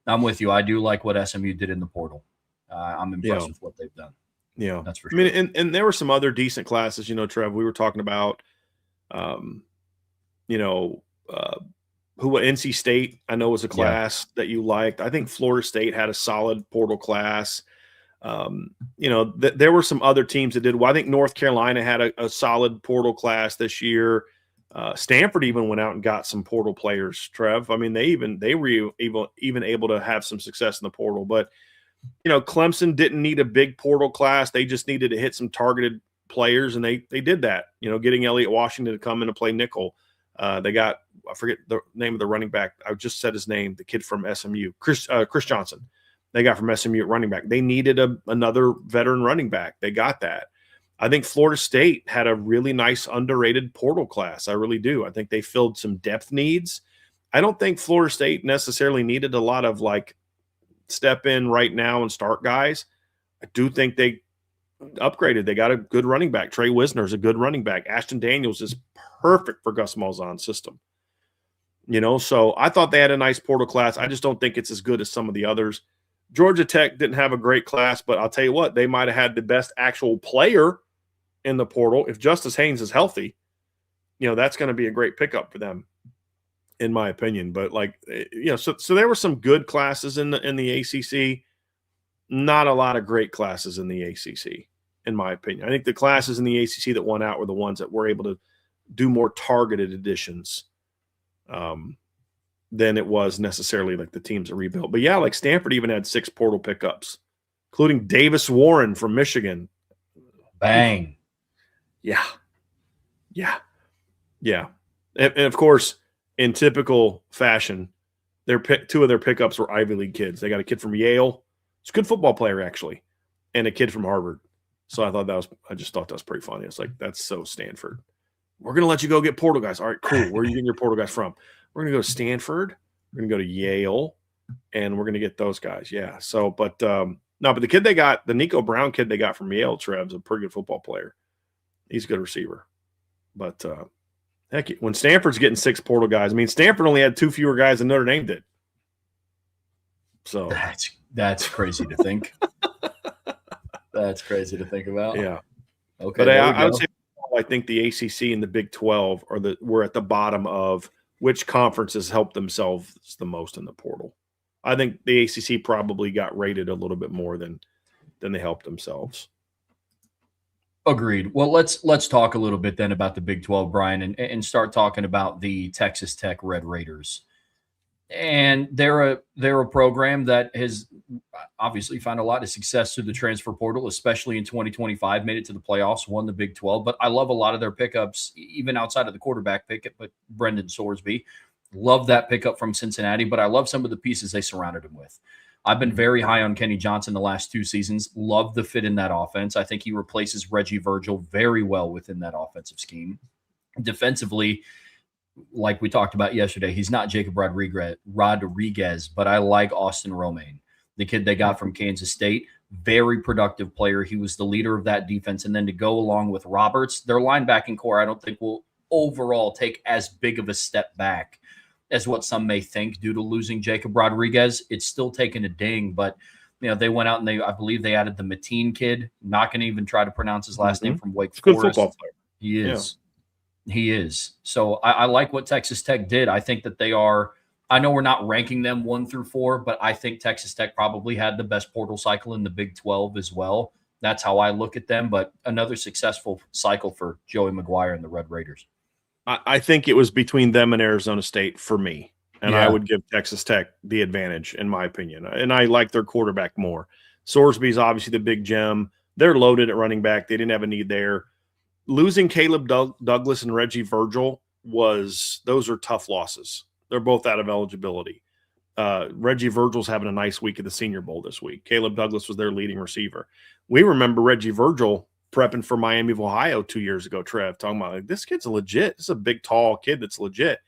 I'm with you. I do like what SMU did in the portal. I'm impressed with what they've done. Yeah, that's for sure. I mean, and there were some other decent classes, Trev, we were talking about, NC State, I know was a class that you liked. I think Florida State had a solid portal class. There were some other teams that did well. I think North Carolina had a solid portal class this year. Stanford even went out and got some portal players, Trev. I mean, they were even able to have some success in the portal, but Clemson didn't need a big portal class. They just needed to hit some targeted players, and they did that. Getting Elliott Washington to come in and play nickel. They got, I forget the name of the running back. I just said his name, the kid from SMU, Chris Johnson. They got from SMU at running back. They needed another veteran running back. They got that. I think Florida State had a really nice underrated portal class. I really do. I think they filled some depth needs. I don't think Florida State necessarily needed a lot of step in right now and start guys. I do think they upgraded. They got a good running back. Trey Wisner is a good running back. Ashton Daniels is perfect for Gus Malzahn's system. So I thought they had a nice portal class. I just don't think it's as good as some of the others. Georgia Tech didn't have a great class, but I'll tell you what, they might have had the best actual player in the portal. If Justice Haynes is healthy, that's going to be a great pickup for them, in my opinion. But so there were some good classes in the ACC, not a lot of great classes in the ACC, in my opinion. I think the classes in the ACC that won out were the ones that were able to do more targeted additions than it was necessarily the teams that rebuilt. But yeah, Stanford even had 6 portal pickups, including Davis Warren from Michigan. Bang. Yeah. And of course, in typical fashion, 2 of their pickups were Ivy League kids. They got a kid from Yale. It's a good football player, actually, and a kid from Harvard. So I just thought that was pretty funny. It's that's so Stanford. We're going to let you go get portal guys. All right, cool. Where are you getting your portal guys from? We're going to go to Stanford. We're going to go to Yale, and we're going to get those guys. Yeah. So, but the kid they got, the Nico Brown kid they got from Yale, Trev's a pretty good football player. He's a good receiver. But heck, when Stanford's getting 6 portal guys, I mean, Stanford only had 2 fewer guys than Notre Dame did. So that's crazy to think. That's crazy to think about. Yeah. Okay, But there we I would go. say I think the ACC and the Big 12 were at the bottom of which conferences helped themselves the most in the portal. I think the ACC probably got rated a little bit more than they helped themselves. Agreed. Well, let's talk a little bit then about the Big 12, Brian, and start talking about the Texas Tech Red Raiders. And they're a program that has obviously found a lot of success through the transfer portal, especially in 2025, made it to the playoffs, won the Big 12. But I love a lot of their pickups, even outside of the quarterback pickup, but Brendan Sorsby. Love that pickup from Cincinnati, but I love some of the pieces they surrounded him with. I've been very high on Kenny Johnson the last 2 seasons. Love the fit in that offense. I think he replaces Reggie Virgil very well within that offensive scheme. Defensively, like we talked about yesterday, he's not Jacob Rodriguez, but I like Austin Romaine, the kid they got from Kansas State. Very productive player. He was the leader of that defense. And then to go along with Roberts, their linebacking core, I don't think will overall take as big of a step back as what some may think due to losing Jacob Rodriguez. It's still taking a ding, but they went out and I believe they added the Mateen kid. Not going to even try to pronounce his last name, from Wake Forest. Good football player. He is. Yeah. He is. So I like what Texas Tech did. I think that they are – I know we're not ranking them 1 through 4, but I think Texas Tech probably had the best portal cycle in the Big 12 as well. That's how I look at them, but another successful cycle for Joey McGuire and the Red Raiders. I think it was between them and Arizona State for me, and I would give Texas Tech the advantage, in my opinion. And I like their quarterback more. Sorsby's obviously the big gem. They're loaded at running back. They didn't have a need there. Losing Caleb Douglas and Reggie Virgil those are tough losses. They're both out of eligibility. Reggie Virgil's having a nice week at the Senior Bowl this week. Caleb Douglas was their leading receiver. We remember Reggie Virgil prepping for Miami of Ohio 2 years ago, Trev, talking about, like, this kid's legit. This is a big, tall kid that's legit.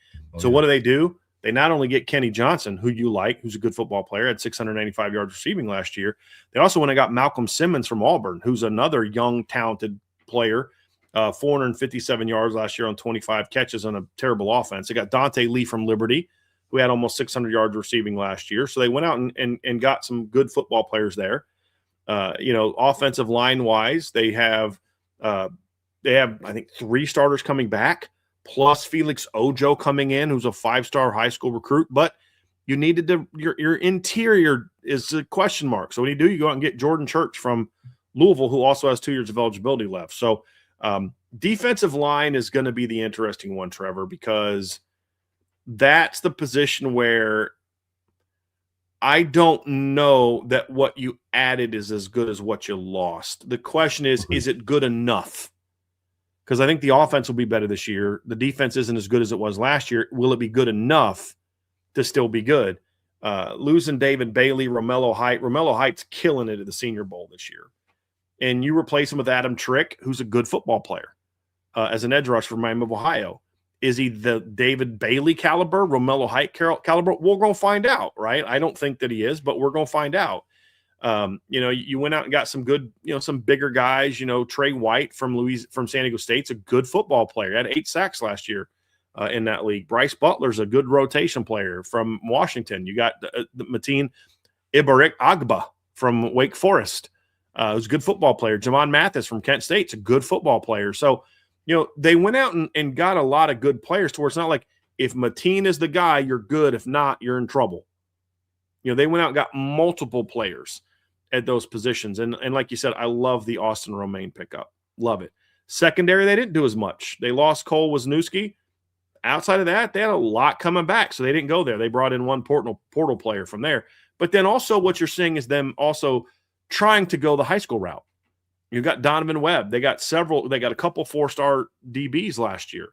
What do? They not only get Kenny Johnson, who you like, who's a good football player, had 695 yards receiving last year. They also went and got Malcolm Simmons from Auburn, who's another young, talented player. 457 yards last year on 25 catches on a terrible offense. They got Dante Lee from Liberty, who had almost 600 yards receiving last year. So they went out and got some good football players there. Offensive line wise, they have I think 3 starters coming back, plus Felix Ojo coming in, who's a 5-star high school recruit. But you needed your interior is a question mark. So what do? You go out and get Jordan Church from Louisville, who also has 2 years of eligibility left. So defensive line is going to be the interesting one, Trevor, because that's the position where I don't know that what you added is as good as what you lost. The question is it good enough? Because I think the offense will be better this year. The defense isn't as good as it was last year. Will it be good enough to still be good? Losing David Bailey, Romello Height's killing it at the Senior Bowl this year. And you replace him with Adam Trick, who's a good football player, as an edge rusher for Miami of Ohio. Is he the David Bailey caliber, Romello Height caliber? We're going to find out, right? I don't think that he is, but we're going to find out. You went out and got some good, some bigger guys. Trey White from San Diego State's a good football player. He had 8 sacks last year in that league. Bryce Butler's a good rotation player from Washington. You got the Mateen Ibarik Agba from Wake Forest. Who's a good football player. Jamon Mathis from Kent State's a good football player. So, they went out and got a lot of good players to where it's not like if Mateen is the guy, you're good. If not, you're in trouble. They went out and got multiple players at those positions. And like you said, I love the Austin Romaine pickup. Love it. Secondary, they didn't do as much. They lost Cole Wisniewski. Outside of that, they had a lot coming back, so they didn't go there. They brought in one portal player from there. But then also what you're seeing is them also trying to go the high school route. You've got Donovan Webb. They got a couple 4-star DBs last year.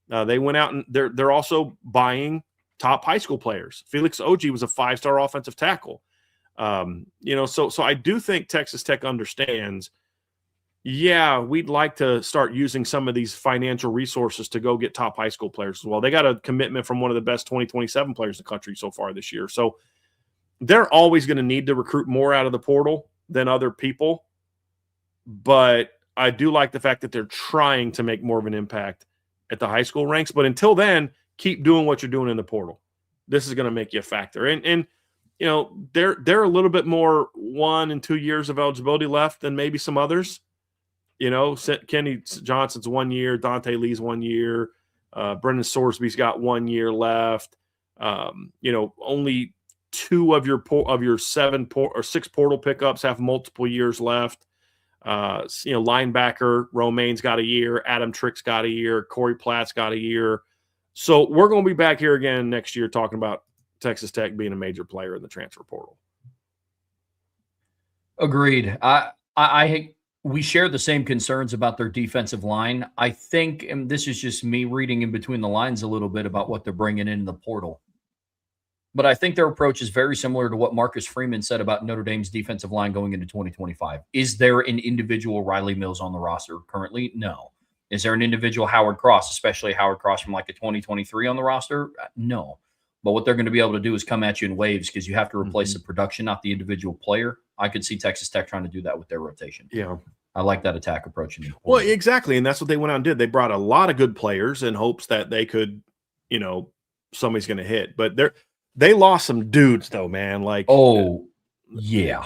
They went out and they're also buying top high school players. Felix Oji was a 5-star offensive tackle. So I do think Texas Tech understands, we'd like to start using some of these financial resources to go get top high school players as well. They got a commitment from one of the best 2027 players in the country so far this year. So they're always going to need to recruit more out of the portal than other people. But I do like the fact that they're trying to make more of an impact at the high school ranks. But until then, keep doing what you're doing in the portal. This is going to make you a factor. And they're a little bit more 1 and 2 years of eligibility left than maybe some others. Kenny Johnson's 1 year, Dante Lee's 1 year, Brendan Sorsby's got 1 year left. Only 2 of your 7 or 6 portal pickups have multiple years left. Linebacker Romaine's got a year, Adam Trick's got a year, Corey Platt's got a year. So we're going to be back here again next year talking about Texas Tech being a major player in the transfer portal. Agreed. We share the same concerns about their defensive line. I think, and this is just me reading in between the lines a little bit about what they're bringing in the portal, but I think their approach is very similar to what Marcus Freeman said about Notre Dame's defensive line going into 2025. Is there an individual Riley Mills on the roster currently? No. Is there an individual Howard Cross, especially Howard Cross from like a 2023 on the roster? No. But what they're going to be able to do is come at you in waves because you have to replace the production, not the individual player. I could see Texas Tech trying to do that with their rotation. Yeah. I like that attack approach. Well, exactly. And that's what they went out and did. They brought a lot of good players in hopes that they could, somebody's going to hit. But they lost some dudes, though, man. Yeah.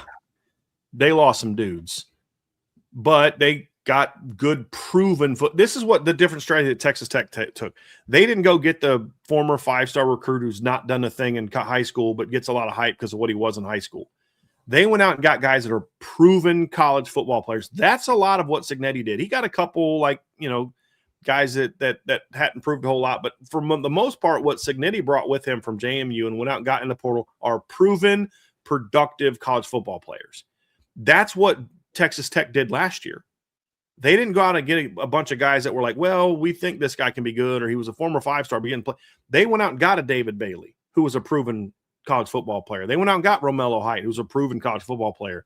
They lost some dudes. But they got good proven foot. This is what the different strategy that Texas Tech took. They didn't go get the former 5-star recruit who's not done a thing in high school but gets a lot of hype because of what he was in high school. They went out and got guys that are proven college football players. That's a lot of what Cignetti did. He got a couple guys that hadn't proved a whole lot, but for the most part, what Cignetti brought with him from JMU and went out and got in the portal are proven, productive college football players. That's what Texas Tech did last year. They didn't go out and get a bunch of guys that were like, well, we think this guy can be good, or he was a former 5-star, but he didn't play. They went out and got a David Bailey, who was a proven college football player. They went out and got Romello Height, who's a proven college football player.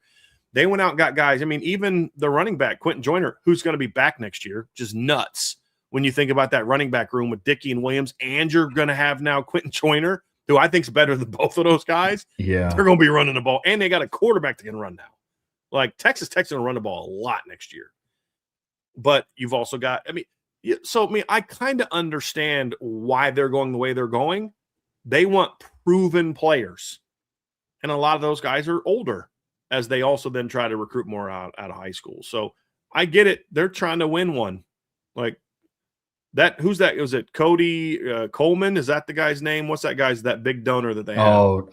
They went out and got guys. I mean, even the running back, Quentin Joyner, who's going to be back next year, just nuts when you think about that running back room with Dickey and Williams, and you're going to have now Quentin Joyner, who I think is better than both of those guys. Yeah. They're going to be running the ball, and they got a quarterback that can run now. Like, Texas Tech's going to run the ball a lot next year. But you've also got, I kind of understand why they're going the way they're going. They want proven players. And a lot of those guys are older as they also then try to recruit more out of high school. So I get it. They're trying to win one. Like that. Who's that? Was it Cody Coleman? Is that the guy's name? What's that big donor that they have? Oh,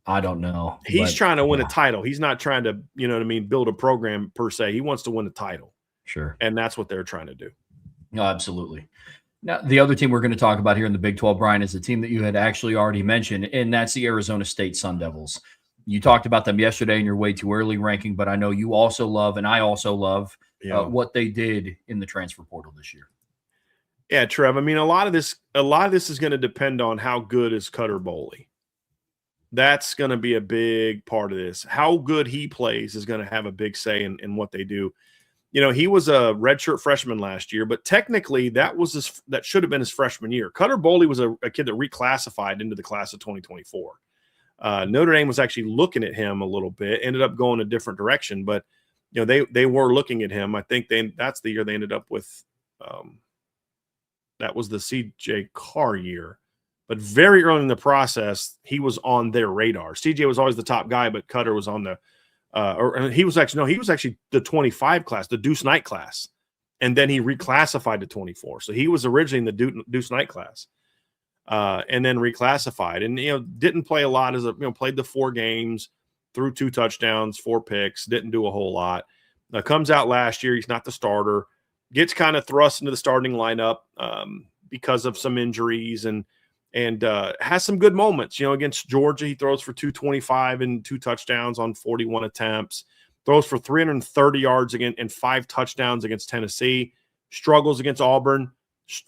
I don't know. He's trying to win a title. He's not trying to, build a program per se. He wants to win a title. Sure. And that's what they're trying to do. No, absolutely. Now, the other team we're going to talk about here in the Big 12, Brian, is the team that you had actually already mentioned, and that's the Arizona State Sun Devils. You talked about them yesterday in your way too early ranking, but I know you also love, and I also love what they did in the transfer portal this year. Yeah, Trev. I mean, a lot of this is going to depend on how good is Cutter Boley. That's going to be a big part of this. How good he plays is going to have a big say in what they do. He was a redshirt freshman last year, but technically that should have been his freshman year. Cutter Boley was a kid that reclassified into the class of 2024. Notre Dame was actually looking at him a little bit, ended up going a different direction, but they were looking at him. I think that's the year they ended up with. That was the CJ Carr year, but very early in the process, he was on their radar. CJ was always the top guy, but Cutter was on the. He was actually the 25 class, the Deuce Knight class. And then he reclassified to 24. So he was originally in the Deuce Knight class. And then reclassified and, didn't play a lot played the 4 games, threw 2 touchdowns, 4 picks, didn't do a whole lot. Comes out last year. He's not the starter, gets kind of thrust into the starting lineup because of some injuries and has some good moments. Against Georgia, he throws for 225 and 2 touchdowns on 41 attempts, throws for 330 yards again and 5 touchdowns against Tennessee, struggles against Auburn,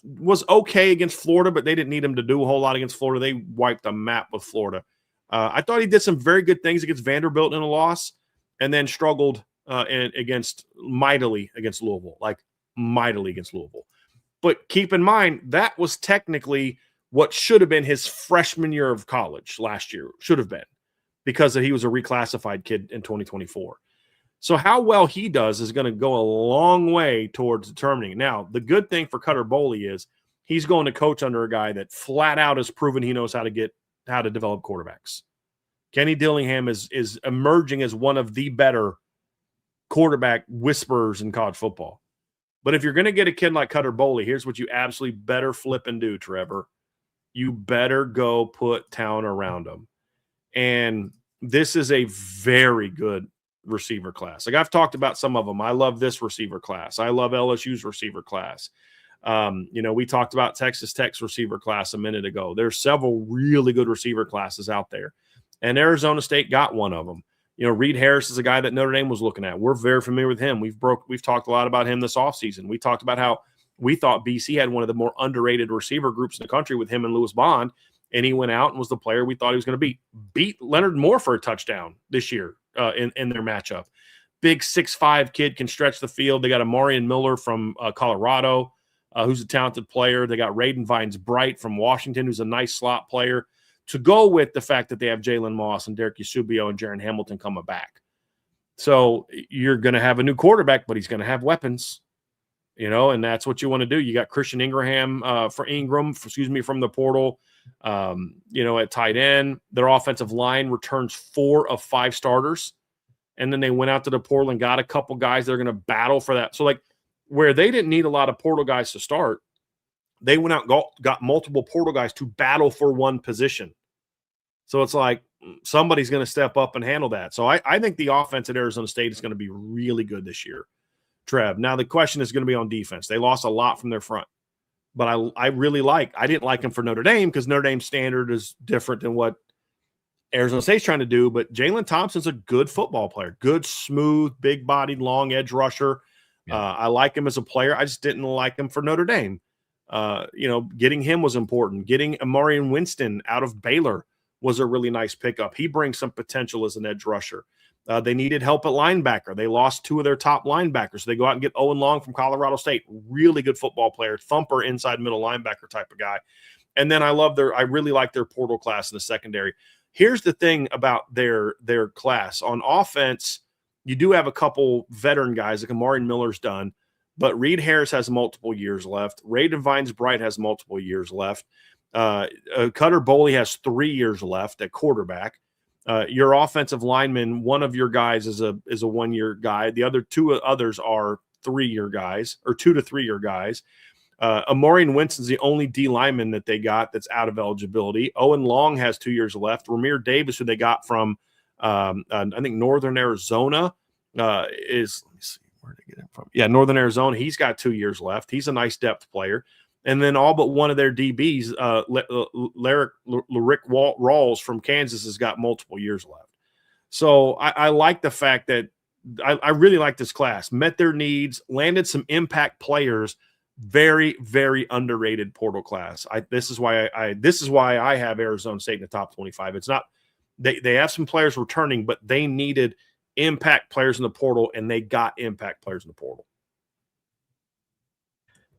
was okay against Florida, but they didn't need him to do a whole lot against Florida. They wiped the map with Florida. I thought he did some very good things against Vanderbilt in a loss and then struggled mightily against Louisville. But keep in mind, that was technically what should have been his freshman year of college last year, should have been, because he was a reclassified kid in 2024. So how well he does is going to go a long way towards determining. Now, the good thing for Cutter Boley is he's going to coach under a guy that flat out has proven he knows how to develop quarterbacks. Kenny Dillingham is emerging as one of the better quarterback whisperers in college football. But if you're going to get a kid like Cutter Boley, here's what you absolutely better flip and do, Trevor. You better go put talent around him. And this is a very good receiver class. Like I've talked about some of them. I love this receiver class. I love LSU's receiver class. We talked about Texas Tech's receiver class a minute ago. There's several really good receiver classes out there. And Arizona State got one of them. Reed Harris is a guy that Notre Dame was looking at. We're very familiar with him. We've talked a lot about him this offseason. We talked about how we thought BC had one of the more underrated receiver groups in the country with him and Lewis Bond, and he went out and was the player we thought he was going to beat Leonard Moore for a touchdown this year in their matchup. Big 6'5" kid, can stretch the field. They got Amarian Miller from Colorado, who's a talented player. They got Raiden Vines-Bright from Washington, who's a nice slot player, to go with the fact that they have Jalen Moss and Derek Eusebio and Jaron Hamilton coming back. So you're going to have a new quarterback, but he's going to have weapons, and that's what you want to do. You got Christian Ingram from the portal, at tight end. Their offensive line returns 4 of 5 starters. And then they went out to the portal and got a couple guys that are going to battle for that. So, where they didn't need a lot of portal guys to start, they went out and got multiple portal guys to battle for one position. So it's like somebody's going to step up and handle that. So I think the offense at Arizona State is going to be really good this year, Trev. Now the question is going to be on defense. They lost a lot from their front. But I didn't like him for Notre Dame because Notre Dame's standard is different than what Arizona State's trying to do. But Jalen Thompson's a good football player, good, smooth, big-bodied, long edge rusher. Yeah. I like him as a player. I just didn't like him for Notre Dame. Getting him was important. Getting Amarian Winston out of Baylor was a really nice pickup. He brings some potential as an edge rusher. They needed help at linebacker. They lost 2 of their top linebackers. So they go out and get Owen Long from Colorado State. Really good football player, thumper, inside middle linebacker type of guy. And then I really like their portal class in the secondary. Here's the thing about their class. On offense, you do have a couple veteran guys, like Amarian Miller's done, but Reed Harris has multiple years left. Raiden Vines-Bright has multiple years left. Cutter Boley has 3 years left at quarterback. Your offensive lineman, one of your guys is a 1-year guy. The other 2 others are 3-year guys, or 2 to 3 year guys. Amarian Winston's the only D lineman that they got that's out of eligibility. Owen Long has 2 years left. Ramir Davis, who they got from I think Northern Arizona, let me see where to get him from. Yeah, Northern Arizona. He's got 2 years left. He's a nice depth player. And then all but one of their DBs, Lyric Rawls from Kansas, has got multiple years left. So I like the fact that I really like this class. Met their needs, landed some impact players. Very, very underrated portal class. This is why I have Arizona State in the top 25. It's not they have some players returning, but they needed impact players in the portal, and they got impact players in the portal.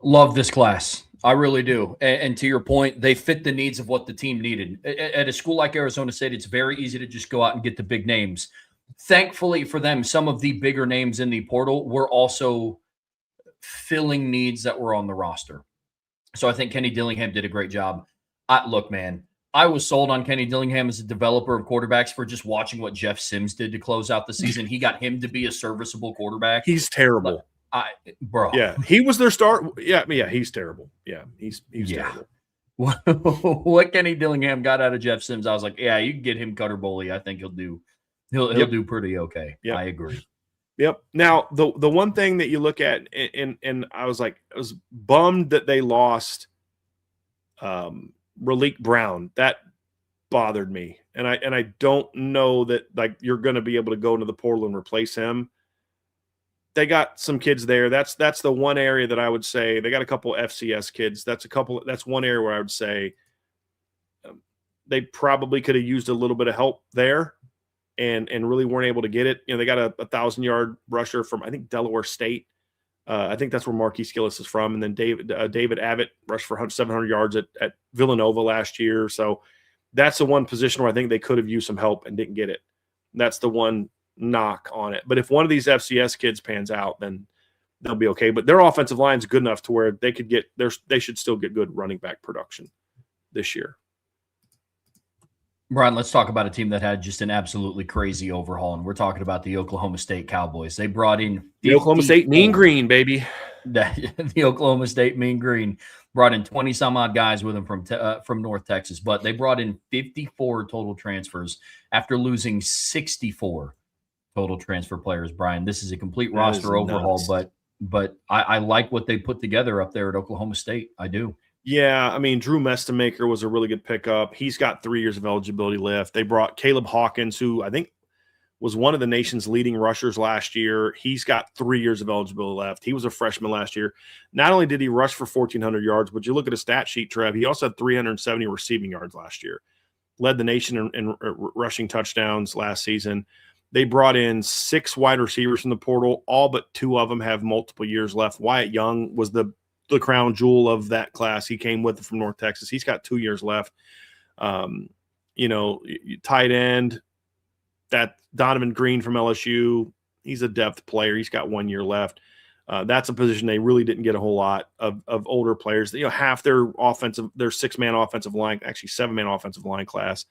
Love this class. I really do. And to your point, they fit the needs of what the team needed. At a school like Arizona State, it's very easy to just go out and get the big names. Thankfully for them, some of the bigger names in the portal were also filling needs that were on the roster. So I think Kenny Dillingham did a great job. Look, man, I was sold on Kenny Dillingham as a developer of quarterbacks for just watching what Jeff Sims did to close out the season. He got him to be a serviceable quarterback. He's terrible. Bro. Yeah, he was their start. Yeah, he's terrible. Yeah, he's terrible. What Kenny Dillingham got out of Jeff Sims, I was like, yeah, you can get him Cutter Boley. I think he'll do do pretty okay. Yep. I agree. Yep. Now, the one thing that you look at, and I was bummed that they lost Raleek Brown. That bothered me. And I don't know that like you're going to be able to go into the portal and replace him. They got some kids there. That's the one area that I would say they got a couple FCS kids. That's one area where I would say they probably could have used a little bit of help there and really weren't able to get it. They got a 1,000-yard rusher from, I think, Delaware State. I think that's where Marquise Gillis is from. And then David Abbott rushed for 700 yards at Villanova last year. So that's the one position where I think they could have used some help and didn't get it. That's the one knock on it. But if one of these FCS kids pans out, then they'll be okay. But their offensive line is good enough to where they should still get good running back production this year. Brian, let's talk about a team that had just an absolutely crazy overhaul, and we're talking about the Oklahoma State Cowboys. They brought in The Oklahoma State Mean Green, baby. The Oklahoma State Mean Green brought in 20 some odd guys with them from North Texas, but they brought in 54 total transfers after losing 64 total transfer players. Brian, this is a complete roster overhaul, but I like what they put together up there at Oklahoma State. I do. Yeah, I mean, Drew Mestamaker was a really good pickup. He's got 3 years of eligibility left. They brought Caleb Hawkins, who I think was one of the nation's leading rushers last year. He's got 3 years of eligibility left. He was a freshman last year. Not only did he rush for 1,400 yards, but you look at his stat sheet, Trev, he also had 370 receiving yards last year. Led the nation in rushing touchdowns last season. They brought in 6 wide receivers from the portal. All but 2 of them have multiple years left. Wyatt Young was the crown jewel of that class. He came with it from North Texas. He's got 2 years left. Tight end, that Donovan Green from LSU, he's a depth player. He's got 1 year left. That's a position they really didn't get a whole lot of older players. Half their 6-man offensive line, actually 7-man offensive line class,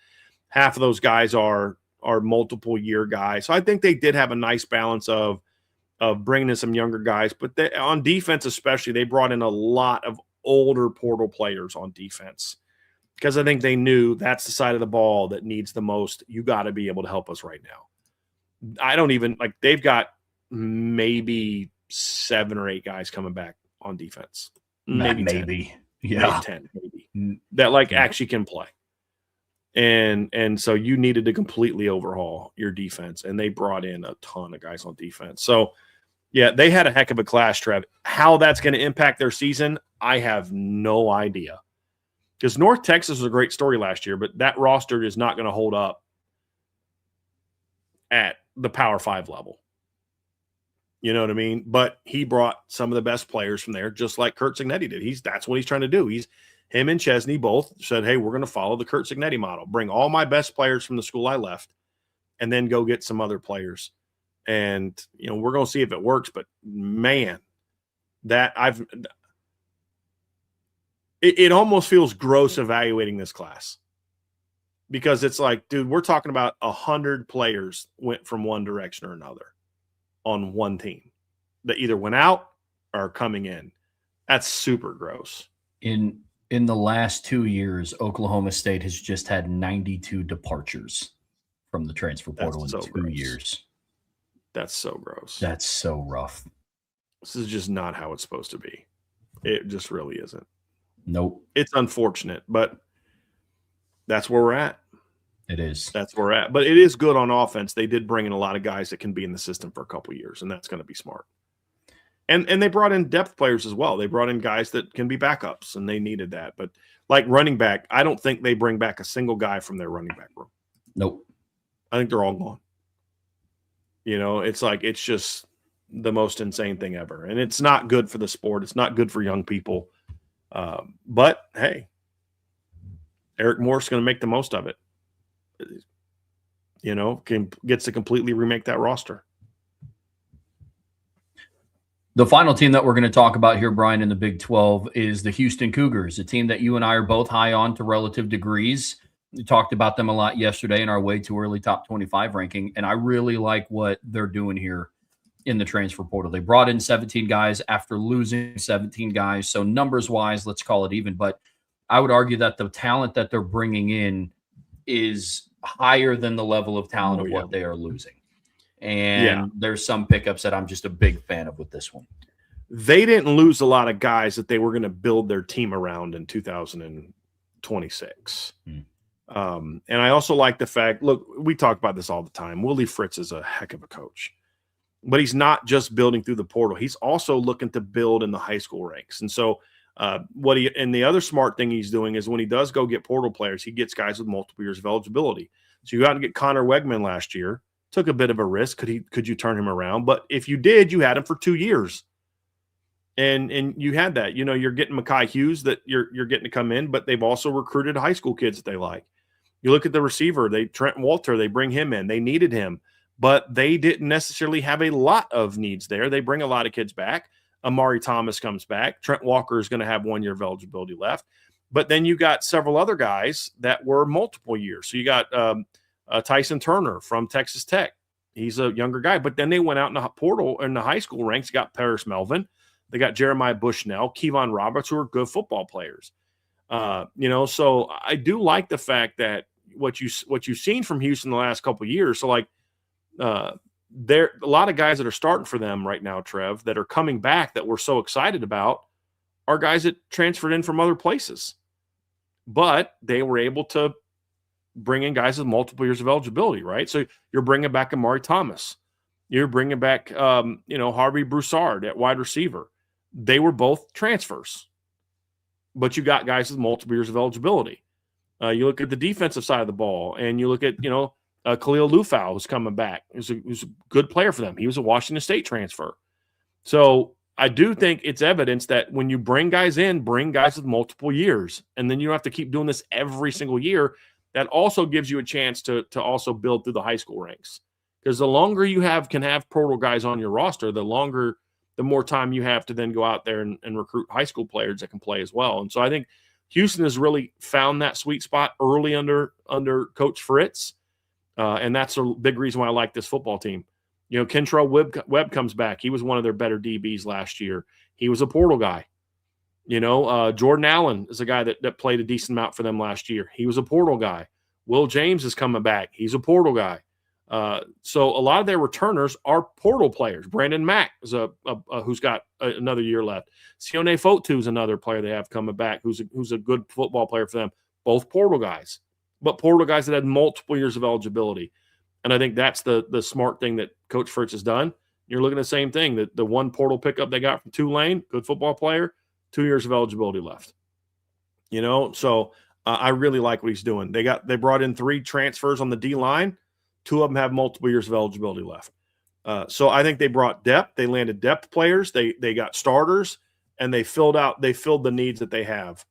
half of those guys are multiple year guys. So I think they did have a nice balance of bringing in some younger guys, but on defense especially, they brought in a lot of older portal players on defense because I think they knew that's the side of the ball that needs the most. You got to be able to help us right now. I don't even they've got maybe 7 or 8 guys coming back on defense. Maybe 10. Yeah. Maybe 10, maybe. That actually can play. And so you needed to completely overhaul your defense, and they brought in a ton of guys on defense. So, yeah, they had a heck of a class, Trev. How that's going to impact their season, I have no idea. Because North Texas was a great story last year, but that roster is not going to hold up at the Power 5 level. You know what I mean? But he brought some of the best players from there, just like Kurt Cignetti did. That's what he's trying to do. Him and Chesney both said, hey, we're going to follow the Kurt Cignetti model. Bring all my best players from the school I left and then go get some other players. And, we're going to see if it works. But, man, it almost feels gross evaluating this class because it's like, dude, we're talking about 100 players went from one direction or another on one team that either went out or are coming in. That's super gross. In the last 2 years, Oklahoma State has just had 92 departures from the transfer portal in 2 years. That's so gross. That's so rough. This is just not how it's supposed to be. It just really isn't. Nope. It's unfortunate, but that's where we're at. It is. That's where we're at. But it is good on offense. They did bring in a lot of guys that can be in the system for a couple of years, and that's going to be smart. And they brought in depth players as well. They brought in guys that can be backups, and they needed that. But like running back, I don't think they bring back a single guy from their running back room. Nope. I think they're all gone. It's just the most insane thing ever. And it's not good for the sport. It's not good for young people. But, hey, Eric Moore's going to make the most of it. Gets to completely remake that roster. The final team that we're going to talk about here, Brian, in the Big 12 is the Houston Cougars, a team that you and I are both high on to relative degrees. We talked about them a lot yesterday in our way too early top 25 ranking, and I really like what they're doing here in the transfer portal. They brought in 17 guys after losing 17 guys, so numbers-wise, let's call it even, but I would argue that the talent that they're bringing in is higher than the level of talent of what they are losing. And there's some pickups that I'm just a big fan of with this one. They didn't lose a lot of guys that they were going to build their team around in 2026. And I also like the fact, look, we talk about this all the time. Willie Fritz is a heck of a coach, but he's not just building through the portal. He's also looking to build in the high school ranks. And so the other smart thing he's doing is when he does go get portal players, he gets guys with multiple years of eligibility. So you got to get Connor Wegman last year. Took a bit of a risk. Could you turn him around? But if you did, you had him for 2 years. And you had that. You're getting Mekhi Hughes that you're getting to come in, but they've also recruited high school kids that they like. You look at the receiver, Trent Walter, they bring him in. They needed him, but they didn't necessarily have a lot of needs there. They bring a lot of kids back. Amari Thomas comes back. Trent Walker is going to have 1 year of eligibility left. But then you got several other guys that were multiple years. So you got Tyson Turner from Texas Tech. He's a younger guy. But then they went out in the portal in the high school ranks, got Paris Melvin. They got Jeremiah Bushnell, Kevon Roberts, who are good football players. So I do like the fact that what you've seen from Houston the last couple of years. So there a lot of guys that are starting for them right now, Trev, that are coming back that we're so excited about are guys that transferred in from other places, but they were able to bring in guys with multiple years of eligibility, right? So you're bringing back Amari Thomas, you're bringing back Harvey Broussard at wide receiver. They were both transfers, but you got guys with multiple years of eligibility. You look at the defensive side of the ball, and you look at, Khalil Lufau, who's coming back. He's a good player for them. He was a Washington State transfer. So I do think it's evidence that when you bring guys in, bring guys with multiple years, and then you don't have to keep doing this every single year. That also gives you a chance to also build through the high school ranks. Because the longer you can have portal guys on your roster, the more time you have to then go out there and recruit high school players that can play as well. And so I think Houston has really found that sweet spot early under Coach Fritz. And that's a big reason why I like this football team. Kentrell Webb comes back. He was one of their better DBs last year. He was a portal guy. Jordan Allen is a guy that played a decent amount for them last year. He was a portal guy. Will James is coming back. He's a portal guy. So a lot of their returners are portal players. Brandon Mack is who's got another year left. Sione Fotu is another player they have coming back who's a good football player for them. Both portal guys, but portal guys that had multiple years of eligibility. And I think that's the smart thing that Coach Fritz has done. You're looking at the same thing. The one portal pickup they got from Tulane, good football player, 2 years of eligibility left. So I really like what he's doing. They brought in 3 transfers on the D line. 2 of them have multiple years of eligibility left. So I think they brought depth. They landed depth players. They got starters, and they filled the needs that they have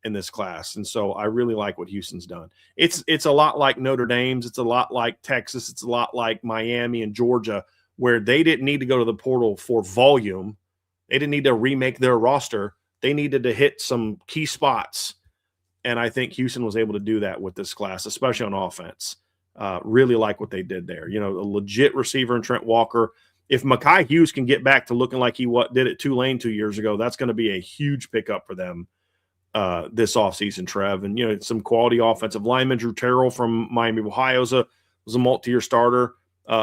in this class. And so I really like what Houston's done. It's a lot like Notre Dame's. It's a lot like Texas. It's a lot like Miami and Georgia, where they didn't need to go to the portal for volume. They didn't need to remake their roster. They needed to hit some key spots. And I think Houston was able to do that with this class, especially on offense. Really like what they did there. A legit receiver in Trent Walker. If Mekhi Hughes can get back to looking like he did at Tulane 2 years ago, that's going to be a huge pickup for them this offseason, Trev. And, some quality offensive linemen. Drew Terrell from Miami, Ohio was a multi-year starter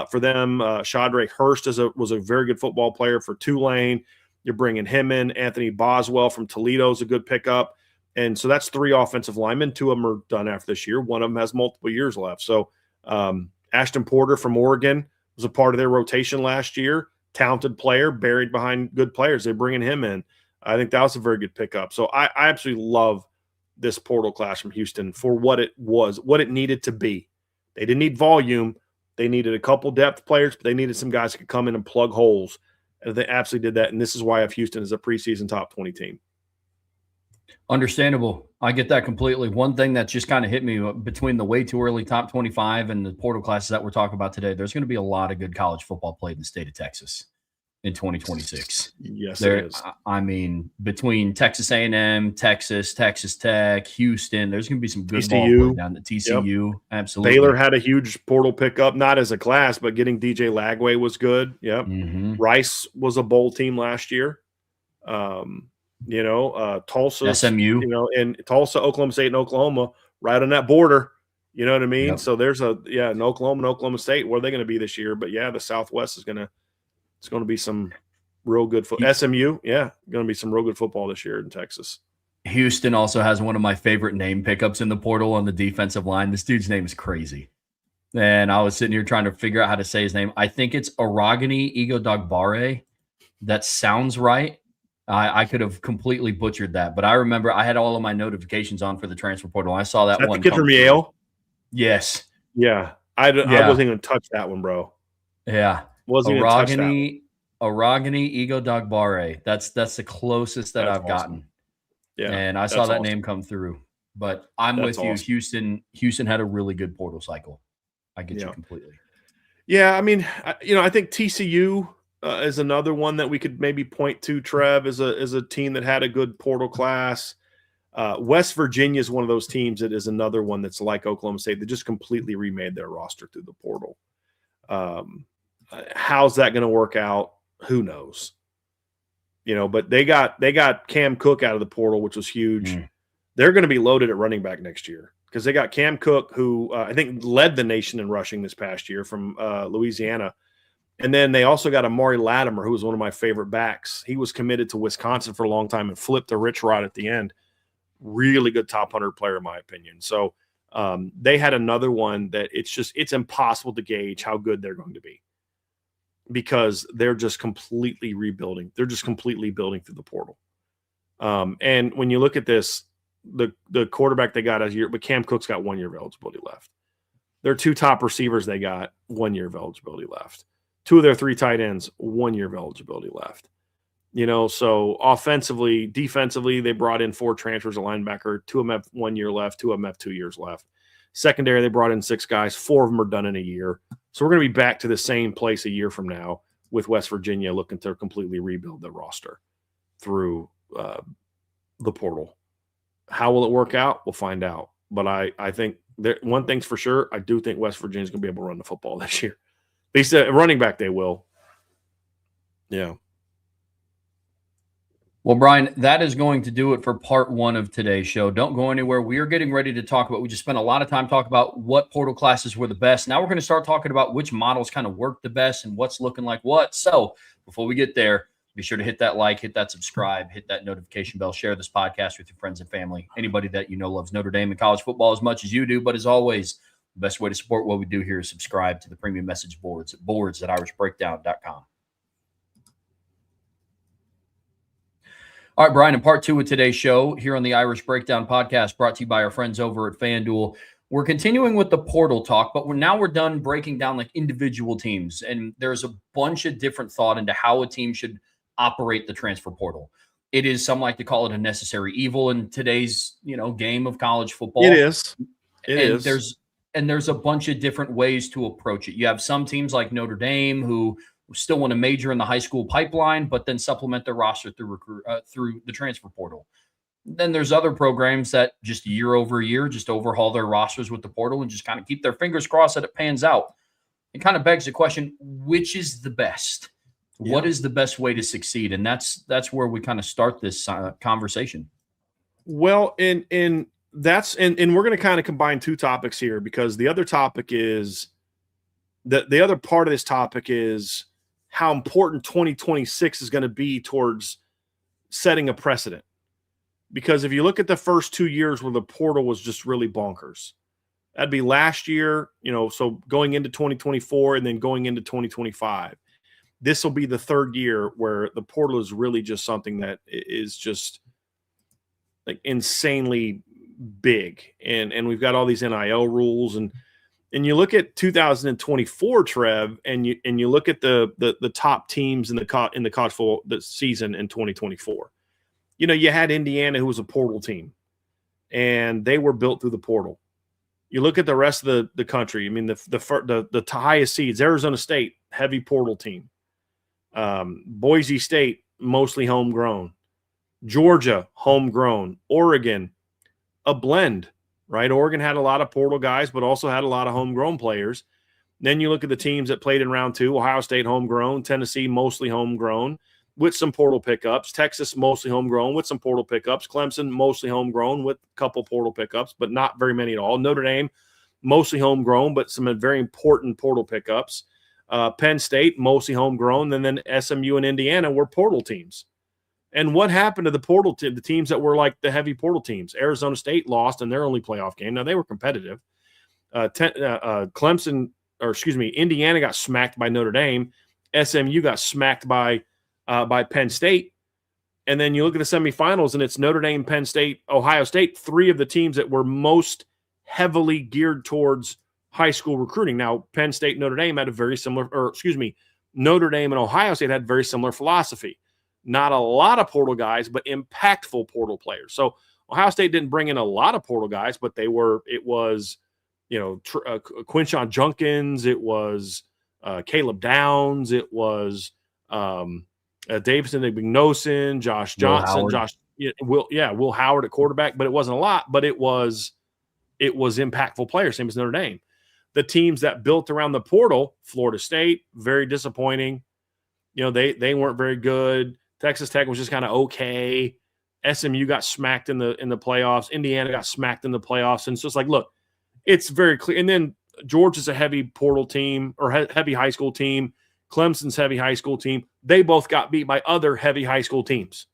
for them. Shadrake Hurst was a very good football player for Tulane. You're bringing him in. Anthony Boswell from Toledo is a good pickup. And so that's 3 offensive linemen. 2 of them are done after this year. One of them has multiple years left. So Ashton Porter from Oregon was a part of their rotation last year. Talented player, buried behind good players. They're bringing him in. I think that was a very good pickup. So I absolutely love this portal class from Houston for what it was, what it needed to be. They didn't need volume. They needed a couple depth players, but they needed some guys who could come in and plug holes. And they absolutely did that. And this is why I have Houston as a preseason top 20 team. Understandable. I get that completely. One thing that just kind of hit me between the way too early top 25 and the portal classes that we're talking about today, there's going to be a lot of good college football played in the state of Texas in 2026. Yes, there is. I mean, between Texas A&M, Texas Tech, Houston, there's going to be some good ball played down at TCU. Yep. Absolutely. Baylor had a huge portal pickup, not as a class, but getting DJ Lagway was good. Yep. Mm-hmm. Rice was a bowl team last year. Tulsa, SMU, and Tulsa, Oklahoma State, and Oklahoma, right on that border. You know what I mean? Yep. So there's in Oklahoma and Oklahoma State. Where are they going to be this year? But the Southwest it's going to be some real good football. SMU, going to be some real good football this year in Texas. Houston also has one of my favorite name pickups in the portal on the defensive line. This dude's name is crazy. And I was sitting here trying to figure out how to say his name. I think it's Aragani Igodagbare. That sounds right. I could have completely butchered that, but I remember I had all of my notifications on for the transfer portal. I saw that one. The kid from Yale? Yes. Yeah. I wasn't even touch that one, bro. Yeah. Wasn't even touch that one. Aragani Igodagbare. That's the closest that I've gotten. Yeah. And I saw that name come through. But I'm with you. Awesome. Houston had a really good portal cycle. I get you completely. Yeah, I mean, I think TCU is another one that we could maybe point to, Trev, as a team that had a good portal class. West Virginia is one of those teams that is another one that's like Oklahoma State. They just completely remade their roster through the portal. How's that going to work out? Who knows? But they got Cam Cook out of the portal, which was huge. They're going to be loaded at running back next year because they got Cam Cook, who I think led the nation in rushing this past year from Louisiana. And then they also got Amari Latimer, who was one of my favorite backs. He was committed to Wisconsin for a long time and flipped a rich rod at the end. Really good top 100 player, in my opinion. So they had another one that it's impossible to gauge how good they're going to be because they're just completely rebuilding. They're just completely building through the portal. And when you look at this, the quarterback they got but Cam Cook's got 1 year of eligibility left. Their 2 top receivers they got 1 year of eligibility left. 2 of their 3 tight ends, 1 year of eligibility left. So offensively, defensively, they brought in 4 transfers, a linebacker. 2 of them have 1 year left. 2 of them have 2 years left. Secondary, they brought in 6 guys. 4 of them are done in a year. So we're going to be back to the same place a year from now with West Virginia looking to completely rebuild the roster through the portal. How will it work out? We'll find out. But I think one thing's for sure. I do think West Virginia's going to be able to run the football this year. They said running back, they will. Yeah. Well, Brian, that is going to do it for part 1 of today's show. Don't go anywhere. We are getting ready to talk about, we just spent a lot of time talking about what portal classes were the best. Now we're going to start talking about which models kind of work the best and what's looking like what. So before we get there, be sure to hit that like, hit that subscribe, hit that notification bell, share this podcast with your friends and family, anybody that loves Notre Dame and college football as much as you do. But as always, the best way to support what we do here is subscribe to the premium message boards at boards.irishbreakdown.com. All right, Brian, in part 2 of today's show here on the Irish Breakdown podcast, brought to you by our friends over at FanDuel, we're continuing with the portal talk, but we're done breaking down like individual teams. And there's a bunch of different thought into how a team should operate the transfer portal. It is, some like to call it a necessary evil in today's, game of college football. It is. It is. There's a bunch of different ways to approach it. You have some teams like Notre Dame who still want to major in the high school pipeline, but then supplement their roster through the transfer portal. Then there's other programs that just year over year just overhaul their rosters with the portal and just kind of keep their fingers crossed that it pans out. It kind of begs the question, which is the best? Yeah. What is the best way to succeed? And that's where we kind of start this conversation. Well, and we're going to kind of combine 2 topics here because the other topic is the other part of this topic is how important 2026 is going to be towards setting a precedent. Because if you look at the first 2 years where the portal was just really bonkers, that'd be last year, so going into 2024 and then going into 2025. This will be the 3rd year where the portal is really just something that is just like insanely big. And we've got all these NIL rules and you look at 2024, Trev, and you look at the top teams in the college football season in 2024. You had Indiana, who was a portal team, and they were built through the portal. You look at the rest of the country. I mean, the highest seeds: Arizona State, heavy portal team. Boise State, mostly homegrown. Georgia, homegrown. Oregon, a blend. Right, Oregon had a lot of portal guys, but also had a lot of homegrown players. Then you look at the teams that played in round 2, Ohio State homegrown, Tennessee mostly homegrown with some portal pickups, Texas mostly homegrown with some portal pickups, Clemson mostly homegrown with a couple portal pickups, but not very many at all. Notre Dame mostly homegrown, but some very important portal pickups. Penn State mostly homegrown, and then SMU and Indiana were portal teams. And what happened to the portal team, the teams that were like the heavy portal teams? Arizona State lost in their only playoff game. Now, they were competitive. Indiana got smacked by Notre Dame. SMU got smacked by Penn State. And then you look at the semifinals, and it's Notre Dame, Penn State, Ohio State, 3 of the teams that were most heavily geared towards high school recruiting. Now, Penn State and Notre Dame had Notre Dame and Ohio State had very similar philosophy. Not a lot of portal guys, but impactful portal players. So Ohio State didn't bring in a lot of portal guys, but it was Quinshon Junkins, it was Caleb Downs, it was Davidson Ignosin, Josh Johnson, Will Howard at quarterback, but it wasn't a lot, but it was impactful players, same as Notre Dame. The teams that built around the portal, Florida State, very disappointing. They weren't very good. Texas Tech was just kind of okay. SMU got smacked in the playoffs. Indiana got smacked in the playoffs. And it's just like, look, it's very clear. And then Georgia's a heavy portal team or heavy high school team. Clemson's heavy high school team. They both got beat by other heavy high school teams.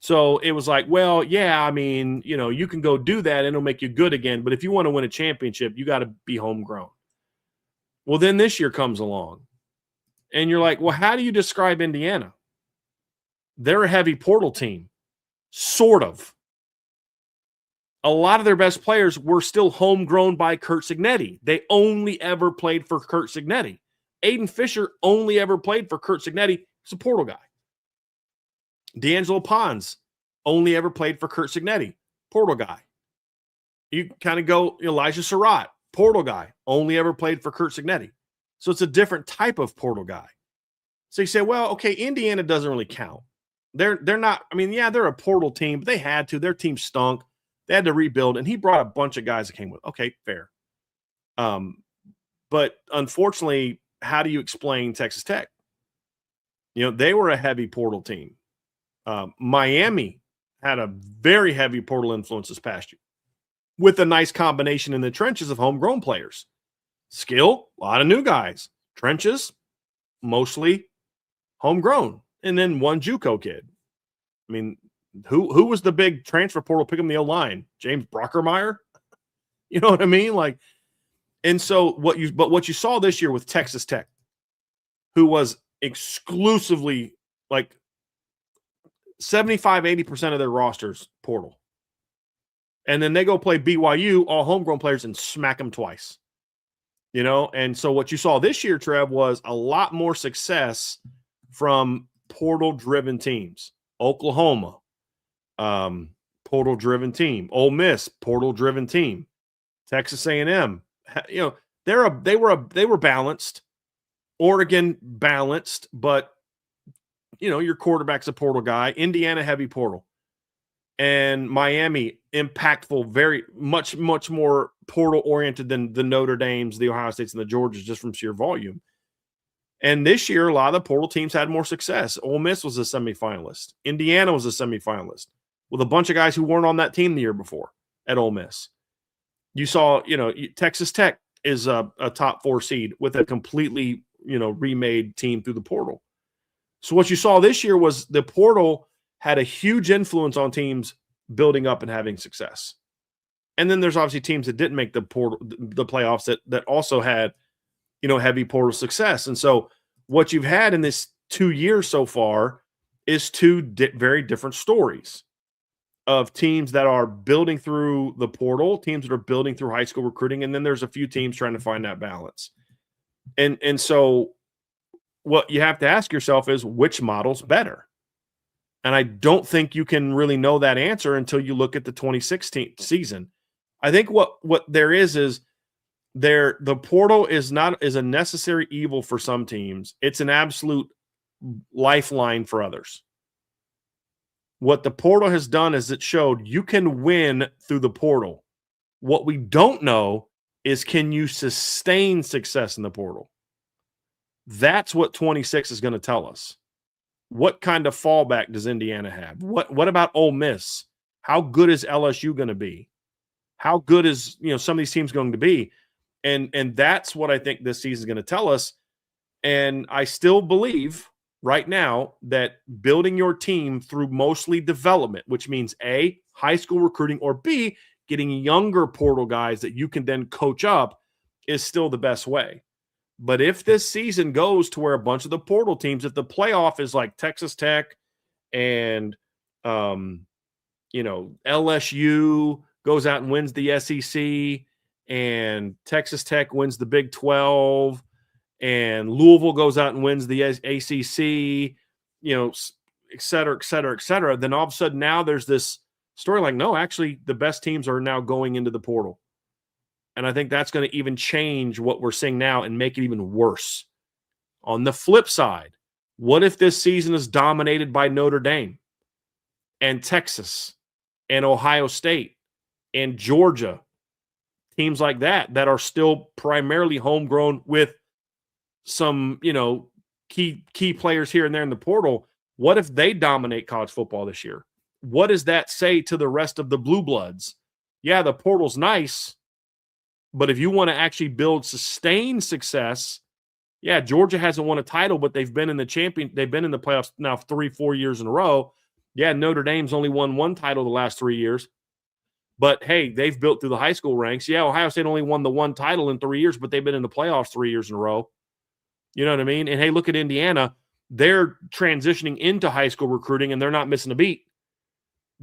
So it was like, well, yeah, I mean, you can go do that and it'll make you good again. But if you want to win a championship, you got to be homegrown. Well, then this year comes along. And you're like, well, how do you describe Indiana? They're a heavy portal team, sort of. A lot of their best players were still homegrown by Curt Cignetti. They only ever played for Curt Cignetti. Aiden Fisher only ever played for Curt Cignetti. He's a portal guy. D'Angelo Pons only ever played for Curt Cignetti. Portal guy. You kind of go Elijah Surratt, portal guy, only ever played for Curt Cignetti. So it's a different type of portal guy. So you say, well, okay, Indiana doesn't really count. They're not, I mean, yeah, they're a portal team, but they had to. Their team stunk. They had to rebuild, and he brought a bunch of guys that came with. Okay, fair. But unfortunately, how do you explain Texas Tech? They were a heavy portal team. Miami had a very heavy portal influence this past year with a nice combination in the trenches of homegrown players. Skill, a lot of new guys. Trenches, mostly homegrown. And then one JUCO kid. I mean, who was the big transfer portal pick up the O-line? James Brockermeyer? You know what I mean? Like, and so what you saw this year with Texas Tech, who was exclusively like 75-80% of their rosters portal. And then they go play BYU, all homegrown players, and smack them twice. And so what you saw this year, Trev, was a lot more success from portal-driven teams. Oklahoma, portal-driven team. Ole Miss, portal-driven team. Texas A&M, they were balanced. Oregon balanced, but your quarterback's a portal guy. Indiana heavy portal. And Miami impactful, very much more portal oriented than the Notre Dames, the Ohio States, and the Georgias, just from sheer volume. And this year, a lot of the portal teams had more success. Ole Miss was a semifinalist. Indiana was a semifinalist with a bunch of guys who weren't on that team the year before at Ole Miss. You saw, Texas Tech is a top 4 seed with a completely, remade team through the portal. So what you saw this year was the portal had a huge influence on teams building up and having success. And then there's obviously teams that didn't make the playoffs that also had, heavy portal success. And so what you've had in this 2 years so far is two very different stories of teams that are building through the portal, teams that are building through high school recruiting, and then there's a few teams trying to find that balance. And so what you have to ask yourself is, which model's better? And I don't think you can really know that answer until you look at the 2016 season. I think what there is the portal is a necessary evil for some teams. It's an absolute lifeline for others. What the portal has done is it showed you can win through the portal. What we don't know is, can you sustain success in the portal? That's what 26 is going to tell us. What kind of fallback does Indiana have? What about Ole Miss? How good is LSU going to be? How good is some of these teams going to be? And that's what I think this season is going to tell us. And I still believe right now that building your team through mostly development, which means A, high school recruiting, or B, getting younger portal guys that you can then coach up, is still the best way. But if this season goes to where a bunch of the portal teams, if the playoff is like Texas Tech and, LSU goes out and wins the SEC and Texas Tech wins the Big 12 and Louisville goes out and wins the ACC, et cetera, then all of a sudden now there's this story like, no, actually the best teams are now going into the portal. And I think that's going to even change what we're seeing now and make it even worse. On the flip side, what if this season is dominated by Notre Dame? and Texas and Ohio State and Georgia, teams like that are still primarily homegrown with some, key players here and there in the portal. What if they dominate college football this year? What does that say to the rest of the blue bloods? Yeah, the portal's nice, but if you want to actually build sustained success, yeah, Georgia hasn't won a title, but they've been in the playoffs now 3-4 years in a row. Yeah, Notre Dame's only won one title the last 3 years. But hey, they've built through the high school ranks. Yeah, Ohio State only won the one title in 3 years, but they've been in the playoffs 3 years in a row. You know what I mean? And hey, look at Indiana. They're transitioning into high school recruiting and they're not missing a beat.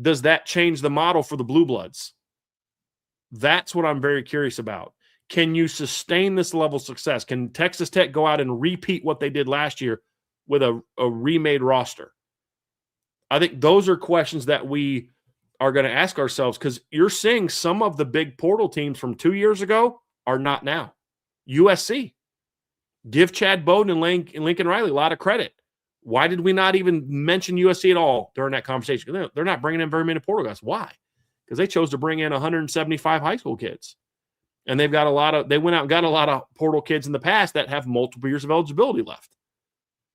Does that change the model for the Blue Bloods? That's what I'm very curious about. Can you sustain this level of success? Can Texas Tech go out and repeat what they did last year with a remade roster? I think those are questions that we are going to ask ourselves, because you're seeing some of the big portal teams from 2 years ago are not now. USC. Give Chad Bowden and Lincoln Riley a lot of credit. Why did we not even mention USC at all during that conversation? They're not bringing in very many portal guys. Why? Because they chose to bring in 175 high school kids. And they went out and got a lot of portal kids in the past that have multiple years of eligibility left.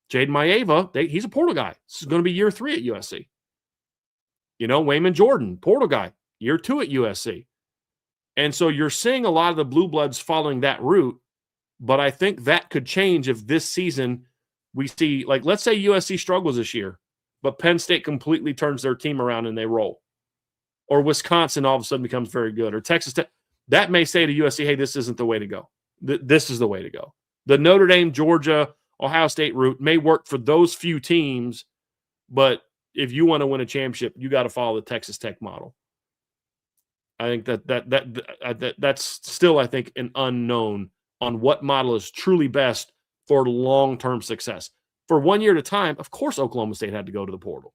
Jaden Maeva, he's a portal guy. This is going to be year 3 at USC. Wayman Jordan, portal guy, year 2 at USC. And so you're seeing a lot of the blue bloods following that route, but I think that could change if this season we see, like, let's say USC struggles this year, but Penn State completely turns their team around and they roll. Or Wisconsin all of a sudden becomes very good. Or Texas Tech. That may say to USC, hey, this isn't the way to go. This is the way to go. The Notre Dame, Georgia, Ohio State route may work for those few teams, but if you want to win a championship, you got to follow the Texas Tech model. I think that's still, I think, an unknown on what model is truly best for long-term success. For 1 year at a time, of course Oklahoma State had to go to the portal.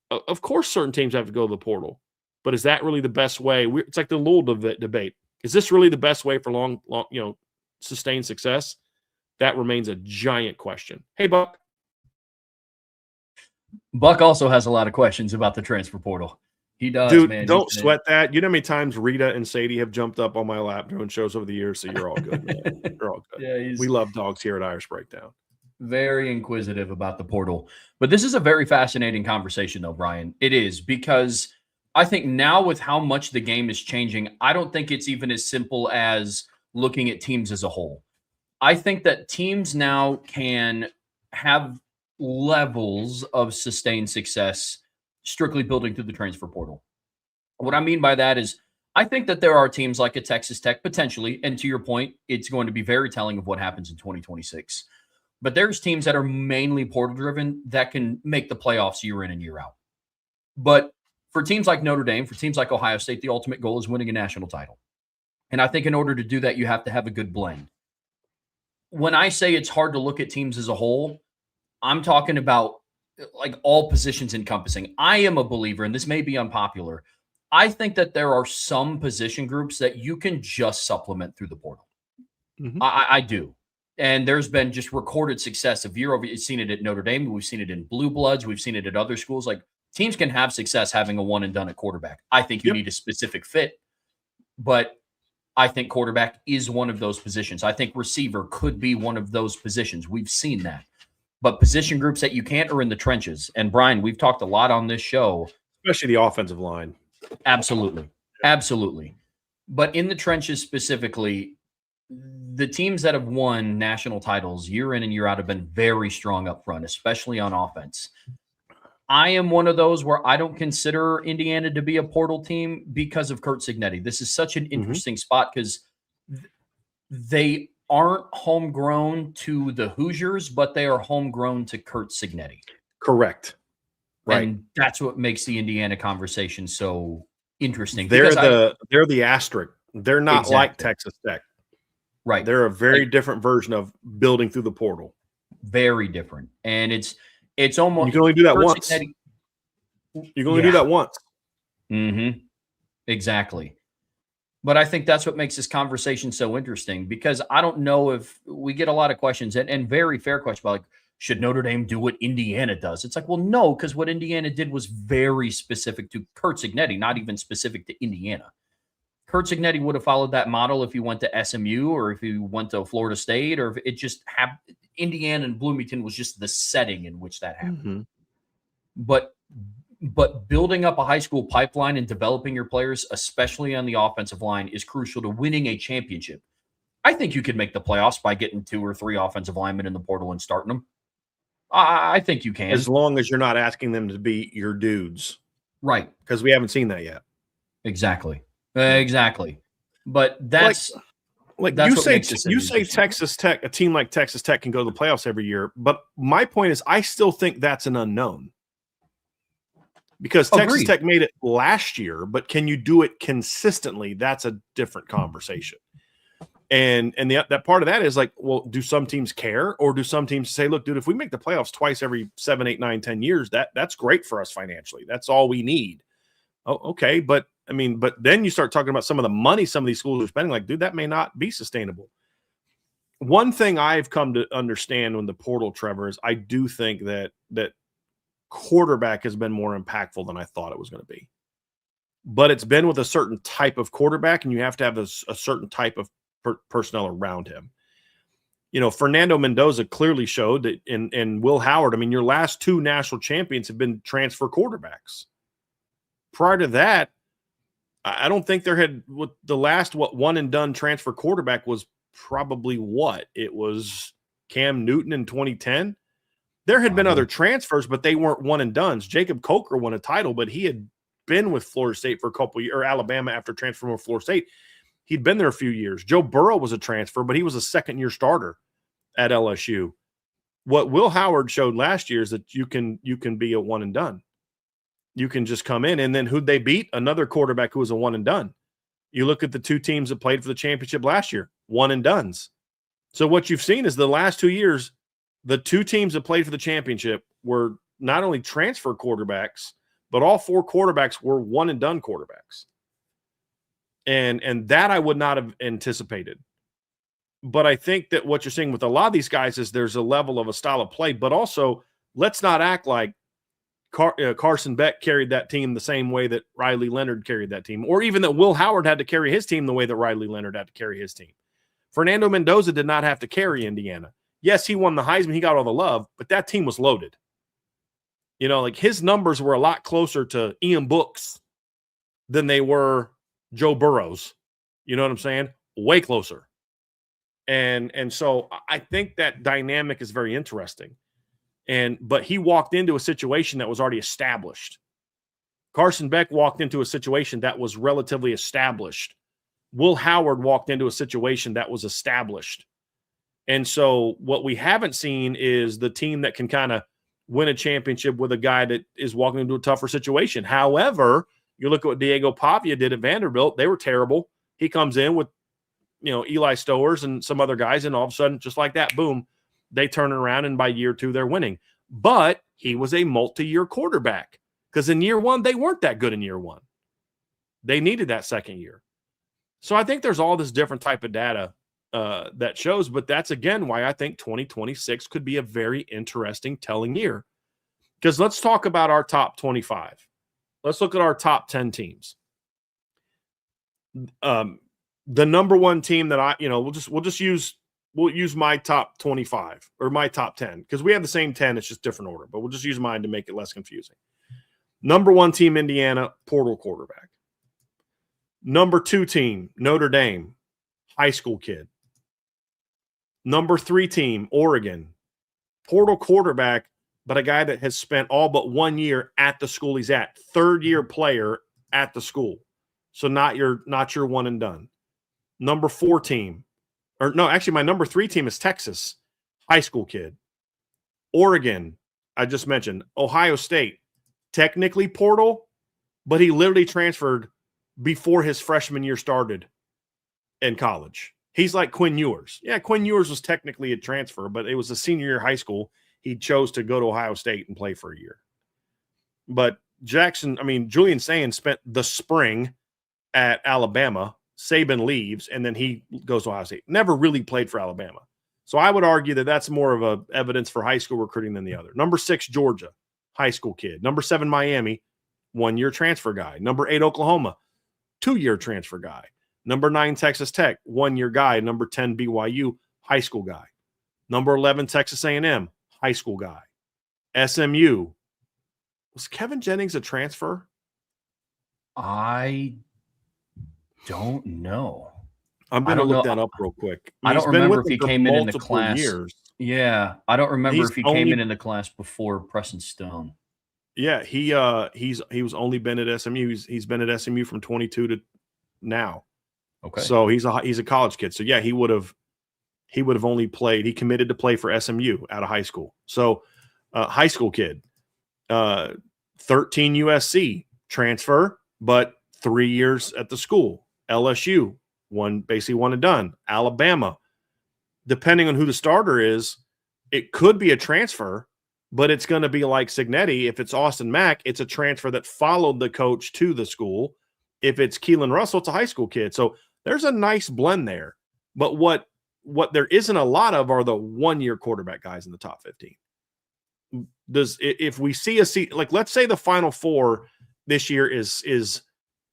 Of course certain teams have to go to the portal. But is that really the best way? It's like the Louisville debate. Is this really the best way for long, sustained success? That remains a giant question. Hey, Buck. Buck also has a lot of questions about the transfer portal. He does, dude, man. Don't sweat that. You know how many times Rita and Sadie have jumped up on my lap doing shows over the years, so you're all good, man. You're all good. Yeah, we love dogs here at Irish Breakdown. Very inquisitive about the portal. But this is a very fascinating conversation, though, Brian. It is, because I think now with how much the game is changing, I don't think it's even as simple as looking at teams as a whole. I think that teams now can have levels of sustained success strictly building through the transfer portal. What I mean by that is I think that there are teams like a Texas Tech potentially, and to your point, it's going to be very telling of what happens in 2026. But there's teams that are mainly portal driven that can make the playoffs year in and year out. But for teams like Notre Dame, for teams like Ohio State, the ultimate goal is winning a national title. And I think in order to do that, you have to have a good blend. When I say it's hard to look at teams as a whole, I'm talking about like all positions encompassing. I am a believer, and this may be unpopular. I think that there are some position groups that you can just supplement through the portal. Mm-hmm. I do. And there's been just recorded success of year over year. You've seen it at Notre Dame. We've seen it in Blue Bloods. We've seen it at other schools. Like, teams can have success having a one and done at quarterback. I think you need a specific fit, but I think quarterback is one of those positions. I think receiver could be one of those positions. We've seen that. But position groups that you can't are in the trenches. And Brian, we've talked a lot on this show. Especially the offensive line. Absolutely. Absolutely. But in the trenches specifically, the teams that have won national titles year in and year out have been very strong up front, especially on offense. I am one of those where I don't consider Indiana to be a portal team because of Curt Cignetti. This is such an interesting spot because they aren't homegrown to the Hoosiers, but they are homegrown to Curt Cignetti. Correct. Right. And that's what makes the Indiana conversation so interesting. They're the asterisk. They're not like Texas Tech. Right. They're a very different version of building through the portal. Very different. And it's almost, you can only do that once. You can only do that once. Mm-hmm. Exactly. But I think that's what makes this conversation so interesting, because I don't know if we get a lot of questions and very fair questions about, like, should Notre Dame do what Indiana does? It's like, well, no, because what Indiana did was very specific to Kurt Cignetti, not even specific to Indiana. Kurt Cignetti would have followed that model if he went to SMU or if he went to Florida State, or if it just happened. Indiana and Bloomington was just the setting in which that happened. Mm-hmm. But building up a high school pipeline and developing your players, especially on the offensive line, is crucial to winning a championship. I think you could make the playoffs by getting 2 or 3 offensive linemen in the portal and starting them. I think you can. As long as you're not asking them to be your dudes. Right. Because we haven't seen that yet. Exactly. But that's you say Texas Tech, a team like Texas Tech can go to the playoffs every year. But my point is, I still think that's an unknown. Because Texas Tech made it last year, but can you do it consistently? That's a different conversation. And that part of that is like, well, do some teams care, or do some teams say, look, dude, if we make the playoffs twice every 7, 8, 9, 10 years, that's great for us financially. That's all we need. Oh, okay. But then you start talking about some of the money some of these schools are spending, like, dude, that may not be sustainable. One thing I've come to understand when the portal, Trevor, is I do think that quarterback has been more impactful than I thought it was going to be. But it's been with a certain type of quarterback, and you have to have a certain type of personnel around him. You know, Fernando Mendoza clearly showed that, and Will Howard, your last 2 national champions have been transfer quarterbacks. Prior to that, I don't think there had the last one and done transfer quarterback was probably it was Cam Newton in 2010. There had been other transfers, but they weren't one and dones. Jacob Coker won a title, but he had been with Florida State for a couple of years, or Alabama after transferring with Florida State. He'd been there a few years. Joe Burrow was a transfer, but he was a second-year starter at LSU. What Will Howard showed last year is that you can be a one and done. You can just come in, and then who'd they beat? Another quarterback who was a one and done. You look at the 2 teams that played for the championship last year, one and dones. So what you've seen is the last 2 years, the 2 teams that played for the championship were not only transfer quarterbacks, but all 4 quarterbacks were one and done quarterbacks. And that I would not have anticipated. But I think that what you're seeing with a lot of these guys is there's a level of a style of play, but also let's not act like Carson Beck carried that team the same way that Riley Leonard carried that team, or even that Will Howard had to carry his team the way that Riley Leonard had to carry his team. Fernando Mendoza did not have to carry Indiana. Yes, he won the Heisman. He got all the love, but that team was loaded. You know, like his numbers were a lot closer to Ian Book's than they were Joe Burrow's. You know what I'm saying? Way closer. And so I think that dynamic is very interesting. But he walked into a situation that was already established. Carson Beck walked into a situation that was relatively established. Will Howard walked into a situation that was established. And so what we haven't seen is the team that can kind of win a championship with a guy that is walking into a tougher situation. However, you look at what Diego Pavia did at Vanderbilt. They were terrible. He comes in with, Eli Stowers and some other guys, and all of a sudden, just like that, boom, they turn it around, and by year 2, they're winning. But he was a multi-year quarterback, because in year 1, they weren't that good in year 1. They needed that second year. So I think there's all this different type of data that shows, but that's, again, why I think 2026 could be a very interesting, telling year. Because let's talk about our top 25. Let's look at our top 10 teams. The number one team that we'll use my top 25 or my top 10, because we have the same 10. It's just different order, but we'll just use mine to make it less confusing. Number 1 team, Indiana, portal quarterback. Number 2 team, Notre Dame, high school kid. Number 3 team, Oregon, portal quarterback, but a guy that has spent all but 1 year at the school he's at, 3rd-year player at the school. So not your one and done. Number 4 team, or no, actually my number 3 team is Texas, high school kid. Oregon, I just mentioned. Ohio State, technically portal, but he literally transferred before his freshman year started in college. He's like Quinn Ewers. Yeah, Quinn Ewers was technically a transfer, but it was a senior year high school. He chose to go to Ohio State and play for a year. But Julian Sayin spent the spring at Alabama. Saban leaves, and then he goes to Ohio State. Never really played for Alabama. So I would argue that that's more of a evidence for high school recruiting than the other. Number 6, Georgia, high school kid. Number 7, Miami, 1-year transfer guy. Number 8, Oklahoma, 2-year transfer guy. Number 9, Texas Tech, 1-year guy. Number 10, BYU, high school guy. Number 11, Texas A&M, high school guy. SMU. Was Kevin Jennings a transfer? I don't know. I'm going to look that up real quick. I don't remember if he came in the class. Yeah, I don't remember if he came in the class before Preston Stone. Yeah, he was only been at SMU. He's been at SMU from 22 to now. Okay. So he's a college kid. So yeah, he would have only played. He committed to play for SMU out of high school. So high school kid, 13 USC transfer, but 3 years at the school. LSU, basically one and done. Alabama, depending on who the starter is, it could be a transfer, but it's going to be like Signetti. If it's Austin Mack, it's a transfer that followed the coach to the school. If it's Keelan Russell, it's a high school kid. So there's a nice blend there. But what there isn't a lot of are the 1-year quarterback guys in the top 15. If we see like let's say the Final Four this year is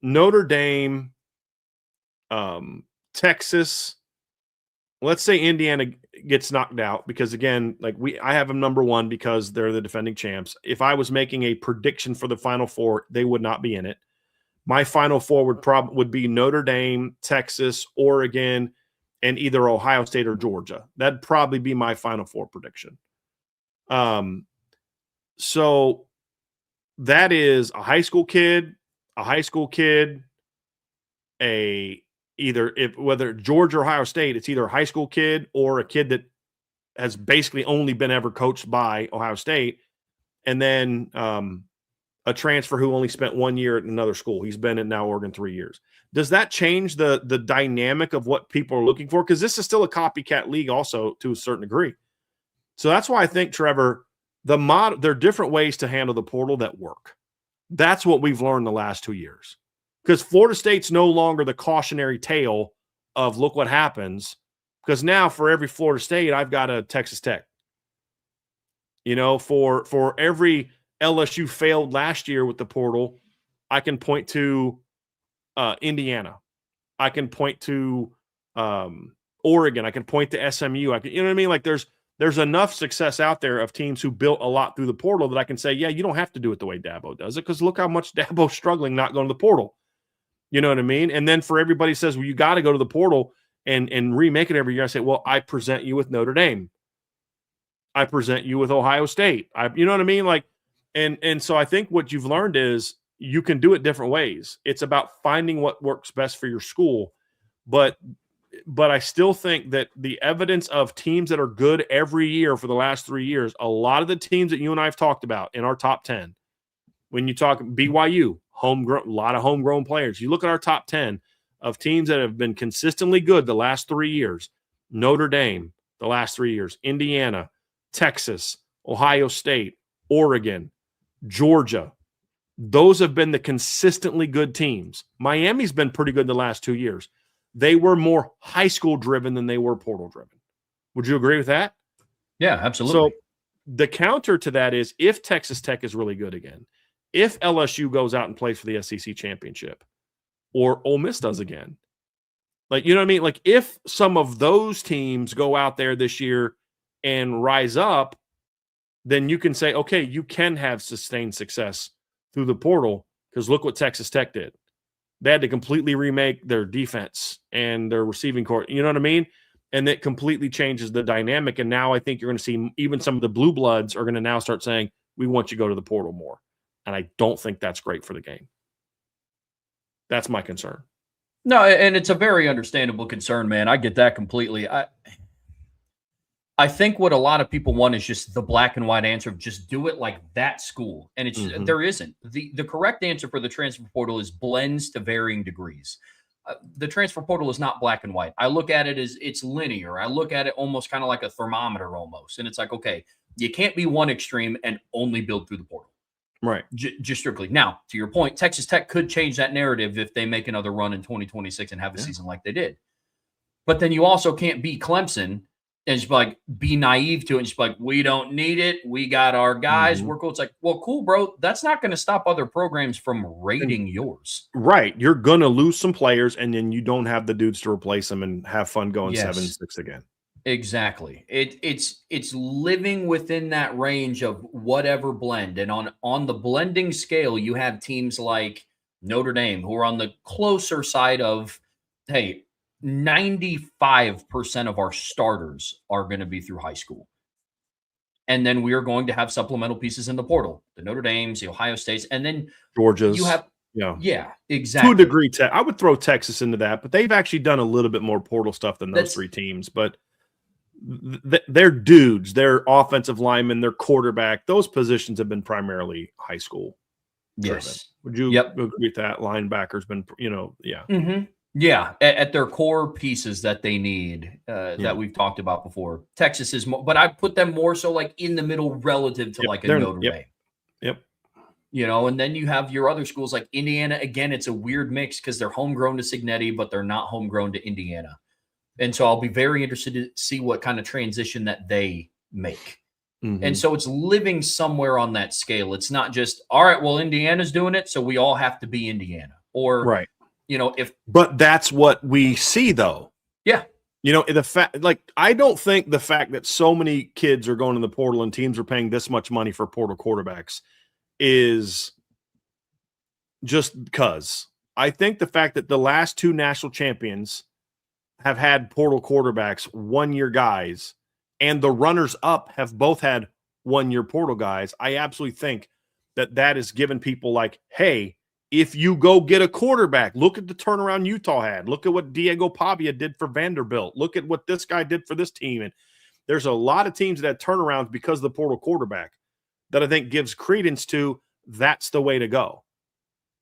Notre Dame, Texas. Let's say Indiana gets knocked out because, again, I have them number 1 because they're the defending champs. If I was making a prediction for the Final Four, they would not be in it. My Final Four would be Notre Dame, Texas, Oregon, and either Ohio State or Georgia. That'd probably be my Final Four prediction. So that is a high school kid, whether Georgia or Ohio State, it's either a high school kid or a kid that has basically only been ever coached by Ohio State, and then a transfer who only spent 1 year at another school. He's been at now Oregon 3 years. Does that change the dynamic of what people are looking for? Because this is still a copycat league also to a certain degree. So that's why I think, Trevor, there are different ways to handle the portal that work. That's what we've learned the last 2 years. Because Florida State's no longer the cautionary tale of look what happens. Because now for every Florida State, I've got a Texas Tech. For every LSU failed last year with the portal, I can point to Indiana. I can point to Oregon. I can point to SMU. You know what I mean? Like there's enough success out there of teams who built a lot through the portal that I can say, yeah, you don't have to do it the way Dabo does it, because look how much Dabo's struggling not going to the portal. You know what I mean? And then for everybody says, well, you got to go to the portal and remake it every year. I say, well, I present you with Notre Dame. I present you with Ohio State. You know what I mean? And so I think what you've learned is you can do it different ways. It's about finding what works best for your school. But I still think that the evidence of teams that are good every year for the last 3 years, a lot of the teams that you and I have talked about in our top 10, when you talk BYU, homegrown, a lot of homegrown players. You look at our top 10 of teams that have been consistently good the last 3 years. Notre Dame, the last 3 years. Indiana, Texas, Ohio State, Oregon, Georgia. Those have been the consistently good teams. Miami's been pretty good the last 2 years. They were more high school driven than they were portal driven. Would you agree with that? Yeah, absolutely. So the counter to that is if Texas Tech is really good again, if LSU goes out and plays for the SEC championship, or Ole Miss does again, you know what I mean? If some of those teams go out there this year and rise up, then you can say, okay, you can have sustained success through the portal, because look what Texas Tech did. They had to completely remake their defense and their receiving court. You know what I mean? And that completely changes the dynamic. And now I think you're going to see even some of the blue bloods are going to now start saying, we want you to go to the portal more. And I don't think that's great for the game. That's my concern. No, and it's a very understandable concern, man. I get that completely. I think what a lot of people want is just the black and white answer of just do it like that school. And it's there isn't. The correct answer for the transfer portal is blends to varying degrees. The transfer portal is not black and white. I look at it as it's linear. I look at it almost kind of like a thermometer almost. And it's like, okay, you can't be one extreme and only build through the portal. Right. Just strictly. Now, to your point, Texas Tech could change that narrative if they make another run in 2026 and have a season like they did. But then you also can't be Clemson and just like be naive to it and just be like, we don't need it. We got our guys. Mhm. We're cool. It's like, well, cool, bro. That's not going to stop other programs from raiding yours. Right. You're going to lose some players, and then you don't have the dudes to replace them and have fun going Yes. 7-6 again. Exactly. It's living within that range of whatever blend. And on the blending scale, you have teams like Notre Dame who are on the closer side of, hey, 95% of our starters are going to be through high school. And then we are going to have supplemental pieces in the portal, the Notre Dames, the Ohio States, and then Georgia's. you have, yeah, exactly. To a degree, I would throw Texas into that, but they've actually done a little bit more portal stuff than those three teams. But they're dudes, they're offensive linemen, they're quarterback. Those positions have been primarily high school driven. Yes. Would you agree with that? Linebacker's been, yeah. Mm-hmm. Yeah, at their core pieces that they need that we've talked about before. Texas is more, but I put them more so like in the middle relative to like a Notre Dame. Yep. And then you have your other schools like Indiana. Again, it's a weird mix because they're homegrown to Cignetti, but they're not homegrown to Indiana. And so I'll be very interested to see what kind of transition that they make. Mm-hmm. And so it's living somewhere on that scale. It's not just, all right, well, Indiana's doing it, so we all have to be Indiana. Or, right. But that's what we see, though. Yeah. The fact, I don't think the fact that so many kids are going in the portal and teams are paying this much money for portal quarterbacks is just because. I think the fact that the last two national champions have had portal quarterbacks, 1-year guys, and the runners up have both had 1-year portal guys. I absolutely think that is giving people like, hey, if you go get a quarterback, look at the turnaround Utah had. Look at what Diego Pavia did for Vanderbilt. Look at what this guy did for this team. And there's a lot of teams that had turnarounds because of the portal quarterback that I think gives credence to that's the way to go.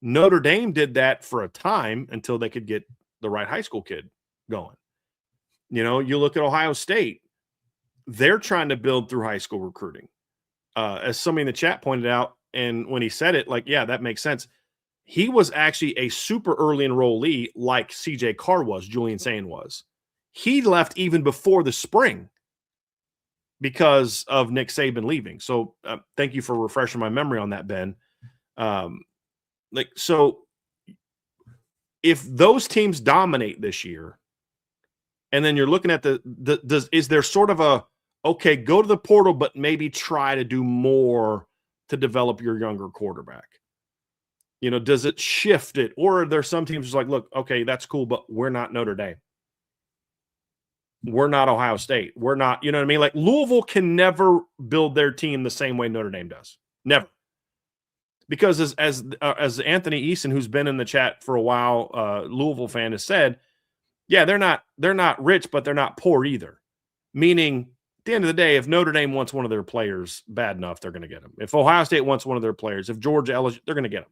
Notre Dame did that for a time until they could get the right high school kid going. You look at Ohio State, they're trying to build through high school recruiting. As somebody in the chat pointed out, and when he said it, that makes sense. He was actually a super early enrollee like CJ Carr was, Julian Sane was. He left even before the spring because of Nick Saban leaving. So thank you for refreshing my memory on that, Ben. So if those teams dominate this year, and then you're looking at is there sort of a, okay, go to the portal, but maybe try to do more to develop your younger quarterback? Does it shift it? Or are there some teams just like, look, okay, that's cool, but we're not Notre Dame. We're not Ohio State. We're not, you know what I mean? Like Louisville can never build their team the same way Notre Dame does. Never. Because as Anthony Eason, who's been in the chat for a while, Louisville fan, has said, yeah, they're not rich, but they're not poor either. Meaning, at the end of the day, if Notre Dame wants one of their players bad enough, they're going to get him. If Ohio State wants one of their players, if Georgia, LSU, they're going to get him.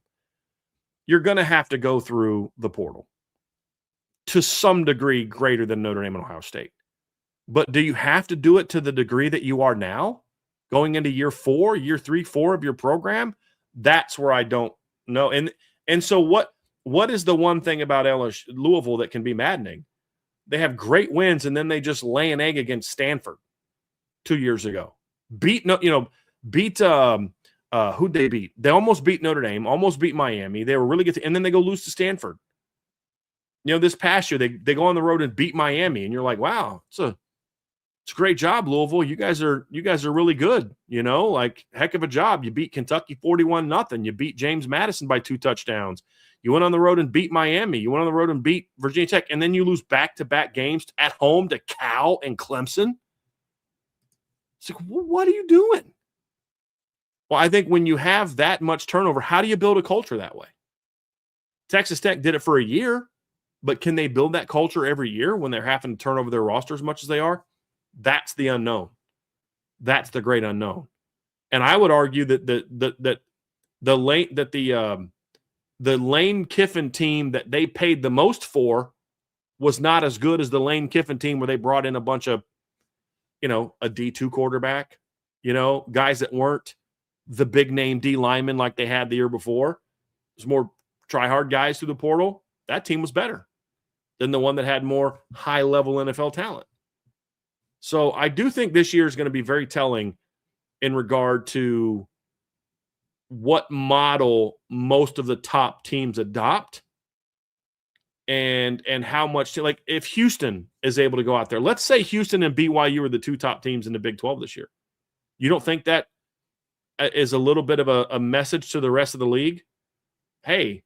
You're going to have to go through the portal to some degree greater than Notre Dame and Ohio State. But do you have to do it to the degree that you are now, going into year 3, 4 of your program? That's where I don't know. And so what is the one thing about Louisville that can be maddening? They have great wins, and then they just lay an egg against Stanford 2 years ago. Who'd they beat? They almost beat Notre Dame, almost beat Miami. They were really good, and then they go lose to Stanford. This past year, they go on the road and beat Miami, and you're like, wow, it's a great job, Louisville. You guys are really good. Heck of a job. You beat Kentucky 41-0. You beat James Madison by 2 touchdowns. You went on the road and beat Miami. You went on the road and beat Virginia Tech, and then you lose back-to-back games at home to Cal and Clemson. It's like, what are you doing? Well, I think when you have that much turnover, how do you build a culture that way? Texas Tech did it for a year, but can they build that culture every year when they're having to turn over their roster as much as they are? That's the unknown. That's the great unknown. And I would argue that the Lane Kiffin team that they paid the most for was not as good as the Lane Kiffin team where they brought in a bunch of, a D2 quarterback, guys that weren't the big name D linemen like they had the year before. There's more try-hard guys through the portal. That team was better than the one that had more high-level NFL talent. So I do think this year is going to be very telling in regard to what model most of the top teams adopt and how much like if Houston is able to go out there. Let's say Houston and BYU are the two top teams in the Big 12 this year. You don't think that is a little bit of a message to the rest of the league? Hey,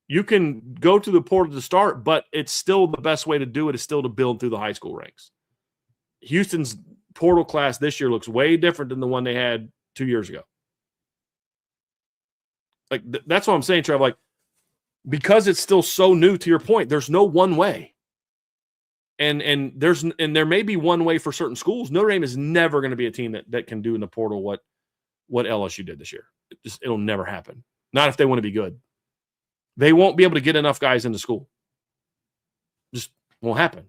you can go to the portal to start, but it's still the best way to do it is still to build through the high school ranks. Houston's portal class this year looks way different than the one they had 2 years ago. Like that's what I'm saying, Trev. Like, because it's still so new, to your point, there's no one way. And there may be one way for certain schools. Notre Dame is never going to be a team that can do in the portal what LSU did this year. It'll never happen. Not if they want to be good. They won't be able to get enough guys into school. Just won't happen.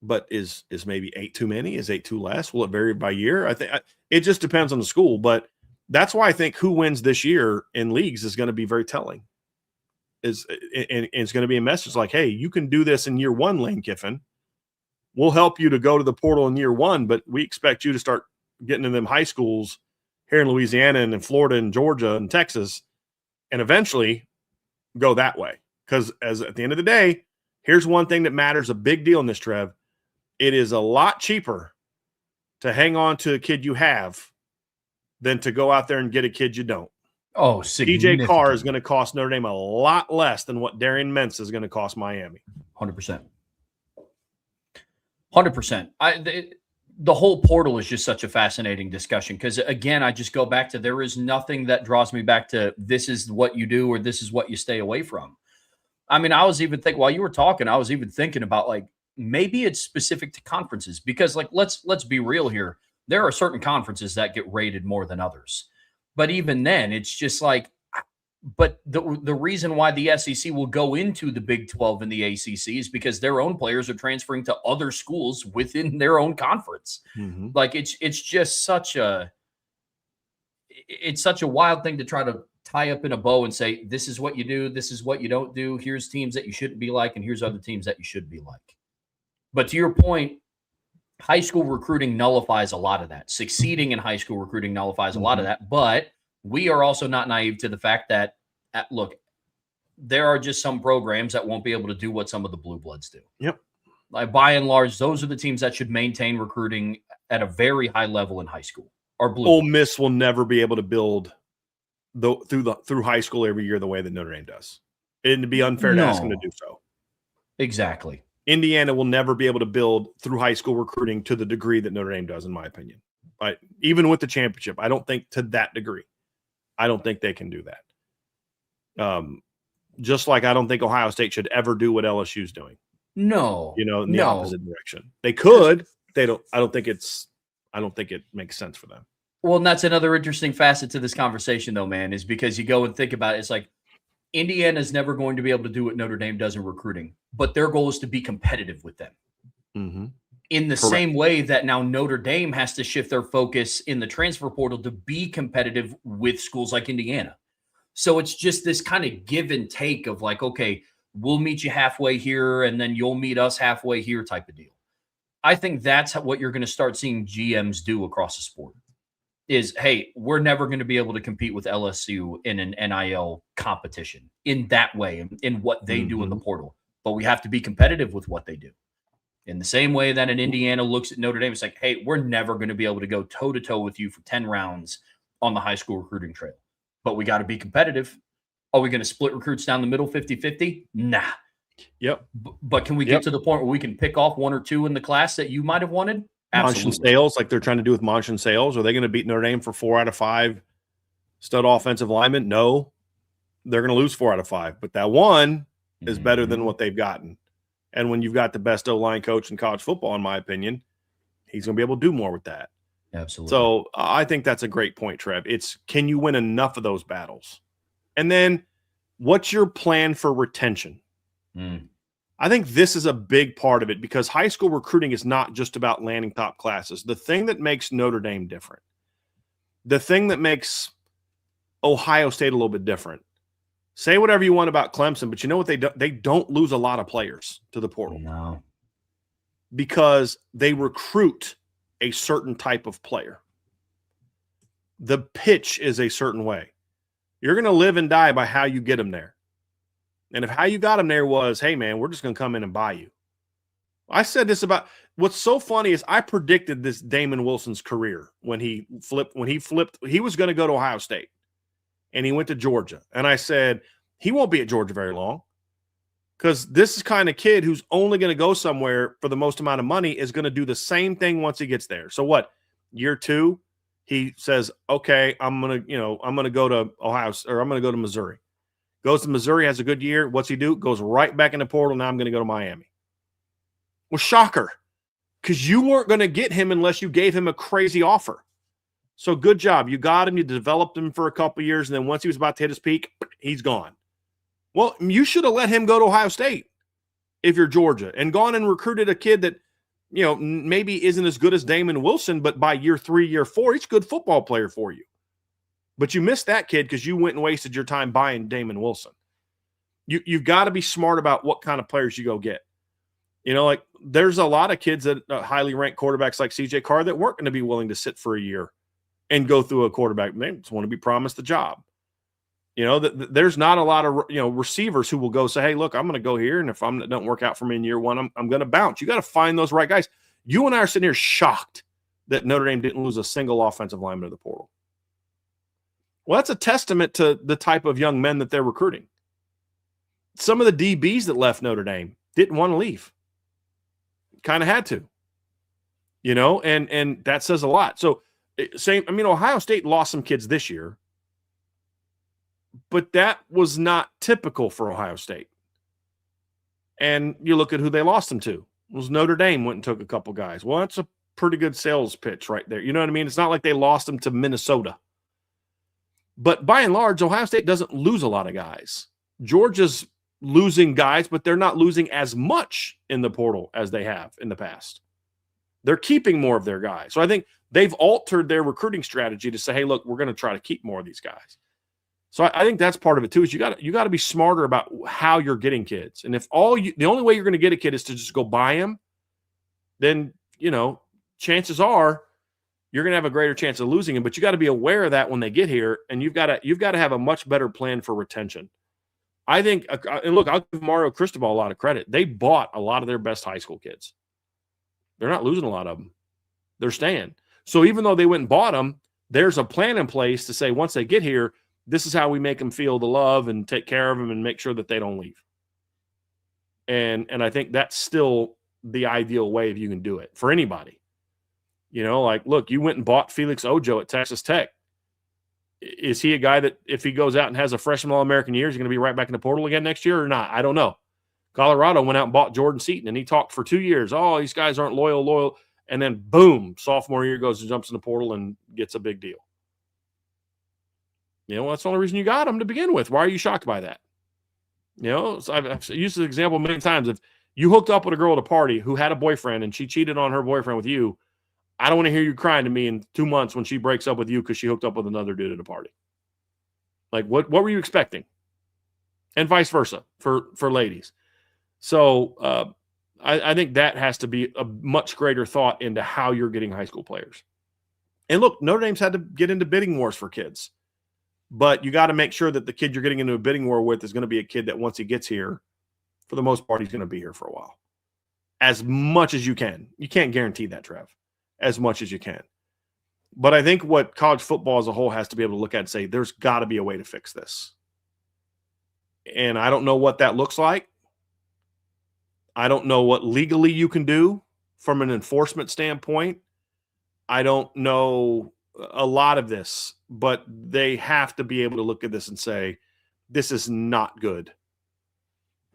But is maybe 8 too many? Is 8 too less? Will it vary by year? I think it just depends on the school. But that's why I think who wins this year in leagues is going to be very telling. And it's going to be a message like, hey, you can do this in year one, Lane Kiffin. We'll help you to go to the portal in year one, but we expect you to start getting in them high schools here in Louisiana and in Florida and Georgia and Texas, and eventually go that way. Because at the end of the day, here's one thing that matters, a big deal in this, Trev. It is a lot cheaper to hang on to a kid you have than to go out there and get a kid you don't. Oh, DJ Carr is going to cost Notre Dame a lot less than what Darian Mintz is going to cost Miami. 100%. 100%. The whole portal is just such a fascinating discussion because, again, I just go back to there is nothing that draws me back to this is what you do or this is what you stay away from. I mean, I was even thinking while you were talking, I was even thinking about like maybe it's specific to conferences because like let's be real here. There are certain conferences that get rated more than others. But even then, it's just like, but the reason why the SEC will go into the Big 12 and the ACC is because their own players are transferring to other schools within their own conference. Mm-hmm. Like it's just such a wild thing to try to tie up in a bow and say, this is what you do, this is what you don't do. Here's teams that you shouldn't be like, and here's other teams that you should be like. But to your point, high school recruiting nullifies a lot of that. Succeeding in high school recruiting nullifies a lot of that. But we are also not naive to the fact that, look, there are just some programs that won't be able to do what some of the blue bloods do. Yep. Like by and large, those are the teams that should maintain recruiting at a very high level in high school. Or blue. Ole Miss will never be able to build through high school every year the way that Notre Dame does. It'd be unfair to ask them to do so. Exactly. Indiana will never be able to build through high school recruiting to the degree that Notre Dame does, in my opinion. Even with the championship, I don't think to that degree. I don't think they can do that. Just like I don't think Ohio State should ever do what LSU's doing. No. In the opposite direction. They could. They don't. I don't think it makes sense for them. Well, and that's another interesting facet to this conversation, though, man, is because you go and think about it. It's like Indiana's never going to be able to do what Notre Dame does in recruiting, but their goal is to be competitive with them. Mm-hmm. In the same way that now Notre Dame has to shift their focus in the transfer portal to be competitive with schools like Indiana. So it's just this kind of give and take of like, okay, we'll meet you halfway here and then you'll meet us halfway here type of deal. I think that's what you're going to start seeing GMs do across the sport is, hey, we're never going to be able to compete with LSU in an NIL competition in that way, in what they do in the portal. But we have to be competitive with what they do. In the same way that an Indiana looks at Notre Dame, it's like, hey, we're never going to be able to go toe-to-toe with you for 10 rounds on the high school recruiting trail. But we got to be competitive. Are we going to split recruits down the middle 50-50? Nah. Yep. But can we get to the point where we can pick off one or two in the class that you might have wanted? Absolutely. Monch and Sales, like they're trying to do with Monch and Sales. Are they going to beat Notre Dame for 4 out of 5 stud offensive linemen? No. They're going to lose 4 out of 5. But that one is better than what they've gotten. And when you've got the best O-line coach in college football, in my opinion, he's going to be able to do more with that. Absolutely. So I think that's a great point, Trev. It's can you win enough of those battles? And then what's your plan for retention? I think this is a big part of it because high school recruiting is not just about landing top classes. The thing that makes Notre Dame different, the thing that makes Ohio State a little bit different, say whatever you want about Clemson, but you know what they do? They don't lose a lot of players to the portal. No. because they recruit a certain type of player. The pitch is a certain way. You're going to live and die by how you get them there. And if how you got them there was, hey, man, we're just going to come in and buy you. I said this about what's so funny is I predicted this Damon Wilson's career when he flipped. He was going to go to Ohio State and he went to Georgia. And I said, he won't be at Georgia very long because this is kind of kid who's only going to go somewhere for the most amount of money is going to do the same thing once he gets there. So what? Year 2, he says, okay, I'm going to go to Ohio or I'm going to go to Missouri. Goes to Missouri, has a good year. What's he do? Goes right back in the portal. Now I'm going to go to Miami. Well, shocker, because you weren't going to get him unless you gave him a crazy offer. So good job. You got him. You developed him for a couple of years. And then once he was about to hit his peak, he's gone. Well, you should have let him go to Ohio State if you're Georgia and gone and recruited a kid that, maybe isn't as good as Damon Wilson, but by year 3, year 4, he's a good football player for you. But you missed that kid because you went and wasted your time buying Damon Wilson. You've got to be smart about what kind of players you go get. Like there's a lot of kids that highly ranked quarterbacks like CJ Carr that weren't going to be willing to sit for a year and go through a quarterback. They just want to be promised the job. There's not a lot of, receivers who will go say, hey, look, I'm going to go here. And if it doesn't work out for me in year 1, I'm going to bounce. You got to find those right guys. You and I are sitting here shocked that Notre Dame didn't lose a single offensive lineman to the portal. Well, that's a testament to the type of young men that they're recruiting. Some of the DBs that left Notre Dame didn't want to leave. Kind of had to, and that says a lot. So Ohio State lost some kids this year, but that was not typical for Ohio State. And you look at who they lost them to. It was Notre Dame went and took a couple guys. Well, that's a pretty good sales pitch right there. You know what I mean? It's not like they lost them to Minnesota. But by and large, Ohio State doesn't lose a lot of guys. Georgia's losing guys, but they're not losing as much in the portal as they have in the past. They're keeping more of their guys. So I think they've altered their recruiting strategy to say, hey, look, we're going to try to keep more of these guys. So I think that's part of it too, is you got to be smarter about how you're getting kids. And if the only way you're going to get a kid is to just go buy him, then, chances are you're going to have a greater chance of losing him, but you got to be aware of that when they get here. And you've got to have a much better plan for retention. I think, and look, I'll give Mario Cristobal a lot of credit. They bought a lot of their best high school kids. They're not losing a lot of them. They're staying. So even though they went and bought them, there's a plan in place to say, once they get here, this is how we make them feel the love and take care of them and make sure that they don't leave. And I think that's still the ideal way if you can do it for anybody. Look, you went and bought Felix Ojo at Texas Tech. Is he a guy that if he goes out and has a freshman All-American year, is he going to be right back in the portal again next year or not? I don't know. Colorado went out and bought Jordan Seaton, and he talked for 2 years. Oh, these guys aren't loyal. And then, boom, sophomore year goes and jumps in the portal and gets a big deal. That's the only reason you got him to begin with. Why are you shocked by that? So I've used this example many times. If you hooked up with a girl at a party who had a boyfriend and she cheated on her boyfriend with you, I don't want to hear you crying to me in 2 months when she breaks up with you because she hooked up with another dude at a party. Like, what were you expecting? And vice versa for ladies. So I think that has to be a much greater thought into how you're getting high school players. And look, Notre Dame's had to get into bidding wars for kids. But you got to make sure that the kid you're getting into a bidding war with is going to be a kid that once he gets here, for the most part, he's going to be here for a while. As much as you can. You can't guarantee that, Trev. As much as you can. But I think what college football as a whole has to be able to look at and say, there's got to be a way to fix this. And I don't know what that looks like. I don't know what legally you can do from an enforcement standpoint. I don't know a lot of this, but they have to be able to look at this and say, this is not good.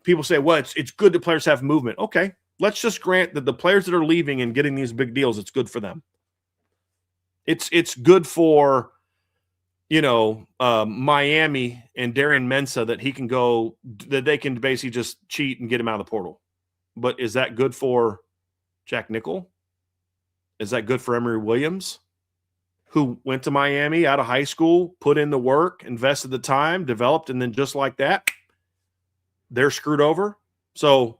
People say, well, it's good that players have movement. Okay, let's just grant that the players that are leaving and getting these big deals, it's good for them. It's good for, Miami and Darian Mensah that he can go, that they can basically just cheat and get him out of the portal. But is that good for Jack Nickel? Is that good for Emory Williams, who went to Miami out of high school, put in the work, invested the time, developed, and then just like that, they're screwed over? So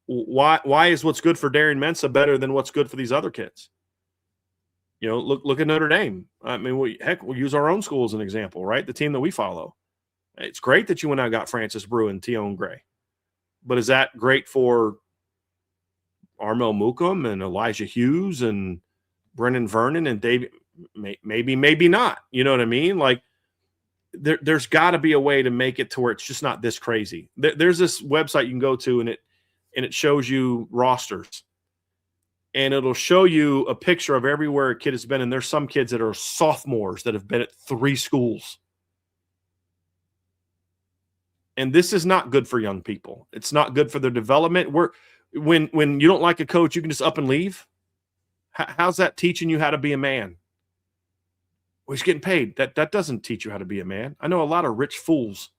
Why is what's good for Darian Mensah better than what's good for these other kids? You know, look at Notre Dame. I mean, we'll use our own school as an example, right? The team that we follow. It's great that you went out and got Francis Brew and Tion Gray. But is that great for Armel Mukum and Elijah Hughes and Brennan Vernon and David? Maybe not. You know what I mean? Like, there's got to be a way to make it to where it's just not this crazy. There's this website you can go to, and it shows you rosters. And it'll show you a picture of everywhere a kid has been. And there's some kids that are sophomores that have been at 3 schools. And this is not good for young people. It's not good for their development. When you don't like a coach, you can just up and leave. How's that teaching you how to be a man? Well, he's getting paid. That doesn't teach you how to be a man. I know a lot of rich fools.